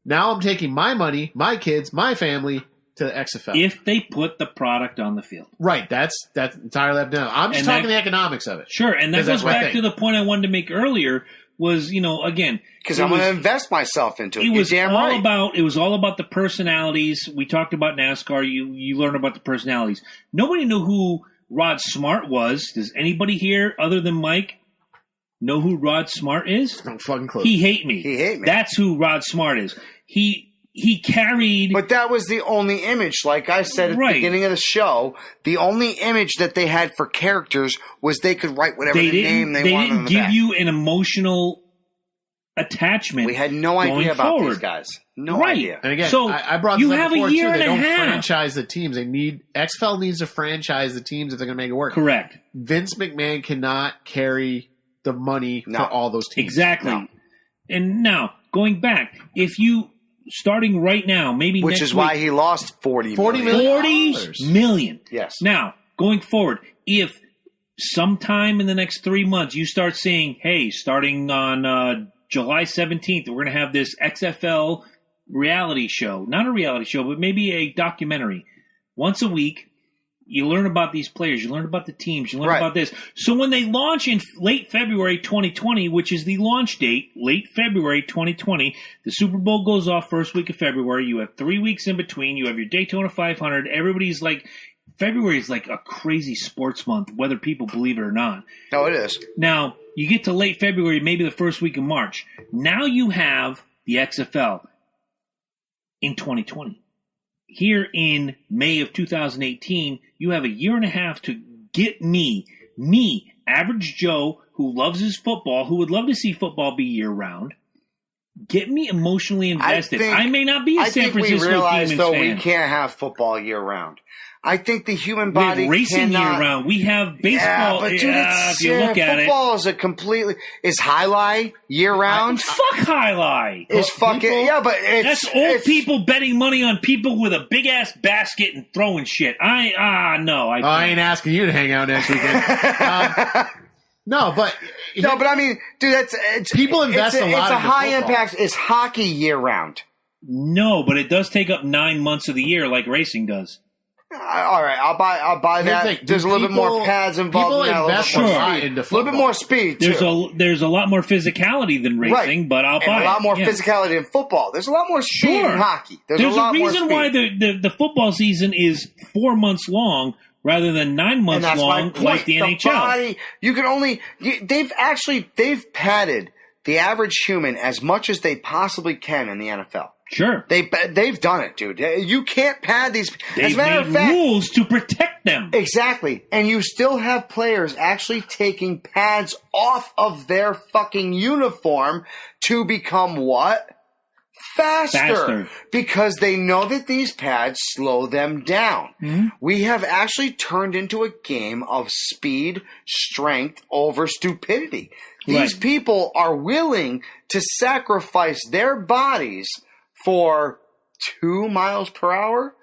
Now I'm taking my money, my kids, my family to the XFL. If they put the product on the field. Right, that's entirely up to them. I'm just talking the economics of it. Sure, and that goes back to the point I wanted to make earlier was, again... Because I'm going to invest myself into it. It was all about the personalities. We talked about NASCAR. You learn about the personalities. Nobody knew who Rod Smart was. Does anybody here, other than Mike, know who Rod Smart is? No fucking clue. He hate me. That's who Rod Smart is. He carried... But that was the only image. Like I said at the beginning of the show, the only image that they had for characters was they could write whatever name they wanted on the back. They didn't give you an emotional attachment. We had no idea about these guys. No idea. And again, so I brought this up before, too. They don't half. franchise the teams. XFL needs to franchise the teams if they're going to make it work. Correct. Vince McMahon cannot carry the money for all those teams. Exactly. No. And now, going back, if you... Starting right now, maybe which is why he lost $40 million. Yes. Now, going forward, if sometime in the next 3 months you start saying, hey, starting on July 17th, we're going to have this XFL reality show. Not a reality show, but maybe a documentary. Once a week, you learn about these players. You learn about the teams. You learn about this. So when they launch in late February 2020, which is the launch date, late February 2020, the Super Bowl goes off first week of February. You have 3 weeks in between. You have your Daytona 500. Everybody's like, February is like a crazy sports month, whether people believe it or not. No, it is. Now, you get to late February, maybe the first week of March. Now you have the XFL in 2020. Here in May of 2018, you have a year and a half to get me, average Joe, who loves his football, who would love to see football be year-round, get me emotionally invested. I may not be a San Francisco Demons fan. I think we realize, though, we can't have football year-round. I think the human body racing year-round. We have baseball. Yeah, but dude, if you look at football is a completely... Is highlight year-round? Fuck highlight. It's fucking... Yeah, but it's... That's old people betting money on people with a big-ass basket and throwing shit. No. I ain't asking you to hang out next weekend. No, but I mean, dude, it's... People invest a lot in It's a high-impact... It's hockey year-round. No, but it does take up 9 months of the year like racing does. All right, I'll buy that. There's a little bit more pads involved. People invest a lot into football. A little bit more speed, too. There's a lot more physicality than racing, but I'll buy it. A lot more physicality in football. There's a lot more speed in hockey. There's a reason why the football season is 4 months long rather than 9 months long like the NHL. They've padded the average human as much as they possibly can in the NFL. Sure. They've done it, dude. You can't pad these. They've made rules to protect them. Exactly. And you still have players actually taking pads off of their fucking uniform to become what? Faster. Because they know that these pads slow them down. Mm-hmm. We have actually turned into a game of speed, strength over stupidity. These people are willing to sacrifice their bodies for 2 miles per hour,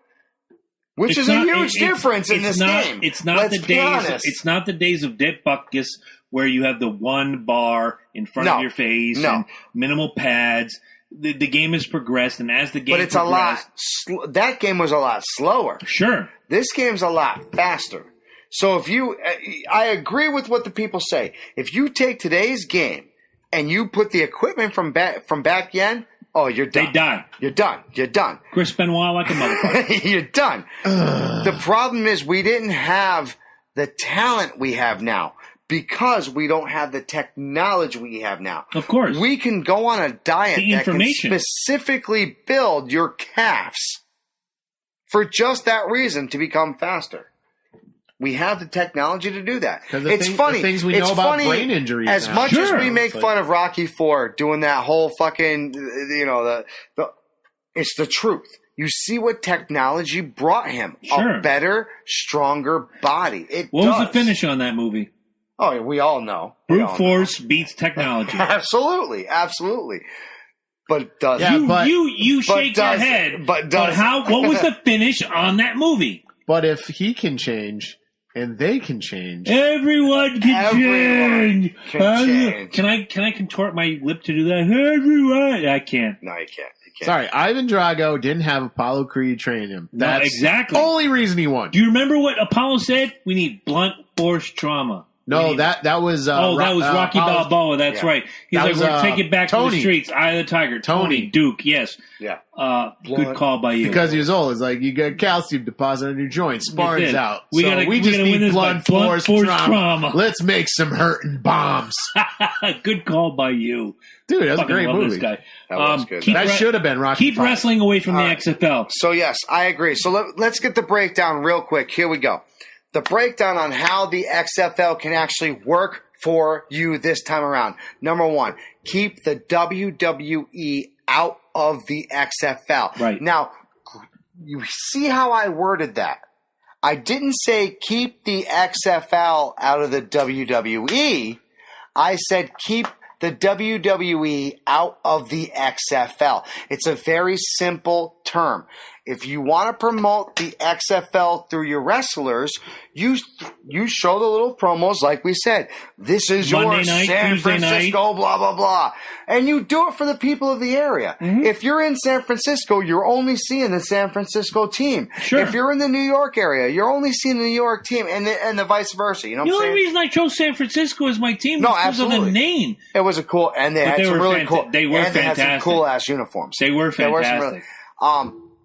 which is a huge difference in this game. It's not the days of Dick Butkus where you have the one bar in front of your face and minimal pads. The game has progressed, and as the game that game was a lot slower. Sure. This game's a lot faster. So I agree with what the people say. If you take today's game and you put the equipment from back then, oh, you're done. They die. You're done. You're done. Chris Benoit like a motherfucker. You're done. The problem is we didn't have the talent we have now because we don't have the technology we have now. Of course. We can go on a diet that can specifically build your calves for just that reason to become faster. We have the technology to do that. It's funny. The things we know about brain injuries. As much as we make fun of Rocky IV doing that whole fucking, it's the truth. You see what technology brought him. Sure. A better, stronger body. What was the finish on that movie? Oh, we all know. Brute force beats technology. Absolutely. Absolutely. But does you shake your head. What was the finish on that movie? But if he can change... And they can change. Everyone can change. Can I contort my lip to do that? Everyone. I can't. No, you can't. You Sorry, Ivan Drago didn't have Apollo Creed train him. That's exactly the only reason he won. Do you remember what Apollo said? We need blunt force trauma. No, that was that was Rocky Balboa. That's right. He's like, we're taking it back to the streets. Eye of the Tiger. Tony Duke. Yes. Yeah. Good call by you. Because he was old. It's like you got calcium deposit on your joints. Sparring's out. We just need blunt force trauma. Let's make some hurting bombs. Good call by you. Dude, that was a great movie. That was good. That should have been Rocky. Keep wrestling away from the XFL. So, yes, I agree. So, let's get the breakdown real quick. Here we go. The breakdown on how the XFL can actually work for you this time around. Number one, keep the WWE out of the XFL. Right. Now, you see how I worded that. I didn't say keep the XFL out of the WWE. I said keep the WWE out of the XFL. It's a very simple term. If you want to promote the XFL through your wrestlers, you show the little promos like we said. This is Monday your night, San Tuesday Francisco, night. blah, blah, blah. And you do it for the people of the area. Mm-hmm. If you're in San Francisco, you're only seeing the San Francisco team. Sure. If you're in the New York area, you're only seeing the New York team and the vice versa. You know what I'm saying? The only reason I chose San Francisco as my team was because of the name. It was a cool, and they had some really cool. They were fantastic. They had some cool ass uniforms. They were fantastic.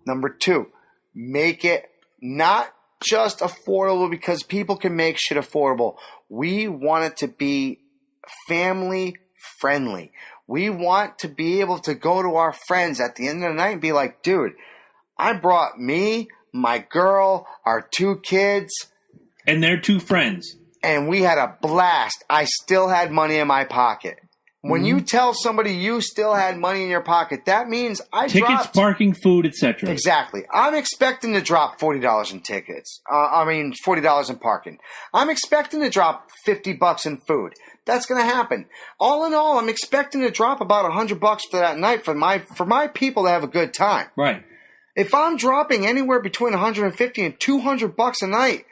Number two, make it not just affordable because people can make shit affordable. We want it to be family friendly. We want to be able to go to our friends at the end of the night and be like, dude, I brought me, my girl, our 2 kids. And their 2 friends. And we had a blast. I still had money in my pocket. When you tell somebody you still had money in your pocket, that means tickets, parking, food, etc. Exactly. I'm expecting to drop $40 in tickets. $40 in parking. I'm expecting to drop $50 in food. That's going to happen. All in all, I'm expecting to drop about $100 for that night for my people to have a good time. Right. If I'm dropping anywhere between $150 and $200 a night,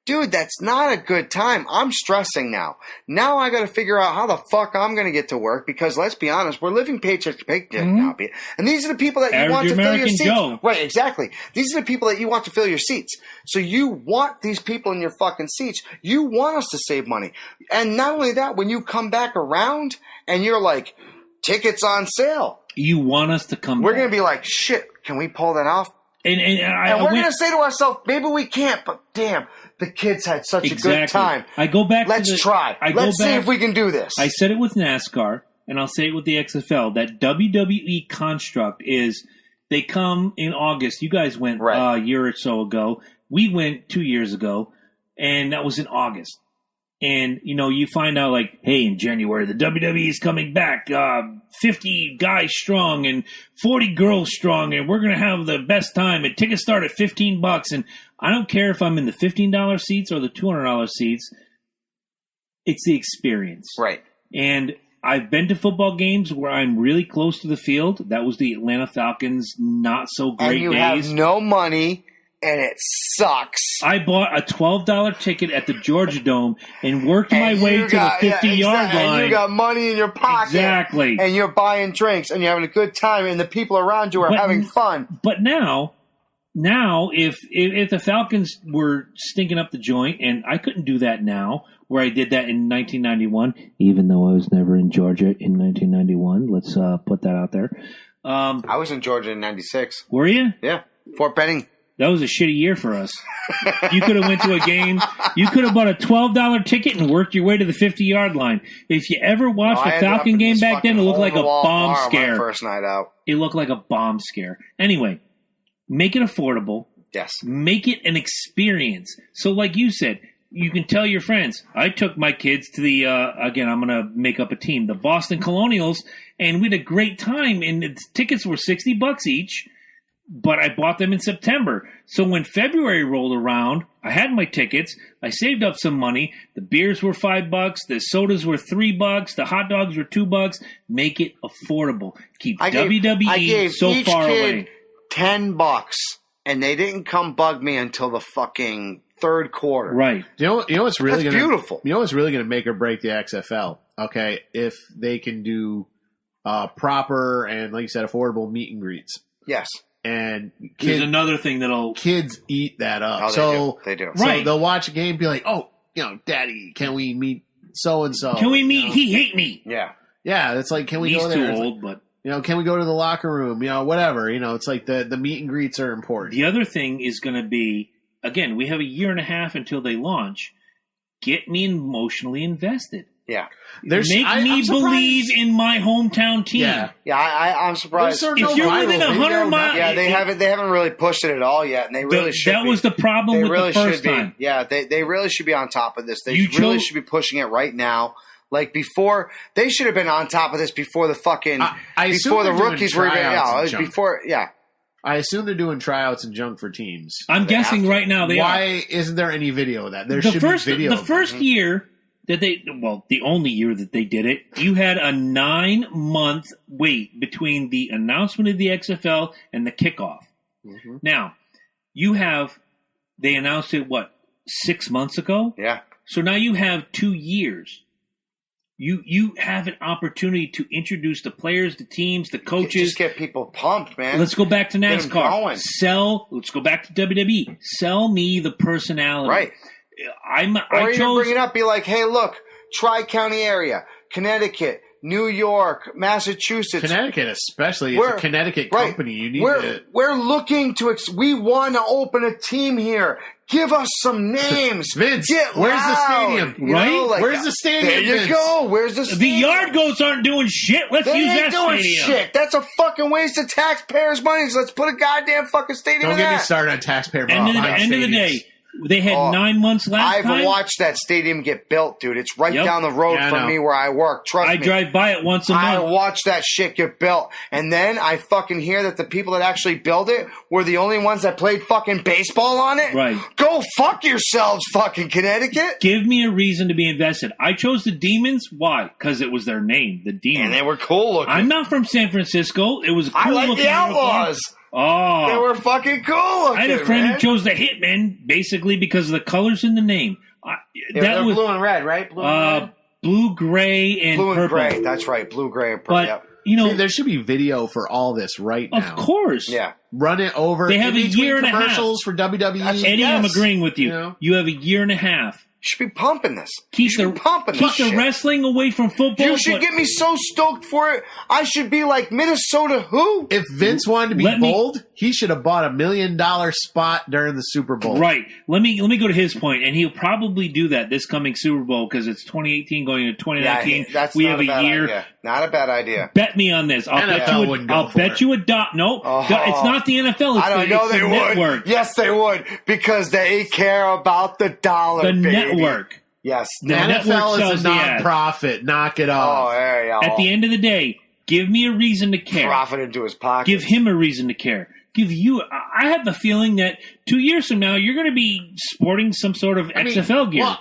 dude, that's not a good time. I'm stressing now. Now I got to figure out how the fuck I'm going to get to work because let's be honest, we're living paycheck to paycheck now. And these are the people that you want to fill your seats. Joe. Right, exactly. These are the people that you want to fill your seats. So you want these people in your fucking seats. You want us to save money. And not only that, when you come back around and you're like, tickets on sale. You want us to come We're back. going to be like, shit, can we pull that off? And we're going to say to ourselves, maybe we can't, but damn, the kids had such a good time. I go back. Let's try. Let's see if we can do this. I said it with NASCAR, and I'll say it with the XFL. That WWE construct is they come in August. You guys went a year or so ago. We went 2 years ago, and that was in August. And, you find out like, hey, in January, the WWE is coming back, 50 guys strong and 40 girls strong, and we're going to have the best time. And tickets start at $15. And I don't care if I'm in the $15 seats or the $200 seats. It's the experience. Right. And I've been to football games where I'm really close to the field. That was the Atlanta Falcons' not so great days. And you have no money. And it sucks. I bought a $12 ticket at the Georgia Dome and worked my way to the 50-yard line. And you got money in your pocket. Exactly. And you're buying drinks and you're having a good time and the people around you are having fun. But now if the Falcons were stinking up the joint, and I couldn't do that now, where I did that in 1991, even though I was never in Georgia in 1991. Let's put that out there. I was in Georgia in 96. Were you? Yeah. Fort Benning. That was a shitty year for us. You could have went to a game. You could have bought a $12 ticket and worked your way to the 50-yard line. If you ever watched a Falcon game back then, it looked like a bomb scare. My first night out. It looked like a bomb scare. Anyway, make it affordable. Yes. Make it an experience. So like you said, you can tell your friends, I took my kids to the, again, I'm going to make up a team, the Boston Colonials, and we had a great time, and the tickets were $60 each. But I bought them in September. So when February rolled around, I had my tickets. I saved up some money. The beers were $5. The sodas were $3. The hot dogs were $2. Make it affordable. Keep WWE so far away. $10, and they didn't come bug me until the fucking third quarter. Right. You know what's really beautiful. You know what's really going to make or break the XFL? Okay, if they can do proper and, like you said, affordable meet and greets. Yes. And There's another thing that'll... Kids eat that up. Oh, they do. So Right. they'll watch a game and be like, oh, Daddy, can we meet so-and-so? Can we meet? He hate me. Yeah. Yeah, it's like, can we He's go there? too old, but... Can we go to the locker room? Whatever. It's like the meet and greets are important. The other thing is going to be, again, we have a year and a half until they launch. Get me emotionally invested. Yeah. Make me believe in my hometown team. Yeah, I'm surprised. If you're within 100 miles... Yeah, they haven't really pushed it at all yet, and they really should. That was the problem with the first time. Yeah, they really should be on top of this. They really should be pushing it right now. Like before, they should have been on top of this before the fucking before the rookies were even before. Yeah, I assume they're doing tryouts and junk for teams. I'm guessing right now they are. Why isn't there any video of that? There should be video. The first year that the only year that they did it, you had a 9-month wait between the announcement of the XFL and the kickoff. Mm-hmm. Now, they announced it, 6 months ago? Yeah. So now you have 2 years. You have an opportunity to introduce the players, the teams, the coaches. Just get people pumped, man. Let's go back to NASCAR. Let's go back to WWE. Sell me the personality. Right. Even bring it up. Be like, hey, look, Tri-County area, Connecticut, New York, Massachusetts. Connecticut especially. It's a Connecticut company. You need We're looking to we want to open a team here. Give us some names. Vince, Get where's loud. the stadium? Right? Where's the stadium? There you go. Where's the stadium? The yard goats aren't doing shit. Let's use that stadium. They ain't doing shit. That's a fucking waste of taxpayers' money. So let's put a goddamn fucking stadium in that. Don't get me started on taxpayer money. End of the day, they had 9 months last time. I've watched that stadium get built, dude. It's right down the road from me where I work. Trust me. I drive by it once a month. I watched that shit get built. And then I fucking hear that the people that actually built it were the only ones that played fucking baseball on it. Right. Go fuck yourselves, fucking Connecticut. Give me a reason to be invested. I chose the Demons. Why? Because it was their name, the Demons. And they were cool looking. I'm not from San Francisco. It was a cool looking. I like the Outlaws. Oh, they were fucking cool looking. I had a friend who chose the Hitmen basically because of the colors in the name. That was blue and red, right? Blue and red? Blue, gray, and purple. Blue and gray. That's right. Blue, gray, and purple. But, See, there should be video for all this right now. Of course. Yeah. Run it over. They have a year and a half. Commercials for WWE. Eddie, I'm agreeing with you. You have a year and a half. You should be pumping this. Keep the wrestling away from football. You should get me so stoked for it. I should be like Minnesota who? If Vince wanted to be bold, he should have bought $1 million spot during the Super Bowl. Right. Let me go to his point, and he'll probably do that this coming Super Bowl because it's 2018 going into 2019. Yeah, that's we have a year. Idea. Not a bad idea. Bet me on this. I'll bet you a $1. No, it's not the NFL. It's I don't know they would. Network. Yes, they would because they care about the dollar. The baby. Network. Yes, the NFL is a non-profit. Knock it off. Oh, there you go. At the end of the day, give me a reason to care. Profit into his pocket. Give him a reason to care. I have the feeling that 2 years from now, you're going to be sporting some sort of XFL gear. Well,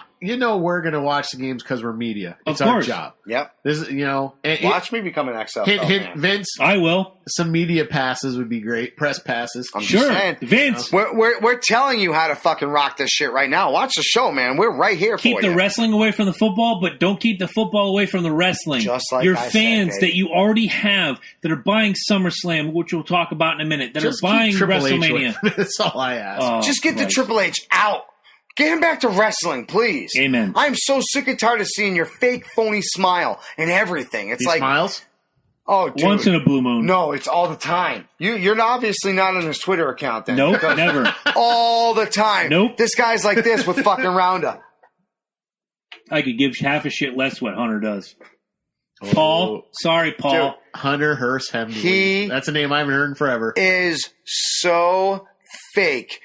we're going to watch the games because we're media. It's our job. Yep. This is, watch me become an XFL fan. Vince. I will. Some media passes would be great. Press passes. I'm just saying. Vince. We're telling you how to fucking rock this shit right now. Watch the show, man. We're right here for you. Keep the wrestling away from the football, but don't keep the football away from the wrestling. Just like your I fans said, that you already have that are buying SummerSlam, which we'll talk about in a minute, that are buying WrestleMania. That's all I ask. Just get the Triple H out. Get him back to wrestling, please. Amen. I'm so sick and tired of seeing your fake, phony smile and everything. It's he smiles? Oh, dude. Once in a blue moon. No, it's all the time. You're obviously not on his Twitter account then. Nope, never. All the time. Nope. This guy's like this with fucking Roundup. I could give half a shit less what Hunter does. Paul. Sorry, Paul. Dude, Hunter Hearst Hemsley. That's a name I haven't heard in forever. Is so fake.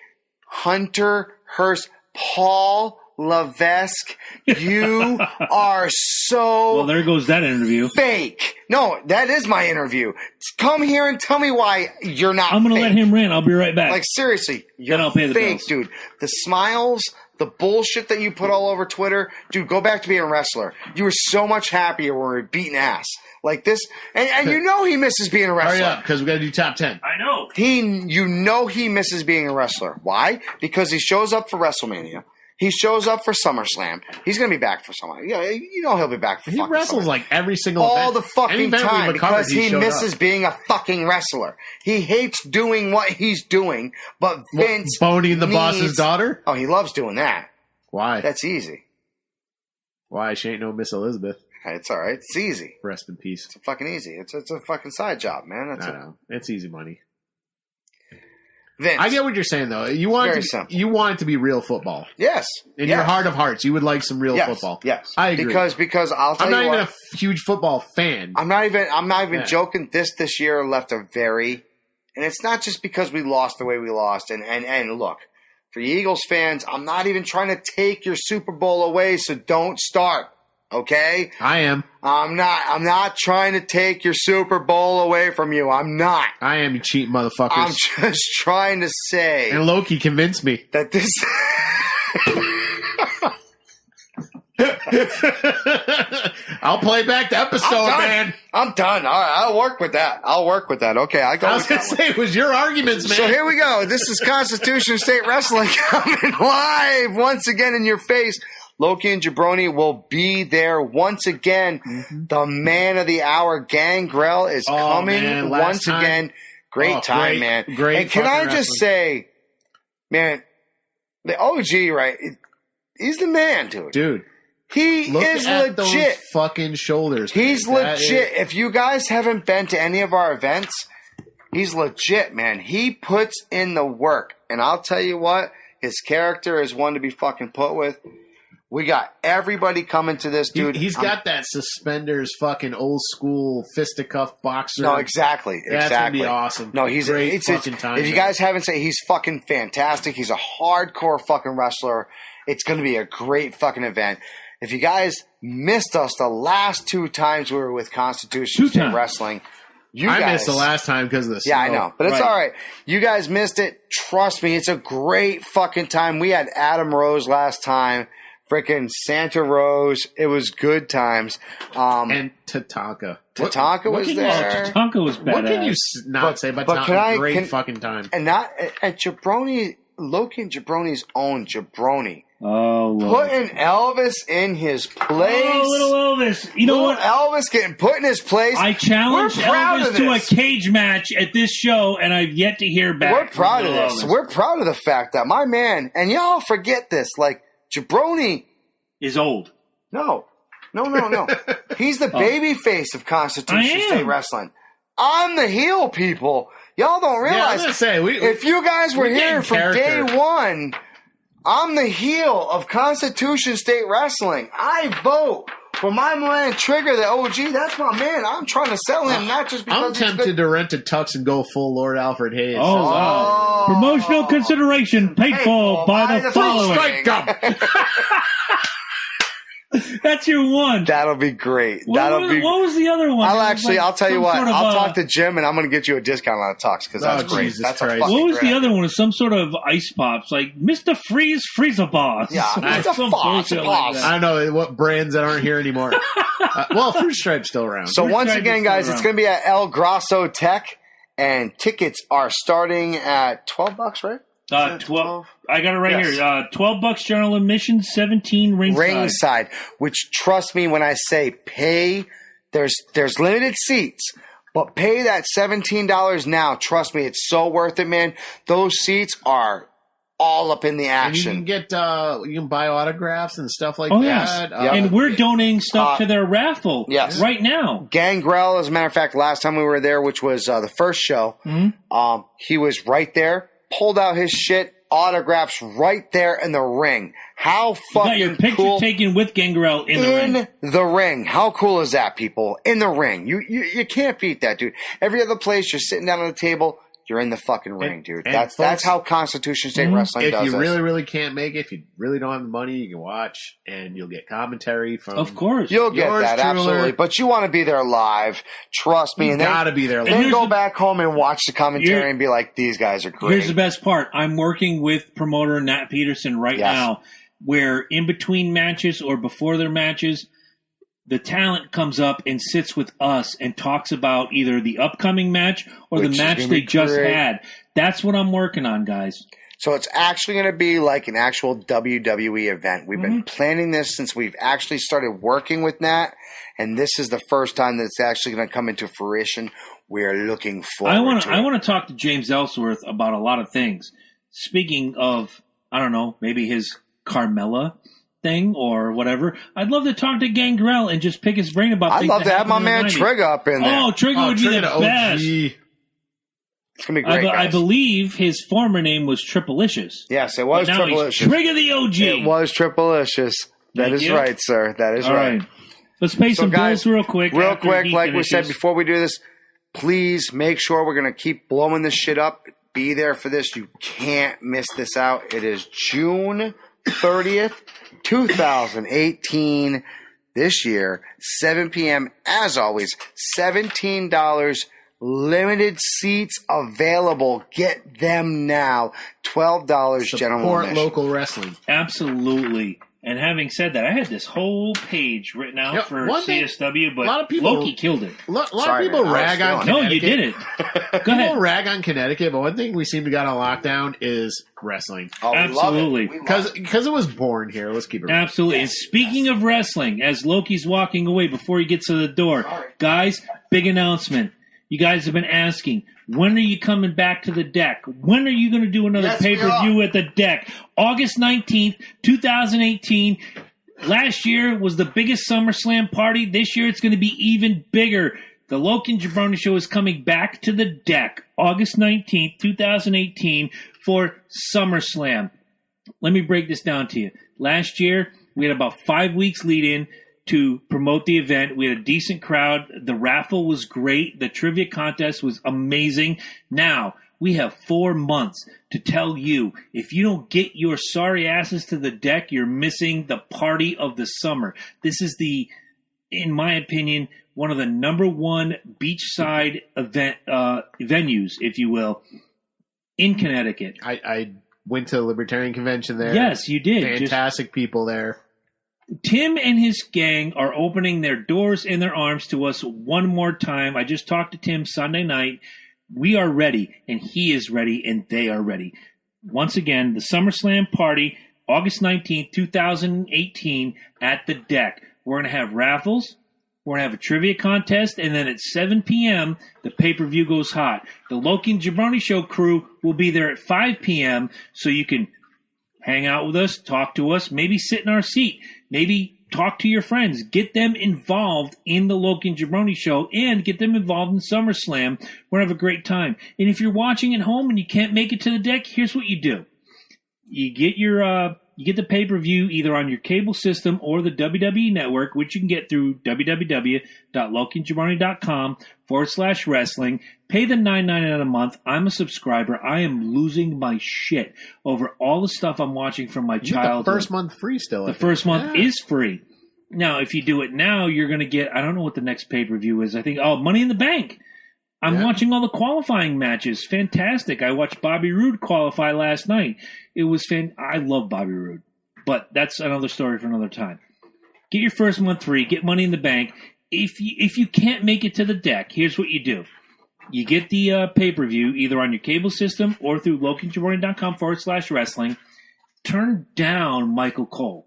Hunter Hearst. Paul Levesque, you are so well, there goes that interview. Fake. No, that is my interview. Come here and tell me why you're not I'm going to fake. let him rant. I'll be right back. Like, seriously, you're I'll pay the fake, bills. dude. The smiles, the bullshit that you put all over Twitter, dude, go back to being a wrestler. You were so much happier when we were beating ass. Like this, and you know he misses being a wrestler. Hurry up, because we got to do top 10. I know. You know he misses being a wrestler. Why? Because he shows up for WrestleMania. He shows up for SummerSlam. He's going to be back for SummerSlam. He'll be back for He fucking wrestles SummerSlam. like every single All event. the fucking time because he misses up. being a fucking wrestler. He hates doing what he's doing, but Vince boning the boss's daughter? Oh, he loves doing that. Why? That's easy. Why? She ain't no Miss Elizabeth. It's all right. It's easy. Rest in peace. It's fucking easy. It's a fucking side job, man. I know. It's easy money. Vince. I get what you're saying, though. You want it to be real football. Yes. In your heart of hearts, you would like some real football. Yes. I agree. Because I'll tell you I'm what. not even a huge football fan. I'm not even joking. This year left a very, and it's not just because we lost the way we lost. And look, for you Eagles fans, I'm not even trying to take your Super Bowl away, so don't start. Okay? I am. I'm not trying to take your Super Bowl away from you. I'm not. I am, you cheating motherfuckers. I'm just trying to say. And Loki convinced me. That this. I'll play back the episode, man. I'm done. All right, I'll work with that. Okay, I was going to say, it was your arguments, man. So here we go. This is Constitution State Wrestling coming live once again in your face. Loki and Jabroni will be there once again. Mm-hmm. The man of the hour, Gangrel, is coming once again. Great time, man. Great. And can I just say, man, the OG, right? He's the man, dude. Dude. He is legit. Those fucking shoulders. He's legit. If you guys haven't been to any of our events, he's legit, man. He puts in the work. And I'll tell you what, his character is one to be fucking put with. We got everybody coming to this, dude. He's got that suspenders fucking old school fisticuff boxer. No, exactly. That's going to be awesome. No, he's great fucking time. If you guys haven't seen, he's fucking fantastic. He's a hardcore fucking wrestler. It's going to be a great fucking event. If you guys missed us the last 2 times we were with Constitution State Wrestling, I missed the last time because of the snow. Yeah, I know. But it's all right. You guys missed it. Trust me, it's a great fucking time. We had Adam Rose last time. Freaking Santa Rose. It was good times. And Tatanka. Tatanka was there. Tatanka was badass. What can you not say about Tatanka? Great fucking time. And not at Jabroni, Loki and Jabroni's own Jabroni. Oh, Lord. Putting Elvis in his place. Oh, little Elvis. You know what? Elvis getting put in his place. I challenged Elvis to a cage match at this show, and I've yet to hear back. We're proud of this. Elvis. We're proud of the fact that my man, and y'all forget this, like, Jabroni is old. No. He's the baby face of Constitution State Wrestling. I'm the heel, people. Y'all don't realize. Yeah, I was gonna say, if you guys were here from day one, I'm the heel of Constitution State Wrestling. I vote for my man Trigger, the OG. That's my man. I'm trying to sell him, not just because I'm tempted to rent a tux and go full Lord Alfred Hayes. Oh, wow. Promotional consideration paid for by the following. That's your one. That'll be great. What was the other one? I'll tell you what. I'll talk to Jim and I'm going to get you a discount on a tux because that's great. That's a fucking What was great the other one? Some sort of ice pops, like Mr. Freezer Boss. Yeah, Mr. Boss. I don't know what brands that aren't here anymore. Well, Fruit Stripe's still around. So once again, guys, it's going to be at El Grasso Tech, and tickets are starting at $12, right? 12. I got it right here. $12 general admission, 17 ringside. Which, trust me when I say pay, there's limited seats, but pay that $17 now. Trust me, it's so worth it, man. Those seats are all up in the action. And you can get, you can buy autographs and stuff like that. Yes. And we're donating stuff to their raffle right now. Gangrel, as a matter of fact, last time we were there, which was the first show, he was right there. Pulled out his shit, autographs right there in the ring. How fucking cool. You got your picture taken with Gangrel in the ring. How cool is that, people? In the ring. You can't beat that, dude. Every other place, you're sitting down on the table, you're in the fucking ring, dude. That's how Constitution State Wrestling does it. If you really, really can't make it, if you really don't have the money, you can watch, and you'll get commentary from. Of course. You'll get that, absolutely. But you want to be there live. Trust me. You gotta be there live. Then go back home and watch the commentary and be like, these guys are great. Here's the best part. I'm working with promoter Nat Peterson right now, where in between matches or before their matches, the talent comes up and sits with us and talks about either the upcoming match or the match they just had. That's what I'm working on, guys. So it's actually going to be like an actual WWE event. We've been planning this since we've actually started working with Nat, and this is the first time that it's actually going to come into fruition. We're looking forward to it. I want to talk to James Ellsworth about a lot of things. Speaking of, I don't know, maybe his Carmella thing or whatever. I'd love to talk to Gangrel and just pick his brain about I'd things. love to have my man Trigger up in there. Oh, Trigger would be the best. It's going to be great, I believe his former name was Triplicious. Yes, it was Triplicious. Trigger the OG. It was Triplicious. That is right, sir. That is right. Let's pay some bills real quick. Real quick, like we said before we do this, please make sure we're going to keep blowing this shit up. Be there for this. You can't miss this out. It is June 30th, 2018. This year, 7 p.m. As always, $17. Limited seats available. Get them now. $12, gentlemen. Support local wrestling. Absolutely. And having said that, I had this whole page written out for CSW, but a lot of people, Loki killed it. A lot of people rag on Connecticut. No, you didn't. Go ahead. People rag on Connecticut, but one thing we seem to got on lockdown is wrestling. Oh, absolutely. Because it was born here. Let's keep it real. Absolutely. And speaking of wrestling, as Loki's walking away before he gets to the door, guys, big announcement. You guys have been asking, when are you coming back to the deck? When are you going to do another pay-per-view at the deck? August 19th, 2018. Last year was the biggest SummerSlam party. This year it's going to be even bigger. The Loki and Jabroni Show is coming back to the deck August 19th, 2018 for SummerSlam. Let me break this down to you. Last year, we had about 5 weeks lead in to promote the event. We had a decent crowd. The raffle was great. The trivia contest was amazing. Now, we have 4 months to tell you, if you don't get your sorry asses to the deck, you're missing the party of the summer. This is in my opinion, one of the number one beachside event venues, if you will, in Connecticut. I went to the Libertarian Convention there. Yes, you did. Fantastic people there. Tim and his gang are opening their doors and their arms to us one more time. I just talked to Tim Sunday night. We are ready, and he is ready, and they are ready. Once again, the SummerSlam party, August 19th, 2018, at the deck. We're going to have raffles. We're going to have a trivia contest, and then at 7 p.m., the pay-per-view goes hot. The Loki and Jabroni Show crew will be there at 5 p.m., so you can hang out with us, talk to us, maybe sit in our seat. Maybe talk to your friends. Get them involved in the Loki and Jabroni Show and get them involved in SummerSlam. We're going to have a great time. And if you're watching at home and you can't make it to the deck, here's what you do. You get the pay-per-view either on your cable system or the WWE Network, which you can get through www.lokiandjabroni.com/wrestling. Pay the $9.99 a month. I'm a subscriber. I am losing my shit over all the stuff I'm watching from my childhood. The first month free still. The first month is free. Now, if you do it now, you're going to get, I don't know what the next pay-per-view is. I think, Money in the Bank. I'm watching all the qualifying matches. Fantastic. I watched Bobby Roode qualify last night. It was I love Bobby Roode. But that's another story for another time. Get your first month free. Get Money in the Bank. If you can't make it to the deck, here's what you do. You get the pay-per-view either on your cable system or through lokiandjabroni.com/wrestling. Turn down Michael Cole.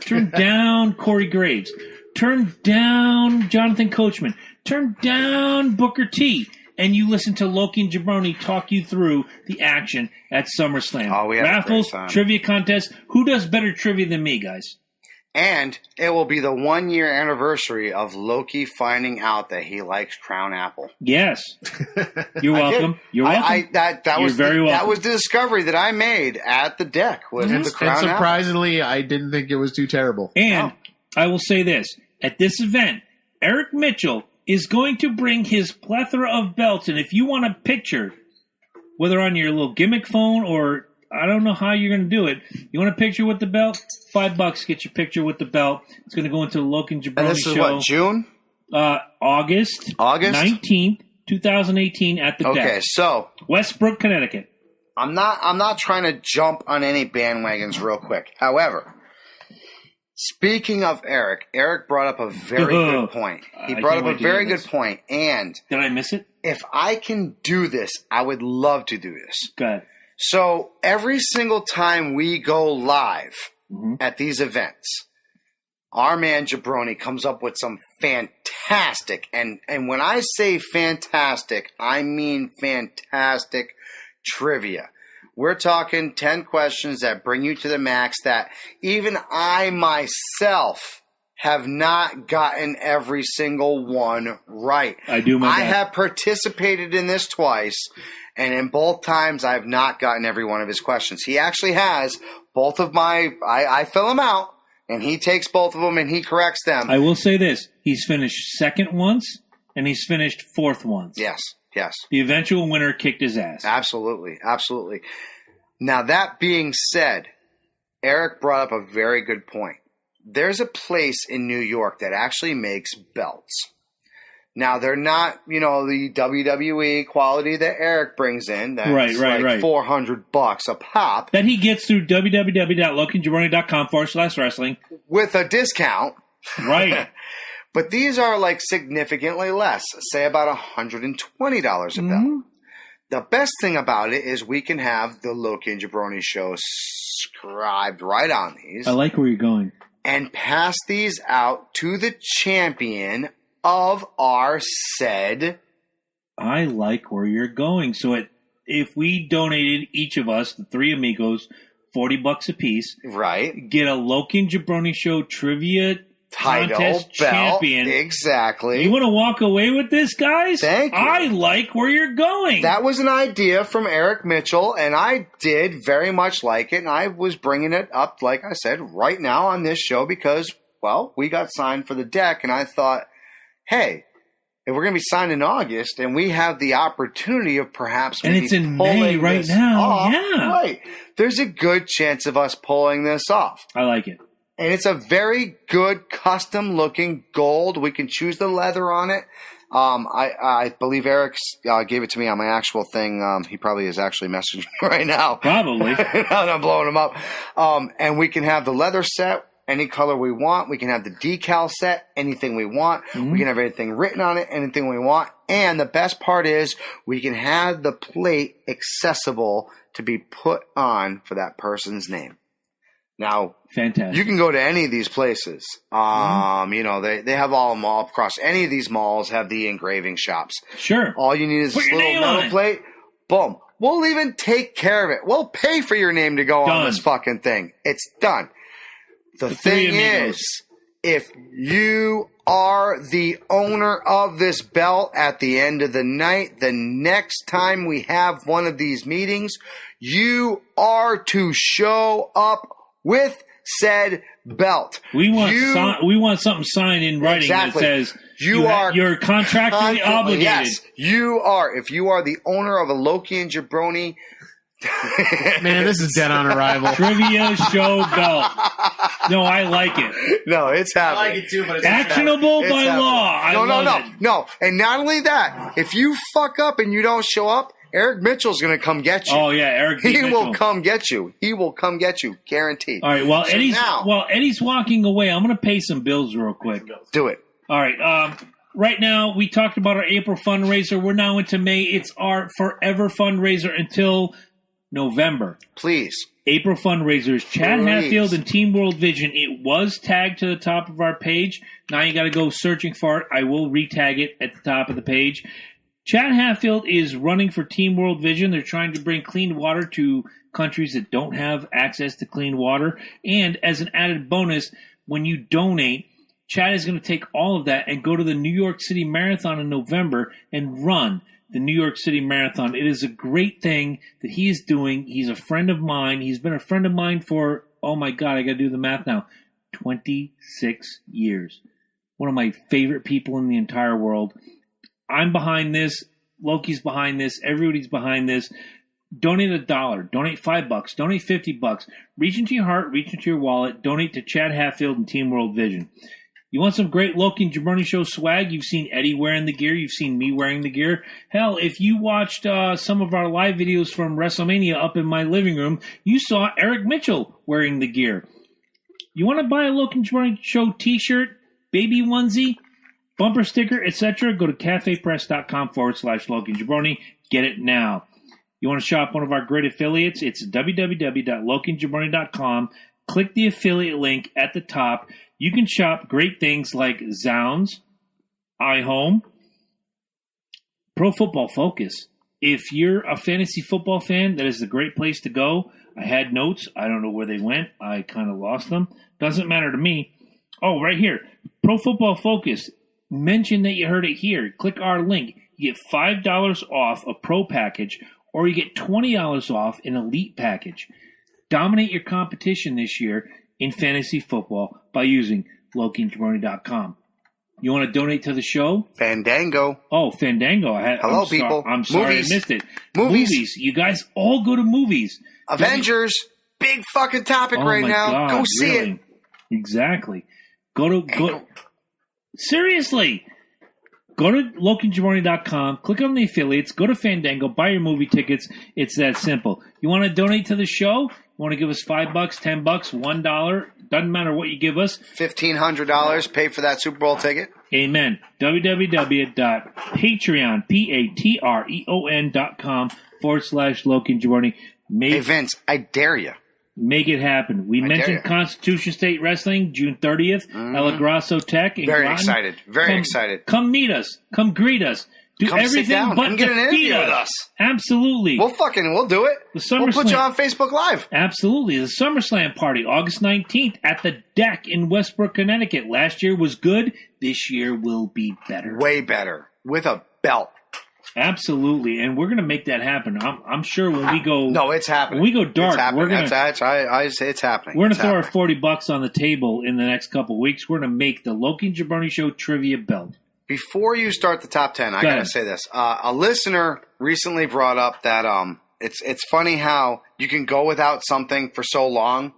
Turn down Corey Graves. Turn down Jonathan Coachman. Turn down Booker T. And you listen to Loki and Jabroni talk you through the action at SummerSlam. Oh, we have raffles, a great time. Trivia contest. Who does better trivia than me, guys? And it will be the 1 year anniversary of Loki finding out that he likes Crown Apple. Yes. You're welcome. You're welcome. That was the discovery that I made at the deck was the Crown Apple. And surprisingly, I didn't think it was too terrible. And I will say this. At this event, Eric Mitchell is going to bring his plethora of belts. And if you want a picture, whether on your little gimmick phone or I don't know how you're going to do it. You want a picture with the belt? $5. Get your picture with the belt. It's going to go into the Loki and Jabroni Show. And this is what, June? August 19th, 2018 at the deck. Okay, so Westbrook, Connecticut. I'm not trying to jump on any bandwagons real quick. However, speaking of Eric brought up a very good point. He brought up a very good point. And did I miss it? If I can do this, I would love to do this. Go ahead. So every single time we go live at these events, our man Jabroni comes up with some fantastic, and when I say fantastic, I mean fantastic trivia. We're talking 10 questions that bring you to the max that even I myself have not gotten every single one right. I do my best. I have participated in this twice, and in both times I've not gotten every one of his questions. He actually has both of my, I fill them out, and he takes both of them and he corrects them. I will say this. He's finished second once, and he's finished fourth once. Yes. The eventual winner kicked his ass. Absolutely. Now, that being said, Eric brought up a very good point. There's a place in New York that actually makes belts. Now, they're not, the WWE quality that Eric brings in. That's right. $400 a pop. That he gets through www.lokiandjabroni.com/wrestling. With a discount. Right. But these are significantly less, say about $120 a belt. The best thing about it is we can have the Loki and Jabroni Show scribed right on these. I like where you're going. And pass these out to the champion of our said. I like where you're going. So if we donated each of us, the three amigos, $40 a piece, right? Get a Loki and Jabroni Show trivia title, contest belt, champion. Exactly. You want to walk away with this, guys? Thank you. I like where you're going. That was an idea from Eric Mitchell, and I did very much like it, and I was bringing it up, like I said, right now on this show because, well, we got signed for the deck, and I thought, hey, if we're going to be signed in August, and we have the opportunity of perhaps and it's in May right now, off, yeah. Right. There's a good chance of us pulling this off. I like it. And it's a very good custom-looking gold. We can choose the leather on it. I believe Eric gave it to me on my actual thing. He probably is actually messaging me right now. Probably. I'm blowing him up. And we can have the leather set any color we want. We can have the decal set anything we want. We can have anything written on it, anything we want. And the best part is we can have the plate accessible to be put on for that person's name. Now, fantastic. You can go to any of these places. They have all them all across. Any of these malls have the engraving shops. Sure. All you need is this little metal plate. Boom. We'll even take care of it. We'll pay for your name to go on this fucking thing. It's done. The thing is, if you are the owner of this belt at the end of the night, the next time we have one of these meetings, you are to show up with said belt. We want something signed in writing that says you're contractually obligated. Yes, you are. If you are the owner of a Loki and Jabroni, man, this is dead on arrival. Trivia show belt. No, I like it. No, it's happening. I like it too, but it's actionable by law. No. And not only that, if you fuck up and you don't show up, Eric Mitchell's going to come get you. Oh, yeah, Eric Mitchell. Will come get you. He will come get you, guaranteed. All right, while Eddie's walking away, I'm going to pay some bills real quick. Do it. All right, right now, we talked about our April fundraiser. We're now into May. It's our forever fundraiser until November. Please. April fundraisers, Chad Hatfield and Team World Vision. It was tagged to the top of our page. Now you got to go searching for it. I will re-tag it at the top of the page. Chad Hatfield is running for Team World Vision. They're trying to bring clean water to countries that don't have access to clean water. And as an added bonus, when you donate, Chad is going to take all of that and go to the New York City Marathon in November and run the New York City Marathon. It is a great thing that he is doing. He's a friend of mine. He's been a friend of mine for, oh my God, I got to do the math now, 26 years. One of my favorite people in the entire world. I'm behind this. Loki's behind this. Everybody's behind this. Donate $1. Donate $5. Donate $50. Reach into your heart. Reach into your wallet. Donate to Chad Hatfield and Team World Vision. You want some great Loki and Jabroni Show swag? You've seen Eddie wearing the gear. You've seen me wearing the gear. Hell, if you watched some of our live videos from WrestleMania up in my living room, you saw Eric Mitchell wearing the gear. You want to buy a Loki and Jabroni Show t-shirt, baby onesie, bumper sticker, etc., go to cafepress.com/Loki and Jabroni. Get it now. You want to shop one of our great affiliates? It's www.lokiandjabroni.com. Click the affiliate link at the top. You can shop great things like Zounds, iHome, Pro Football Focus. If you're a fantasy football fan, that is a great place to go. I had notes. I don't know where they went. I kind of lost them. Doesn't matter to me. Oh, right here. Pro Football Focus. Mention that you heard it here. Click our link. You get $5 off a Pro package, or you get $20 off an Elite package. Dominate your competition this year in fantasy football by using LokiandJabroni.com. You want to donate to the show? Fandango. Oh, Fandango. Hello, people. I'm sorry Movies. I missed it. Movies. You guys all go to movies. Avengers. Big fucking topic right my now. God, Go see really? it. Exactly. Go. Seriously. Go to LokiandJabroni.com, click on the affiliates, go to Fandango, buy your movie tickets. It's that simple. You want to donate to the show? You want to give us $5, $10, $1? Doesn't matter what you give us. $1,500, pay for that Super Bowl ticket. Amen. www.patreon, patreon.com/Loki and Jabroni. Hey, Vince, I dare you. Make it happen. We mentioned Constitution State Wrestling, June 30th, El Grasso Tech. Very excited. Very excited. Come meet us. Come greet us. Do Come everything sit down. but Come get an defeat interview with us. Absolutely. We'll do it. We'll put you on Facebook Live. Absolutely. The SummerSlam party, August 19th at the Deck in Westbrook, Connecticut. Last year was good. This year will be better. Way better. With a belt. Absolutely, and we're going to make that happen. I'm sure when we go. No, it's happening. When we go dark, we're going to. I say it's happening. We're going to throw our $40 on the table in the next couple of weeks. We're going to make the Loki and Jabroni Show trivia belt. Before you start the top 10, I got to say this. A listener recently brought up that it's funny how you can go without something for so long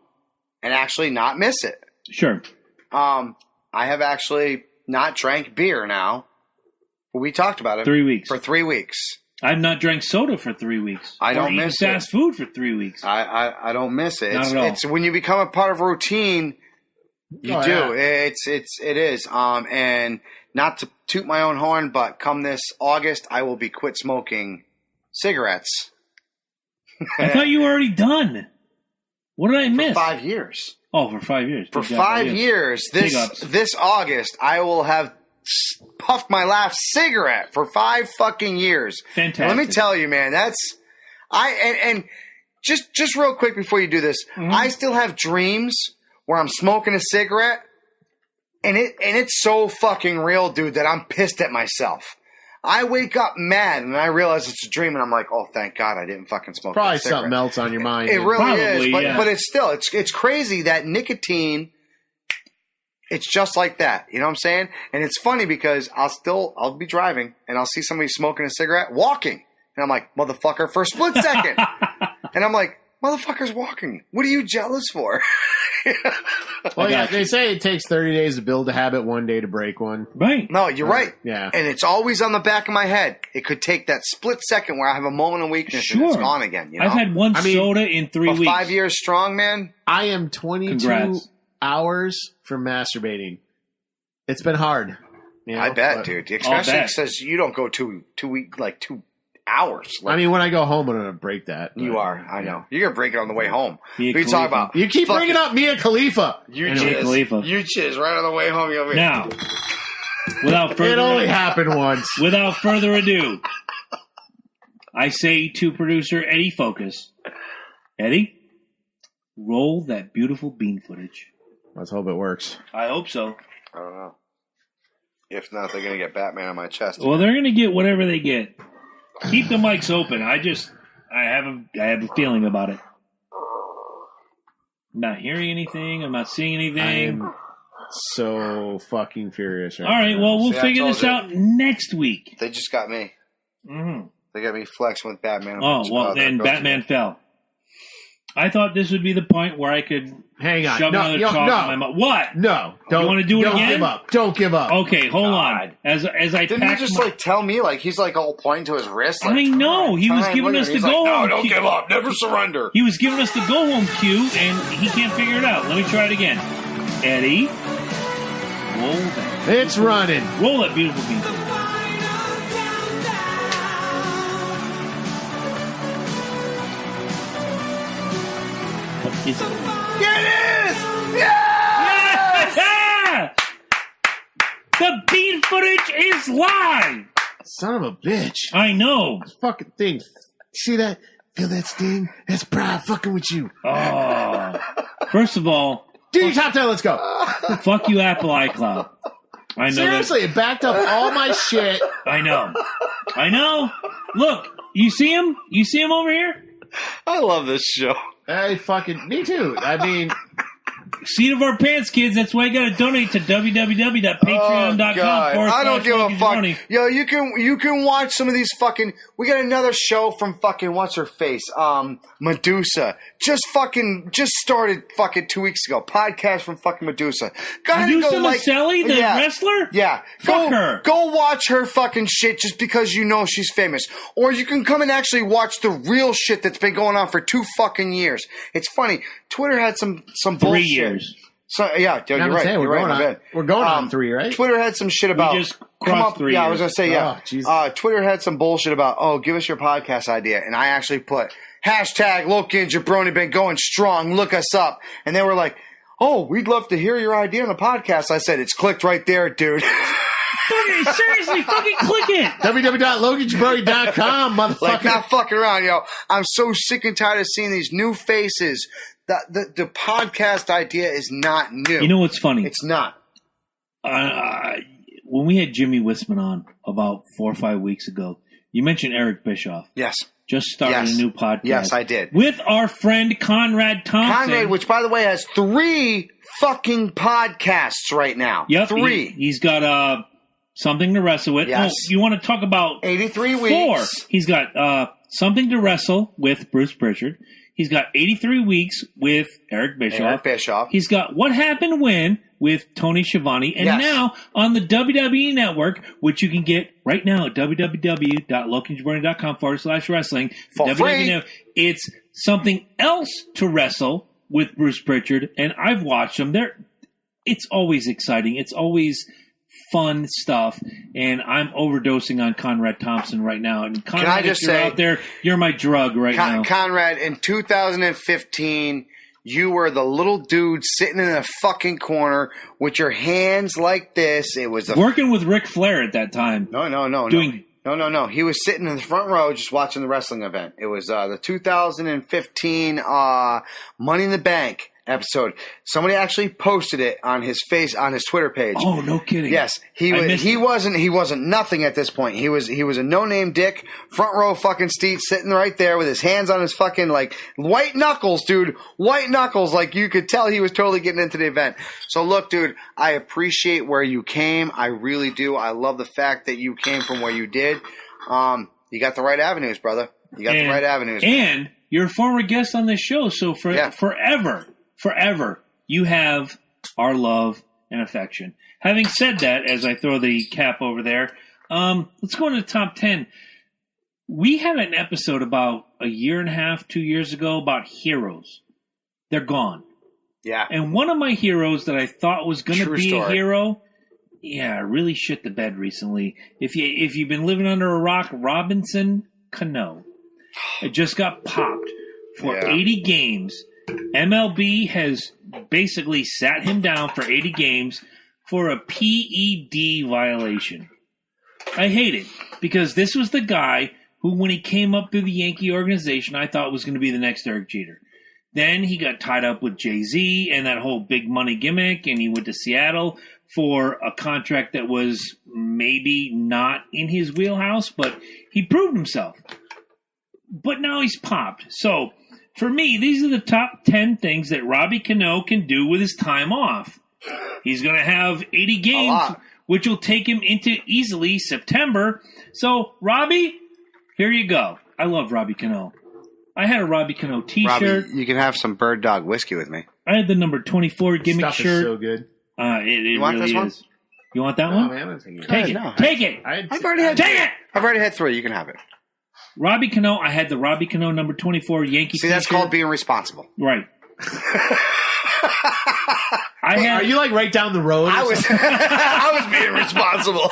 and actually not miss it. Sure. I have actually not drank beer now. We talked about it. 3 weeks. For 3 weeks. I've not drank soda for 3 weeks. I don't miss it. Fast food for 3 weeks. I don't miss it. Not at all. It's when you become a part of a routine, you do. Yeah. It is. And not to toot my own horn, but come this August, I will be quit smoking cigarettes. I thought you were already done. What did I miss? For 5 years. Oh, for 5 years. For 5 years. This August, I will have puffed my last cigarette for 5 fucking years. Fantastic. And let me tell you, man, just real quick before you do this, I still have dreams where I'm smoking a cigarette, and it's so fucking real, dude, that I'm pissed at myself. I wake up mad, and I realize it's a dream, and I'm like, oh, thank God I didn't fucking smoke Probably that cigarette. something else on your mind. It really Probably, is, but yeah. but it's still, it's crazy that nicotine, it's just like that. You know what I'm saying? And it's funny because I'll be driving, and I'll see somebody smoking a cigarette, walking, and I'm like, motherfucker, for a split second. And I'm like, motherfucker's walking. What are you jealous for? Well, yeah, they say it takes 30 days to build a habit, 1 day to break one. Right. No, you're right. Yeah. And it's always on the back of my head. It could take that split second where I have a moment of weakness and it's gone again. You know? I've had one soda in 3 weeks. 5 years strong, man. I am 22 hours from masturbating. It's been hard. You know, I bet, dude. Especially says you don't go 2 hours. I mean, when I go home, I'm going to break that. You are. I know. You're going to break it on the way home. Mia What are you talking about? You keep bringing up Mia Khalifa. You Mia Khalifa. You chiz right on the way home. You'll be Now, without further It only happened once. Without further ado, I say to producer Eddie Focus, Eddie, roll that beautiful bean footage. Let's hope it works. I hope so. I don't know. If not, they're going to get Batman on my chest. Well, they're going to get whatever they get. Keep the mics open. I have a feeling about it. I'm not hearing anything. I'm not seeing anything. I'm so fucking furious right All right, now. well, we'll figure this out next week. They just got me. Mm-hmm. They got me flexing with Batman. Oh, well, then Batman fell. I thought this would be the point where I could hang on. shove another chalk in my mouth. What? No. You want to do it don't again? Give up. Don't give up. Okay, hold on. As I didn't he just tell me he's all pointing to his wrist? Like, I know he was giving us the go home. No, don't give up. Never surrender. He was giving us the go home cue, and he can't figure it out. Let me try it again. Eddie, roll that. It's running. Roll that beautiful beat. It's Yeah, it is! Yes! yeah! The beat footage is live. Son of a bitch. I know. This fucking thing. See that? Feel that sting? That's pride fucking with you. Oh. First of all, Do your top 10, let's go. fuck you, Apple iCloud. I know Seriously, it backed up all my shit. I know. Look, you see him? You see him over here? I love this show. Me too. I mean, Seat of our pants, kids. That's why you got to donate to www.patreon.com. I don't give a fuck. Jabroni. Yo, you can watch some of these fucking. We got another show from fucking what's her face, Medusa. Just started fucking 2 weeks ago. Podcast from fucking Medusa. Medusa Maselli, the wrestler? Yeah, Fuck her. Go watch her fucking shit just because you know she's famous, or you can come and actually watch the real shit that's been going on for 2 fucking years. It's funny. Twitter had some 3 bullshit. years. So yeah, you're right. Saying, You're right. we're going on 3, right? Twitter had some shit about. We just crossed 3 Yeah, years. I was gonna say yeah. Oh, Jesus. Twitter had some bullshit about give us your podcast idea, and I actually put hashtag Loki and Jabroni been going strong. Look us up, and they were like, "Oh, we'd love to hear your idea on the podcast." I said, "It's clicked right there, dude." Seriously, fucking click it. www.loganjabroni.com, motherfucker. Like, not fucking around, yo. I'm so sick and tired of seeing these new faces. The podcast idea is not new. You know what's funny? It's not. When we had Jimmy Wisman on about 4 or 5 weeks ago, you mentioned Eric Bischoff. Yes. Just started a new podcast. Yes, I did. With our friend Conrad Thompson. Conrad, which, by the way, has 3 fucking podcasts right now. Yep. 3. He's got Something to Wrestle With. Yes. Oh, you want to talk about 83 4. weeks. He's got Something to Wrestle with Bruce Pritchard. He's got 83 Weeks with Eric Bischoff. He's got What Happened When with Tony Schiavone. And now on the WWE Network, which you can get right now at www.lokiandjabroni.com/wrestling. For free. It's Something Else to Wrestle with Bruce Pritchard. And I've watched them. It's always exciting. It's always fun stuff, and I'm overdosing on Conrad Thompson right now. And Conrad, Can I just you're say, out there, you're my drug right now. Conrad, in 2015, you were the little dude sitting in a fucking corner with your hands like this. It was working with Ric Flair at that time. No. He was sitting in the front row just watching the wrestling event. It was the 2015 Money in the Bank episode. Somebody actually posted it on his Twitter page. Oh, no kidding. Yes, he wasn't nothing at this point. He was a no-name dick, front row fucking seat, sitting right there with his hands on his fucking like white knuckles, dude. White knuckles, like you could tell he was totally getting into the event. So look, dude, I appreciate where you came. I really do. I love the fact that you came from where you did. You got the right avenues, brother. You got the right avenues. And you're a former guest on this show, so forever, you have our love and affection. Having said that, as I throw the cap over there, let's go into the top 10. We had an episode about 1.5 years, 2 years ago about heroes. They're gone. Yeah. And one of my heroes that I thought was going to be a hero, really shit the bed recently. If you've been living under a rock, Robinson Cano. It just got popped for 80 games. MLB has basically sat him down for 80 games for a PED violation. I hate it because this was the guy who, when he came up through the Yankee organization, I thought was going to be the next Derek Jeter. Then he got tied up with Jay-Z and that whole big money gimmick, and he went to Seattle for a contract that was maybe not in his wheelhouse, but he proved himself. But now he's popped. So, for me, these are the top 10 things that Robbie Cano can do with his time off. He's going to have 80 games, which will take him into easily September. So, Robbie, here you go. I love Robbie Cano. I had a Robbie Cano t-shirt. Robbie, you can have some Bird Dog whiskey with me. I had the number 24 gimmick Stuff shirt. Is so good. You want really this one? is. You want that one? Man, Take it. No. Take it. I've already had 3. You can have it. Robbie Cano. I had the Robbie Cano number 24 Yankee See, that's t-shirt. called being responsible. Right. Are you like right down the road? I was being responsible.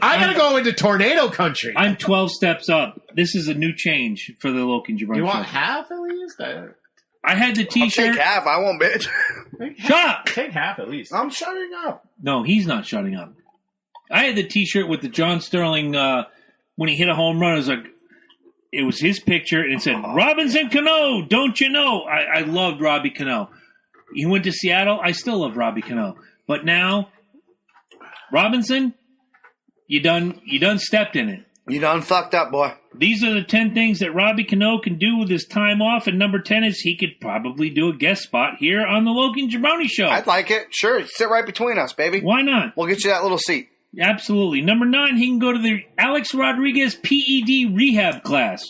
I gotta go into tornado country. I'm 12 steps up. This is a new change for the Loki and Jabroni You Show. want half at least? I had the T-shirt. I'll take half. I won't bitch. Shut up. Take half at least. I'm shutting up. No, he's not shutting up. I had the T-shirt with the John Sterling when he hit a home run. It was his picture, and it said, Robinson Cano, don't you know? I loved Robbie Cano. He went to Seattle. I still love Robbie Cano. But now, Robinson, you done stepped in it. You done fucked up, boy. These are the 10 things that Robbie Cano can do with his time off, and number 10 is he could probably do a guest spot here on the Loki and Jabroni Show. I'd like it. Sure, sit right between us, baby. Why not? We'll get you that little seat. Absolutely. Number 9, he can go to the Alex Rodriguez PED rehab class.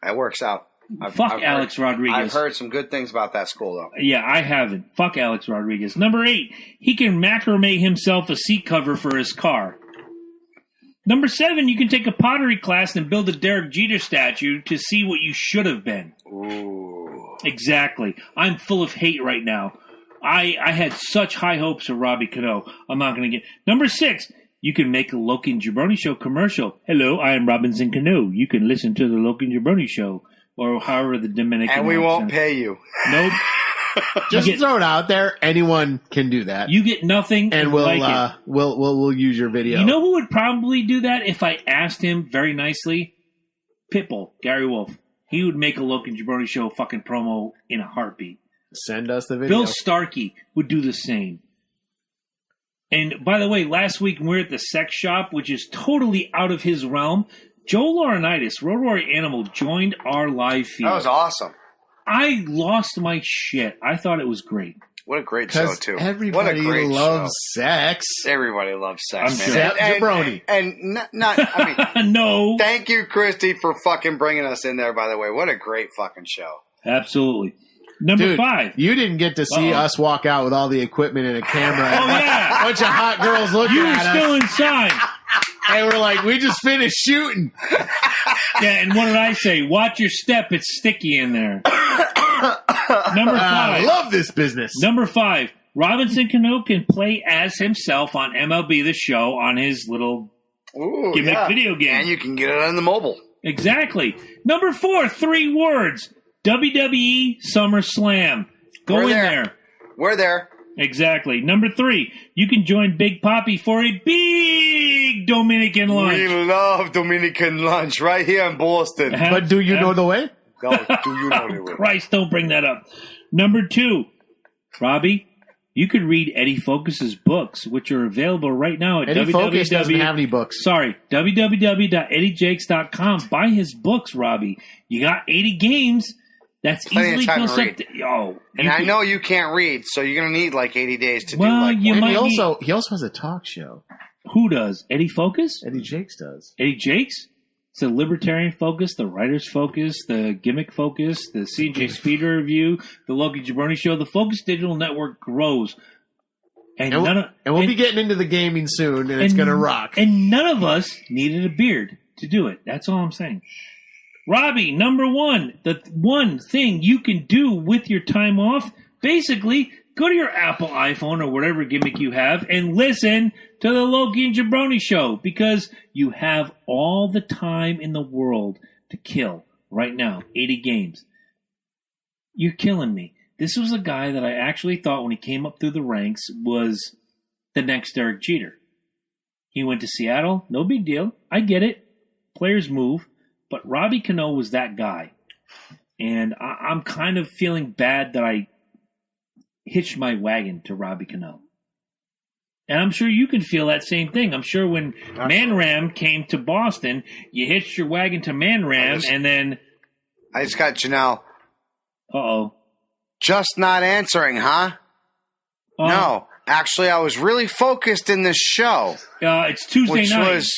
That works out. Fuck Alex Rodriguez. I've heard some good things about that school, though. Yeah, I haven't. Fuck Alex Rodriguez. Number 8, he can macrame himself a seat cover for his car. Number 7, you can take a pottery class and build a Derek Jeter statue to see what you should have been. Ooh. Exactly. I'm full of hate right now. I had such high hopes for Robbie Cano. I'm not going to get... Number 6, you can make a Loki and Jabroni Show commercial. Hello, I am Robinson Cano. You can listen to the Loki and Jabroni Show. Or however the Dominican... And we won't pay you. Nope. Just throw it out there. Anyone can do that. You get nothing, and we'll use your video. You know who would probably do that if I asked him very nicely? Pitbull, Gary Wolf. He would make a Loki and Jabroni Show fucking promo in a heartbeat. Send us the video. Bill Starkey would do the same. And by the way, last week when we were at the sex shop, which is totally out of his realm, Joe Laurinaitis, Road Warrior Animal, joined our live feed. That was awesome. I lost my shit. I thought it was great. What a great show, too. Everybody loves sex. Everybody loves sex, I'm man. sure. Jabroni. And not, I mean, no. Thank you, Christy, for fucking bringing us in there, by the way. What a great fucking show. Absolutely. Number 5. You didn't get to see us walk out with all the equipment and a camera. Oh, yeah. A bunch of hot girls looking You were at still us. inside. And we're like, we just finished shooting. Yeah, and what did I say? Watch your step. It's sticky in there. Number 5. I love this business. Number 5. Robinson Cano can play as himself on MLB The Show on his little gimmick video game. And you can get it on the mobile. Exactly. Number 4, 3 words. WWE SummerSlam. Go in there. We're there. Exactly. Number 3, you can join Big Papi for a big Dominican lunch. We love Dominican lunch right here in Boston. But do you know the way? Do you know the way? Christ, don't bring that up. Number 2, Robbie, you could read Eddie Focus's books, which are available right now at Eddie Focus doesn't have any books. Sorry, www.eddiejakes.com. Buy his books, Robbie. You got 80 games. That's easily and I know you can't read, so you're going to need like 80 days to do like he also has a talk show. Who does? Eddie Focus? Eddie Jakes does. Eddie Jakes? It's the Libertarian Focus, the Writer's Focus, the Gimmick Focus, the CJ Speeder Review, the Loki Jabroni Show. The Focus Digital Network grows. And we'll be getting into the gaming soon, and it's going to rock. And none of us needed a beard to do it. That's all I'm saying. Robbie, number 1, the one thing you can do with your time off, basically, go to your Apple iPhone or whatever gimmick you have and listen to the Loki and Jabroni Show because you have all the time in the world to kill right now. 80 games. You're killing me. This was a guy that I actually thought when he came up through the ranks was the next Derek Jeter. He went to Seattle. No big deal. I get it. Players move. But Robbie Cano was that guy. And I'm kind of feeling bad that I hitched my wagon to Robbie Cano. And I'm sure you can feel that same thing. I'm sure when Man Ram came to Boston, you hitched your wagon to Man Ram and then... I just got Janelle. Uh-oh. Just not answering, huh? No. Actually, I was really focused in this show. It's Tuesday night. Which was,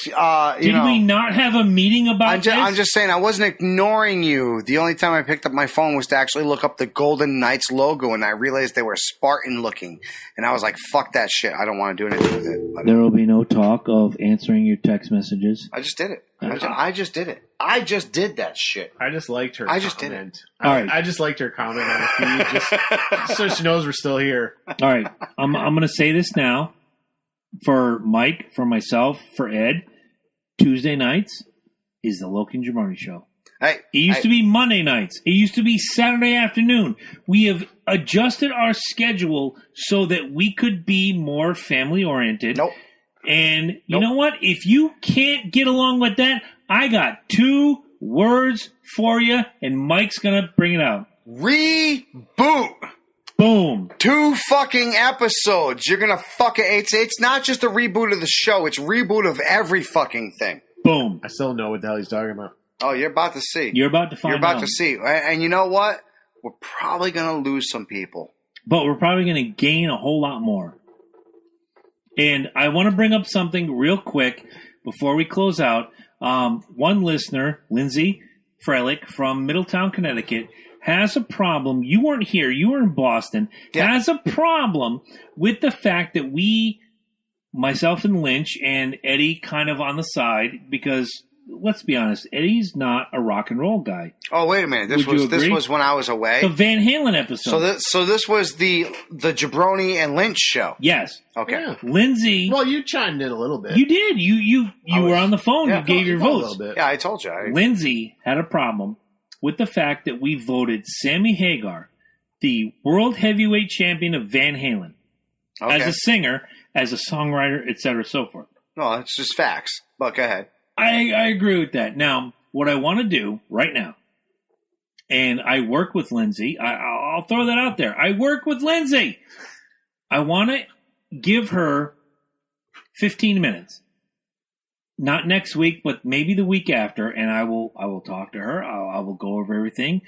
Did we not have a meeting about this? I'm just saying, I wasn't ignoring you. The only time I picked up my phone was to actually look up the Golden Knights logo, and I realized they were Spartan-looking. And I was like, fuck that shit. I don't want to do anything with it. There will be no talk of answering your text messages. I just did it. I just did it. I just did that shit. I just liked her comment. All right. I just liked her comment on the feed, just so she knows we're still here. All right. I'm going to say this now. For Mike, for myself, for Ed, Tuesday nights is the Loki and Jabroni Show. It used to be Monday nights. It used to be Saturday afternoon. We have adjusted our schedule so that we could be more family-oriented. Nope. And you know what? If you can't get along with that, I got 2 words for you, and Mike's going to bring it out. Reboot. Boom. 2 fucking episodes. You're going to it's not just a reboot of the show. It's reboot of every fucking thing. Boom. I still know what the hell he's talking about. Oh, you're about to see. You're about to find out. You're about to see. And you know what? We're probably going to lose some people. But we're probably going to gain a whole lot more. And I want to bring up something real quick before we close out. One listener, Lindsay Frelick from Middletown, Connecticut, has a problem. You weren't here. You were in Boston. Yeah. Has a problem with the fact that we, myself and Lynch and Eddie kind of on the side, because let's be honest, Eddie's not a rock and roll guy. Oh, wait a minute. This was when I was away. The Van Halen episode. So this was the Jabroni and Lynch show. Yes. Okay. Yeah. Lindsay. Well, you chimed in a little bit. You did. You were on the phone. Yeah, you gave your A votes. little bit. Yeah, I told you. Lindsay had a problem with the fact that we voted Sammy Hagar, the world heavyweight champion of Van Halen, as a singer, as a songwriter, etc., so forth. No, it's just facts. But go ahead. I agree with that. Now, what I want to do right now, and I work with Lindsay. I'll throw that out there. I work with Lindsay. I want to give her 15 minutes. Not next week, but maybe the week after, and I will talk to her. I will go over everything.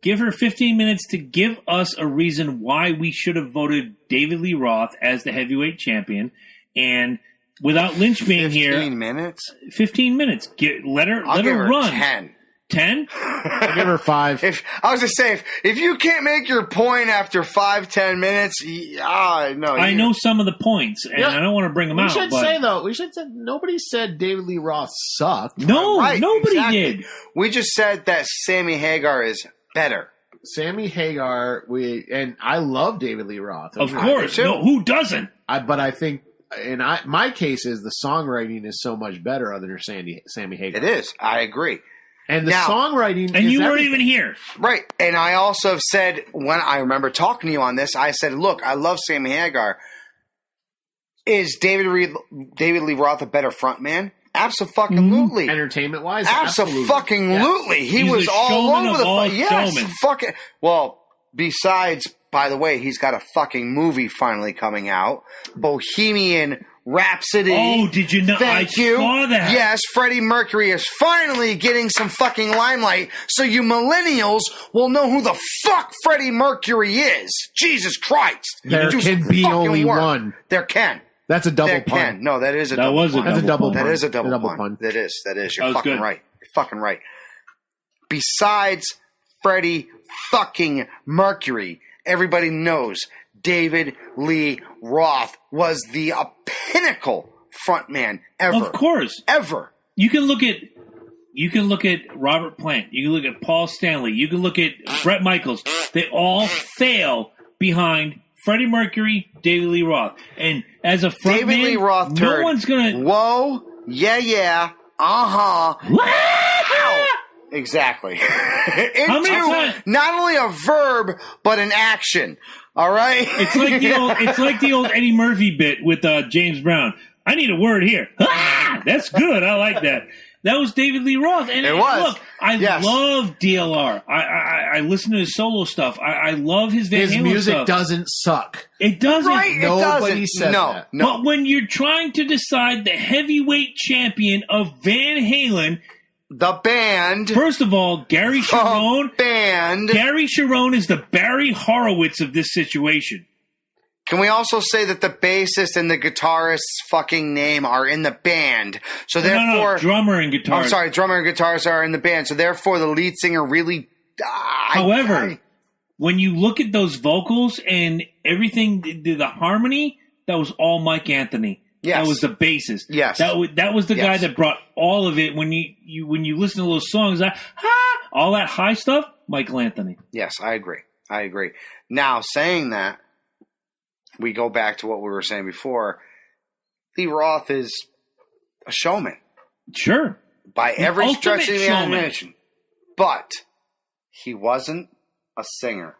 Give her 15 minutes to give us a reason why we should have voted David Lee Roth as the heavyweight champion. And without Lynch being 15 minutes? 15 minutes. Let her run. 10. 10? I'll give her 5. I was just saying, if you can't make your point after 5-10 minutes, no. I know some of the points, and I don't want to bring them out. We should say nobody said David Lee Roth sucked. No, Right, nobody exactly. did. We just said that Sammy Hagar is better. Sammy Hagar, and I love David Lee Roth. Of course. No, who doesn't? But I think, my case is the songwriting is so much better other than Sammy Hagar. It is. I agree. And the songwriting and is you weren't everything. even here. Right. And I also have said, when I remember talking to you on this, I said, look, I love Sammy Hagar. Is David Lee Roth a better frontman? Absolutely. Entertainment-wise? Absolutely. Yes. He was all over the place. Yes. showmen. Fucking. Well, besides, by the way, he's got a fucking movie finally coming out. Bohemian Rhapsody. Oh, did you know? Thank I you. saw that. Yes, Freddie Mercury is finally getting some fucking limelight, so you millennials will know who the fuck Freddie Mercury is. Jesus Christ. There can be only one. There can. That's a double There pun. can. No, that is a That double was a pun. That's a double pun. pun. That is a double pun. pun. That is. You're That was fucking good. right. You're fucking right. Besides Freddie fucking Mercury, everybody knows David Lee Roth was the pinnacle frontman ever. Of course. Ever. You can look at Robert Plant. You can look at Paul Stanley. You can look at Bret Michaels. They all fail behind Freddie Mercury, David Lee Roth. And as a frontman, David Lee Roth no turned, one's going to... whoa, yeah, uh-huh. Exactly. many Into times- not only a verb, but an action. All right? It's like the old Eddie Murphy bit with James Brown. I need a word here. That's good. I like that. That was David Lee Roth. And It was. Look, I love DLR. I listen to his solo stuff. I love his Van His Halen music stuff. doesn't suck. It doesn't. Right, Nobody it said doesn't. that. No. But when you're trying to decide the heavyweight champion of Van Halen, The band. first of all, Gary Sharon. Band. Gary Sharon is the Barry Horowitz of this situation. Can we also say that the bassist and the guitarist's fucking name are in the band? So therefore, No, drummer and guitar. I'm sorry, drummer and guitarist are in the band. So therefore, the lead singer really. However, when you look at those vocals and everything, the harmony, that was all Mike Anthony. Yes. That was the bassist. Yes. That was the guy Yes. that brought all of it. When you listen to those songs, all that high stuff, Michael Anthony. Yes, I agree. Now, saying that, we go back to what we were saying before. Lee Roth is a showman Sure. by every ultimate stretch of the showman. imagination. but he wasn't a singer.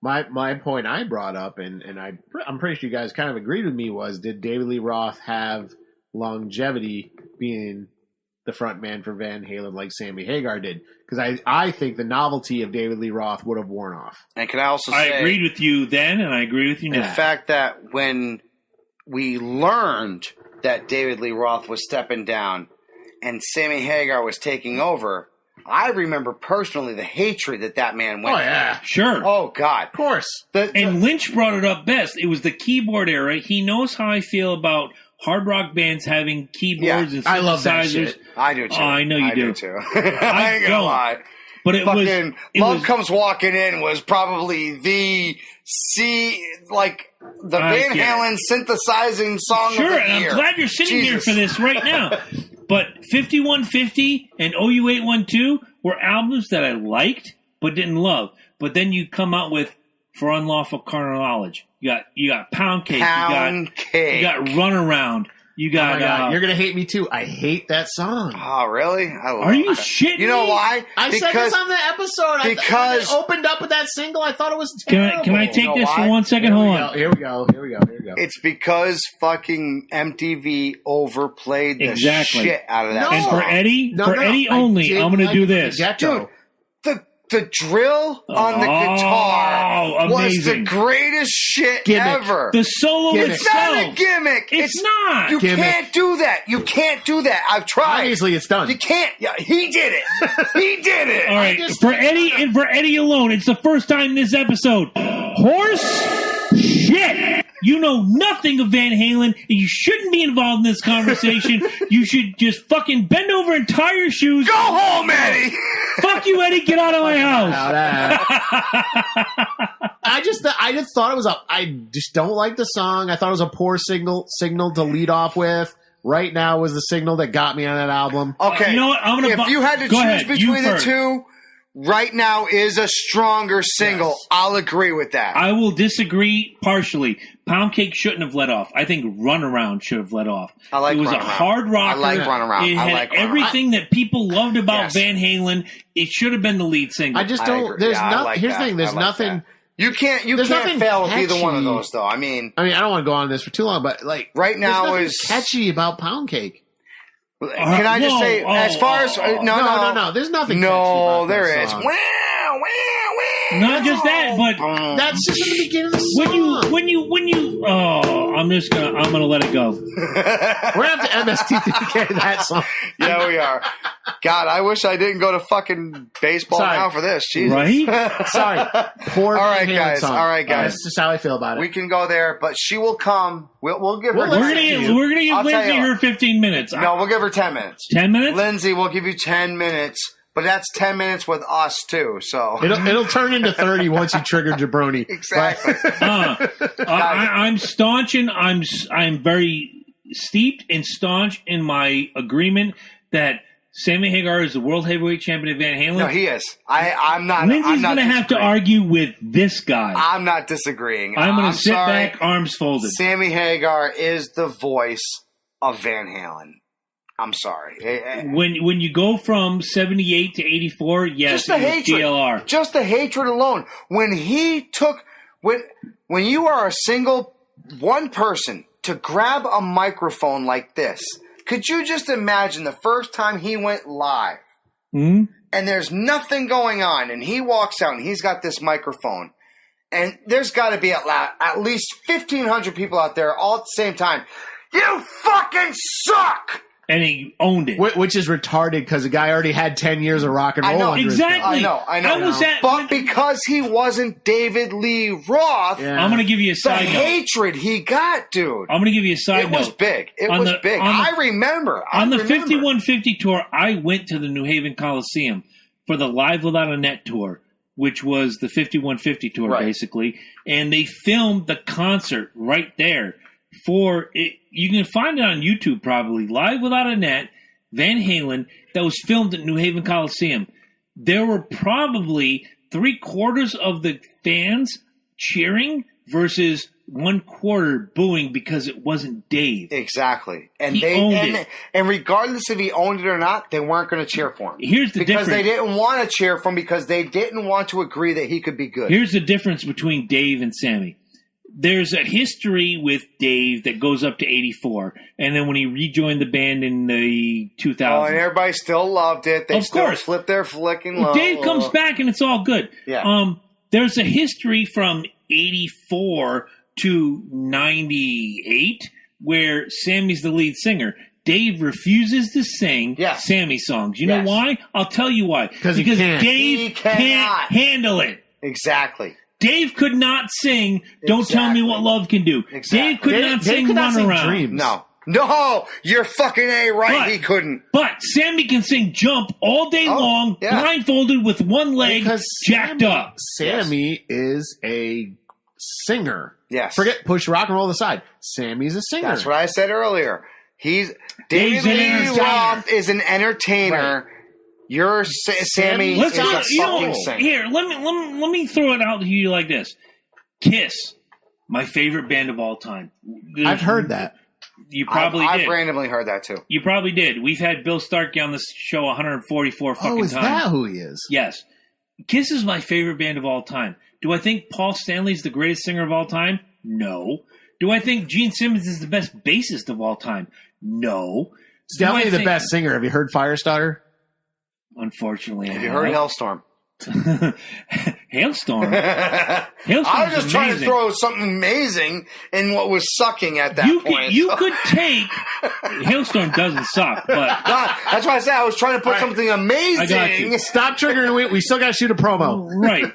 My point I brought up, and I'm pretty sure you guys kind of agreed with me, was did David Lee Roth have longevity being the front man for Van Halen like Sammy Hagar did? Because I think the novelty of David Lee Roth would have worn off. And can I also say... I agreed with you then, and I agree with you now. In fact, that when we learned that David Lee Roth was stepping down and Sammy Hagar was taking over, I remember personally the hatred that man went through. Yeah. Sure. Oh, God. Of course. And Lynch brought it up best. It was the keyboard era. He knows how I feel about hard rock bands having keyboards and synthesizers. I love that shit. I do too. Oh, I know you do. too. I ain't gonna lie. But it fucking was... Love Comes Walking In was probably the Van Halen synthesizing song of the year. Sure, and I'm glad you're sitting here for this right now. But 5150 and OU812 were albums that I liked but didn't love. But then you come out with For Unlawful Carnal Knowledge. You got Pound Cake. You got Runaround. You got. Oh my God, you're gonna hate me too. I hate that song. Oh really? Are you shitting me? You know why? I said this on the episode. Because it opened up with that single, I thought it was terrible. Can I take this for 1 second? Hold on. Here we go. It's because fucking MTV overplayed the shit out of that. And for Eddie only, I'm going to do this. Dude, the drill on the guitar was the greatest shit ever. The solo itself. It's not a gimmick. It's not. You can't do that. You can't do that. I've tried. Obviously, it's done. You can't. Yeah, he did it. He did it. All right. For Eddie and for Eddie alone, it's the first time this episode. Horse shit. You know nothing of Van Halen, and you shouldn't be involved in this conversation. You should just fucking bend over and tie your shoes. Go home, Eddie! Fuck you, Eddie. Get out of my house. I just thought it was I just don't like the song. I thought it was a poor signal to lead off with. Right Now was the signal that got me on that album. Okay. You know what? If you had to choose between the two, Right Now is a stronger single. Yes. I'll agree with that. I will disagree partially. Pound Cake shouldn't have let off. I think Runaround should have let off. I like Runaround. It was a hard rocker. I like Runaround. It had everything that people loved about Van Halen. It should have been the lead single. I just don't. Here's the thing. There's nothing. You can't fail with either one of those, though. I mean, I don't want to go on this for too long, but Right Now is catchy about Pound Cake. Can I just say, as far as no, there's nothing. No, there is. Not just that, but that's just in the beginning of the song. When you. Oh, I'm gonna let it go. We're gonna have to MST3K that song. Yeah, we are. God, I wish I didn't go to fucking baseball now for this. Jesus. Right? Sorry. Poor All right, guys. Song. All right, guys. That's just how I feel about it. We can go there, but she will come. We'll give her. We're gonna give Lindsay her 15 minutes. No, we'll give her 10 minutes. 10 minutes? Lindsay, we'll give you 10 minutes. But that's 10 minutes with us, too, so. It'll turn into 30 once you trigger Jabroni. Exactly. I'm staunch and I'm very steeped and staunch in my agreement that Sammy Hagar is the world heavyweight champion of Van Halen. No, he is. I'm not. Lindsay's going to have to argue with this guy. I'm not disagreeing. I'm going to sit back, arms folded. Sammy Hagar is the voice of Van Halen. I'm sorry. When you go from 78 to 84, yes, just the hatred. DLR. Just the hatred alone. When you are a single one person to grab a microphone like this, could you just imagine the first time he went live and there's nothing going on and he walks out and he's got this microphone and there's got to be at least 1,500 people out there all at the same time. You fucking suck! And he owned it. Which is retarded because the guy already had 10 years of rock and roll. I know. Exactly. I know. But because he wasn't David Lee Roth, I'm going to give you a side note. The hatred he got, dude. I'm going to give you a side note. It was big. It was big. I remember. On the 5150 tour, I went to the New Haven Coliseum for the Live Without a Net tour, which was the 5150 tour, basically. And they filmed the concert right there. You can find it on YouTube probably. Live Without a Net, Van Halen, that was filmed at New Haven Coliseum. There were probably 3/4 of the fans cheering versus 1/4 booing because it wasn't Dave. Exactly. And He owned it. And regardless if he owned it or not, they weren't going to cheer for him. Here's the because difference. they didn't want to cheer for him because they didn't want to agree that he could be good. Here's the difference between Dave and Sammy. There's a history with Dave that goes up to 84, and then when he rejoined the band in the 2000s. Oh, and everybody still loved it. They Of still course. flipped their flicking love. Dave comes back and it's all good. Yeah. There's a history from 84 to 98 where Sammy's the lead singer. Dave refuses to sing Yes. Sammy songs. You Yes. know why? I'll tell you why. Because he Because can't. Dave He can't cannot. handle it. Exactly. Dave could not sing Don't Tell Me Exactly. What Love Can Do. Exactly. Dave could not Dave sing could not Run sing Around. Dreams. No, you're fucking A right. But- He couldn't. But Sammy can sing Jump all day Oh, long, yeah. blindfolded with one leg, Because jacked up. Sammy is a singer. Yes. Forget push rock and roll aside. Sammy's a singer. That's what I said earlier. Dave's David an Lee entertainer. Roth is an entertainer. You're Sammy Let's is a not, fucking singer. here. Let me throw it out to you like this: Kiss, my favorite band of all time. I've heard that. You probably I've did. randomly heard that too. You probably did. We've had Bill Starkey on this show 144 fucking Oh, is times. that who he is? Yes. Kiss is my favorite band of all time. Do I think Paul Stanley's the greatest singer of all time? No. Do I think Gene Simmons is the best bassist of all time? No. It's Do I definitely the think- best singer. Have you heard Firestarter? Unfortunately, Have you heard Hellstorm? Hailstorm? I was just trying to throw something amazing in what was sucking at that point. You could take Hailstorm doesn't suck, but That's why I said I was trying to put something amazing. I got you. Stop triggering. We still got to shoot a promo. right.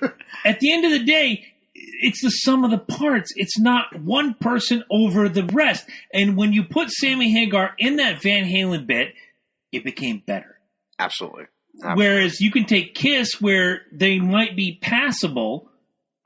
At the end of the day, it's the sum of the parts. It's not one person over the rest. And when you put Sammy Hagar in that Van Halen bit, it became better. Absolutely. Whereas you can take Kiss, where they might be passable.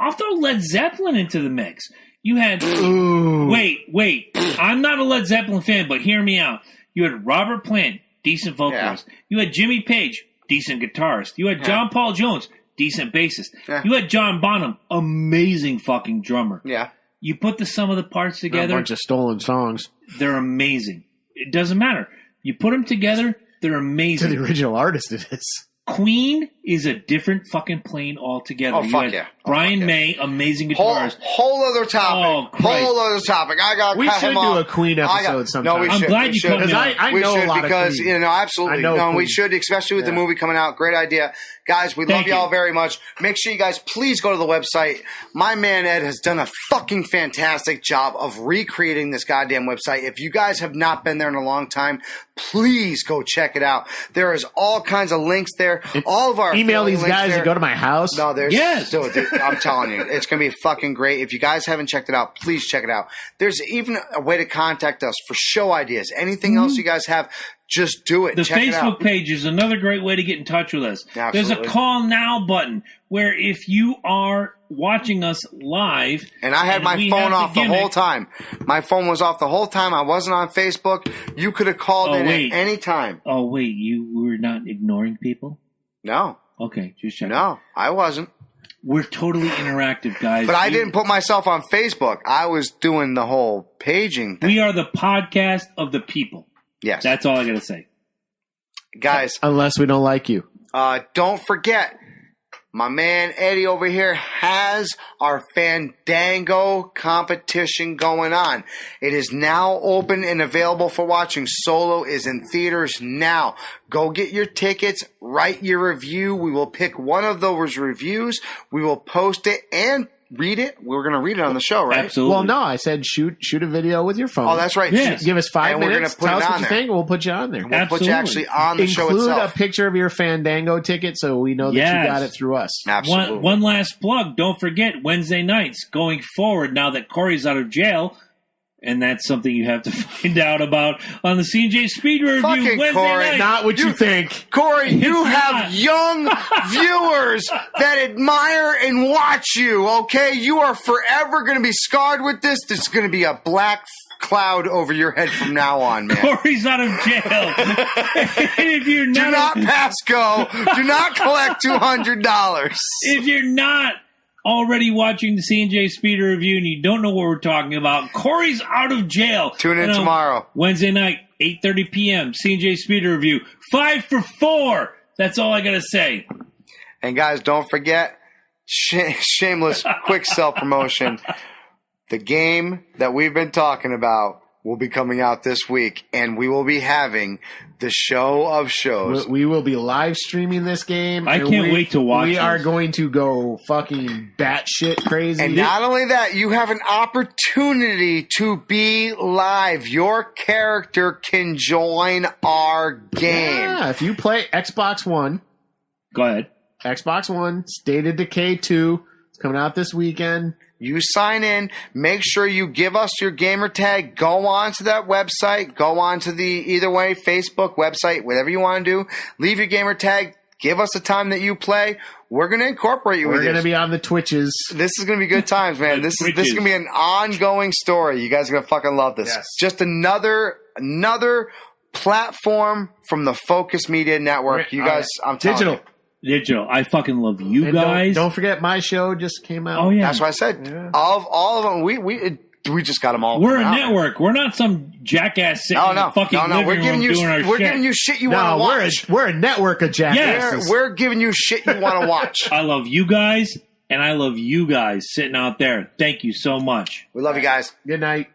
I'll throw Led Zeppelin into the mix. You had Ooh. wait. I'm not a Led Zeppelin fan, but hear me out. You had Robert Plant, decent vocalist. Yeah. You had Jimmy Page, decent guitarist. You had John Paul Jones, decent bassist. Yeah. You had John Bonham, amazing fucking drummer. Yeah. You put the sum of the parts A together, bunch of stolen songs they're amazing. It doesn't matter. You put them together, they're to amazing. the original artist. It is. Queen is a different fucking plane altogether. Oh, You fuck had yeah. Oh, Brian fuck yeah. May, amazing Whole guitarist. other topic. Oh, Christ. Whole other topic. I got to We cut should him do off. a Queen episode sometime. No, we I'm should. glad we you should. cut me Because off. I we know should a lot because, of Queen. you know, absolutely. I know No, we Queen. should, especially with the Yeah. movie coming out. Great idea. Guys, we love Thank you. y'all very much. Make sure you guys please go to the website. My man Ed has done a fucking fantastic job of recreating this goddamn website. If you guys have not been there in a long time, please go check it out. There is all kinds of links there. All of our Email these links guys there. to go to my house. No, there's Yes. dude, I'm telling you, it's gonna be fucking great. If you guys haven't checked it out, please check it out. There's even a way to contact us for show ideas. Anything else you guys have, just do it. The Check it Facebook out. page is another great way to get in touch with us. There's Absolutely. a call now button where if you are watching us live, And I had my we phone have off the gimmick- whole time. My phone was off the whole time. I wasn't on Facebook. You could have called Oh, in wait. at any time. Oh wait, you were not ignoring people? No, Okay, just checking. no, I wasn't. We're totally interactive, guys. But I didn't put myself on Facebook. I was doing the whole paging thing. We are the podcast of the people. Yes. That's all I gotta say. Guys, Unless we don't like you. don't forget, my man Eddie over here has our Fandango competition going on. It is now open and available for watching. Solo is in theaters now. Go get your tickets, write your review. We will pick one of those reviews. We will post it and read it. We're going to read it on the show, right? Absolutely. Well, no, I said shoot a video with your phone. Oh, that's right. Yeah. Give us 5 And we're minutes. gonna put Tell it us what on you there. think. We'll put you on there. We'll put you actually on the show Include itself. a picture of your Fandango ticket so we know that Yes. you got it through us. Absolutely. One last plug. Don't forget Wednesday nights going forward. Now that Corey's out of jail, and that's something you have to find out about on the C&J Speed Review Fucking Wednesday Corey. night. Not what you think. Corey, you It's have not. young viewers that admire and watch you, okay? You are forever going to be scarred with this. This is going to be a black cloud over your head from now on, man. Corey's out of jail. And if you're Do not pass go. Do not collect $200. if you're not already watching the C&J Speeder Review and you don't know what we're talking about, Corey's out of jail. Tune in tomorrow. Wednesday night, 8:30 p.m., C&J Speeder Review. 5 for 4. That's all I got to say. And guys, don't forget, shameless, quick self-promotion. The game that we've been talking about will be coming out this week, and we will be having the show of shows. We will be live streaming this game. I can't wait to watch We are this. going to go fucking batshit crazy. And not only that, you have an opportunity to be live. Your character can join our game. Yeah, if you play Xbox One, Go ahead. Xbox One, State of Decay 2, it's coming out this weekend. You sign in. Make sure you give us your gamer tag. Go on to that website. Go on to the, either way, Facebook, website, whatever you want to do. Leave your gamer tag. Give us the time that you play. We're going to incorporate you. We're going to be on the Twitches. This is going to be good times, man. This is going to be an ongoing story. You guys are going to fucking love this. Yes. Just another platform from the Focus Media Network. You guys, I'm telling you. Digital. I fucking love you And guys. Don't forget, my show just came out. Oh, yeah. That's what I said. Yeah. Of all of them, we just got them all. We're a out. network. We're not some jackass sitting in the fucking living We're room giving you doing our we're shit. giving you shit you want No, to watch. we're a network of jackasses. We're giving you shit you want to watch. I love you guys, and I love you guys sitting out there. Thank you so much. We love you guys. Good night.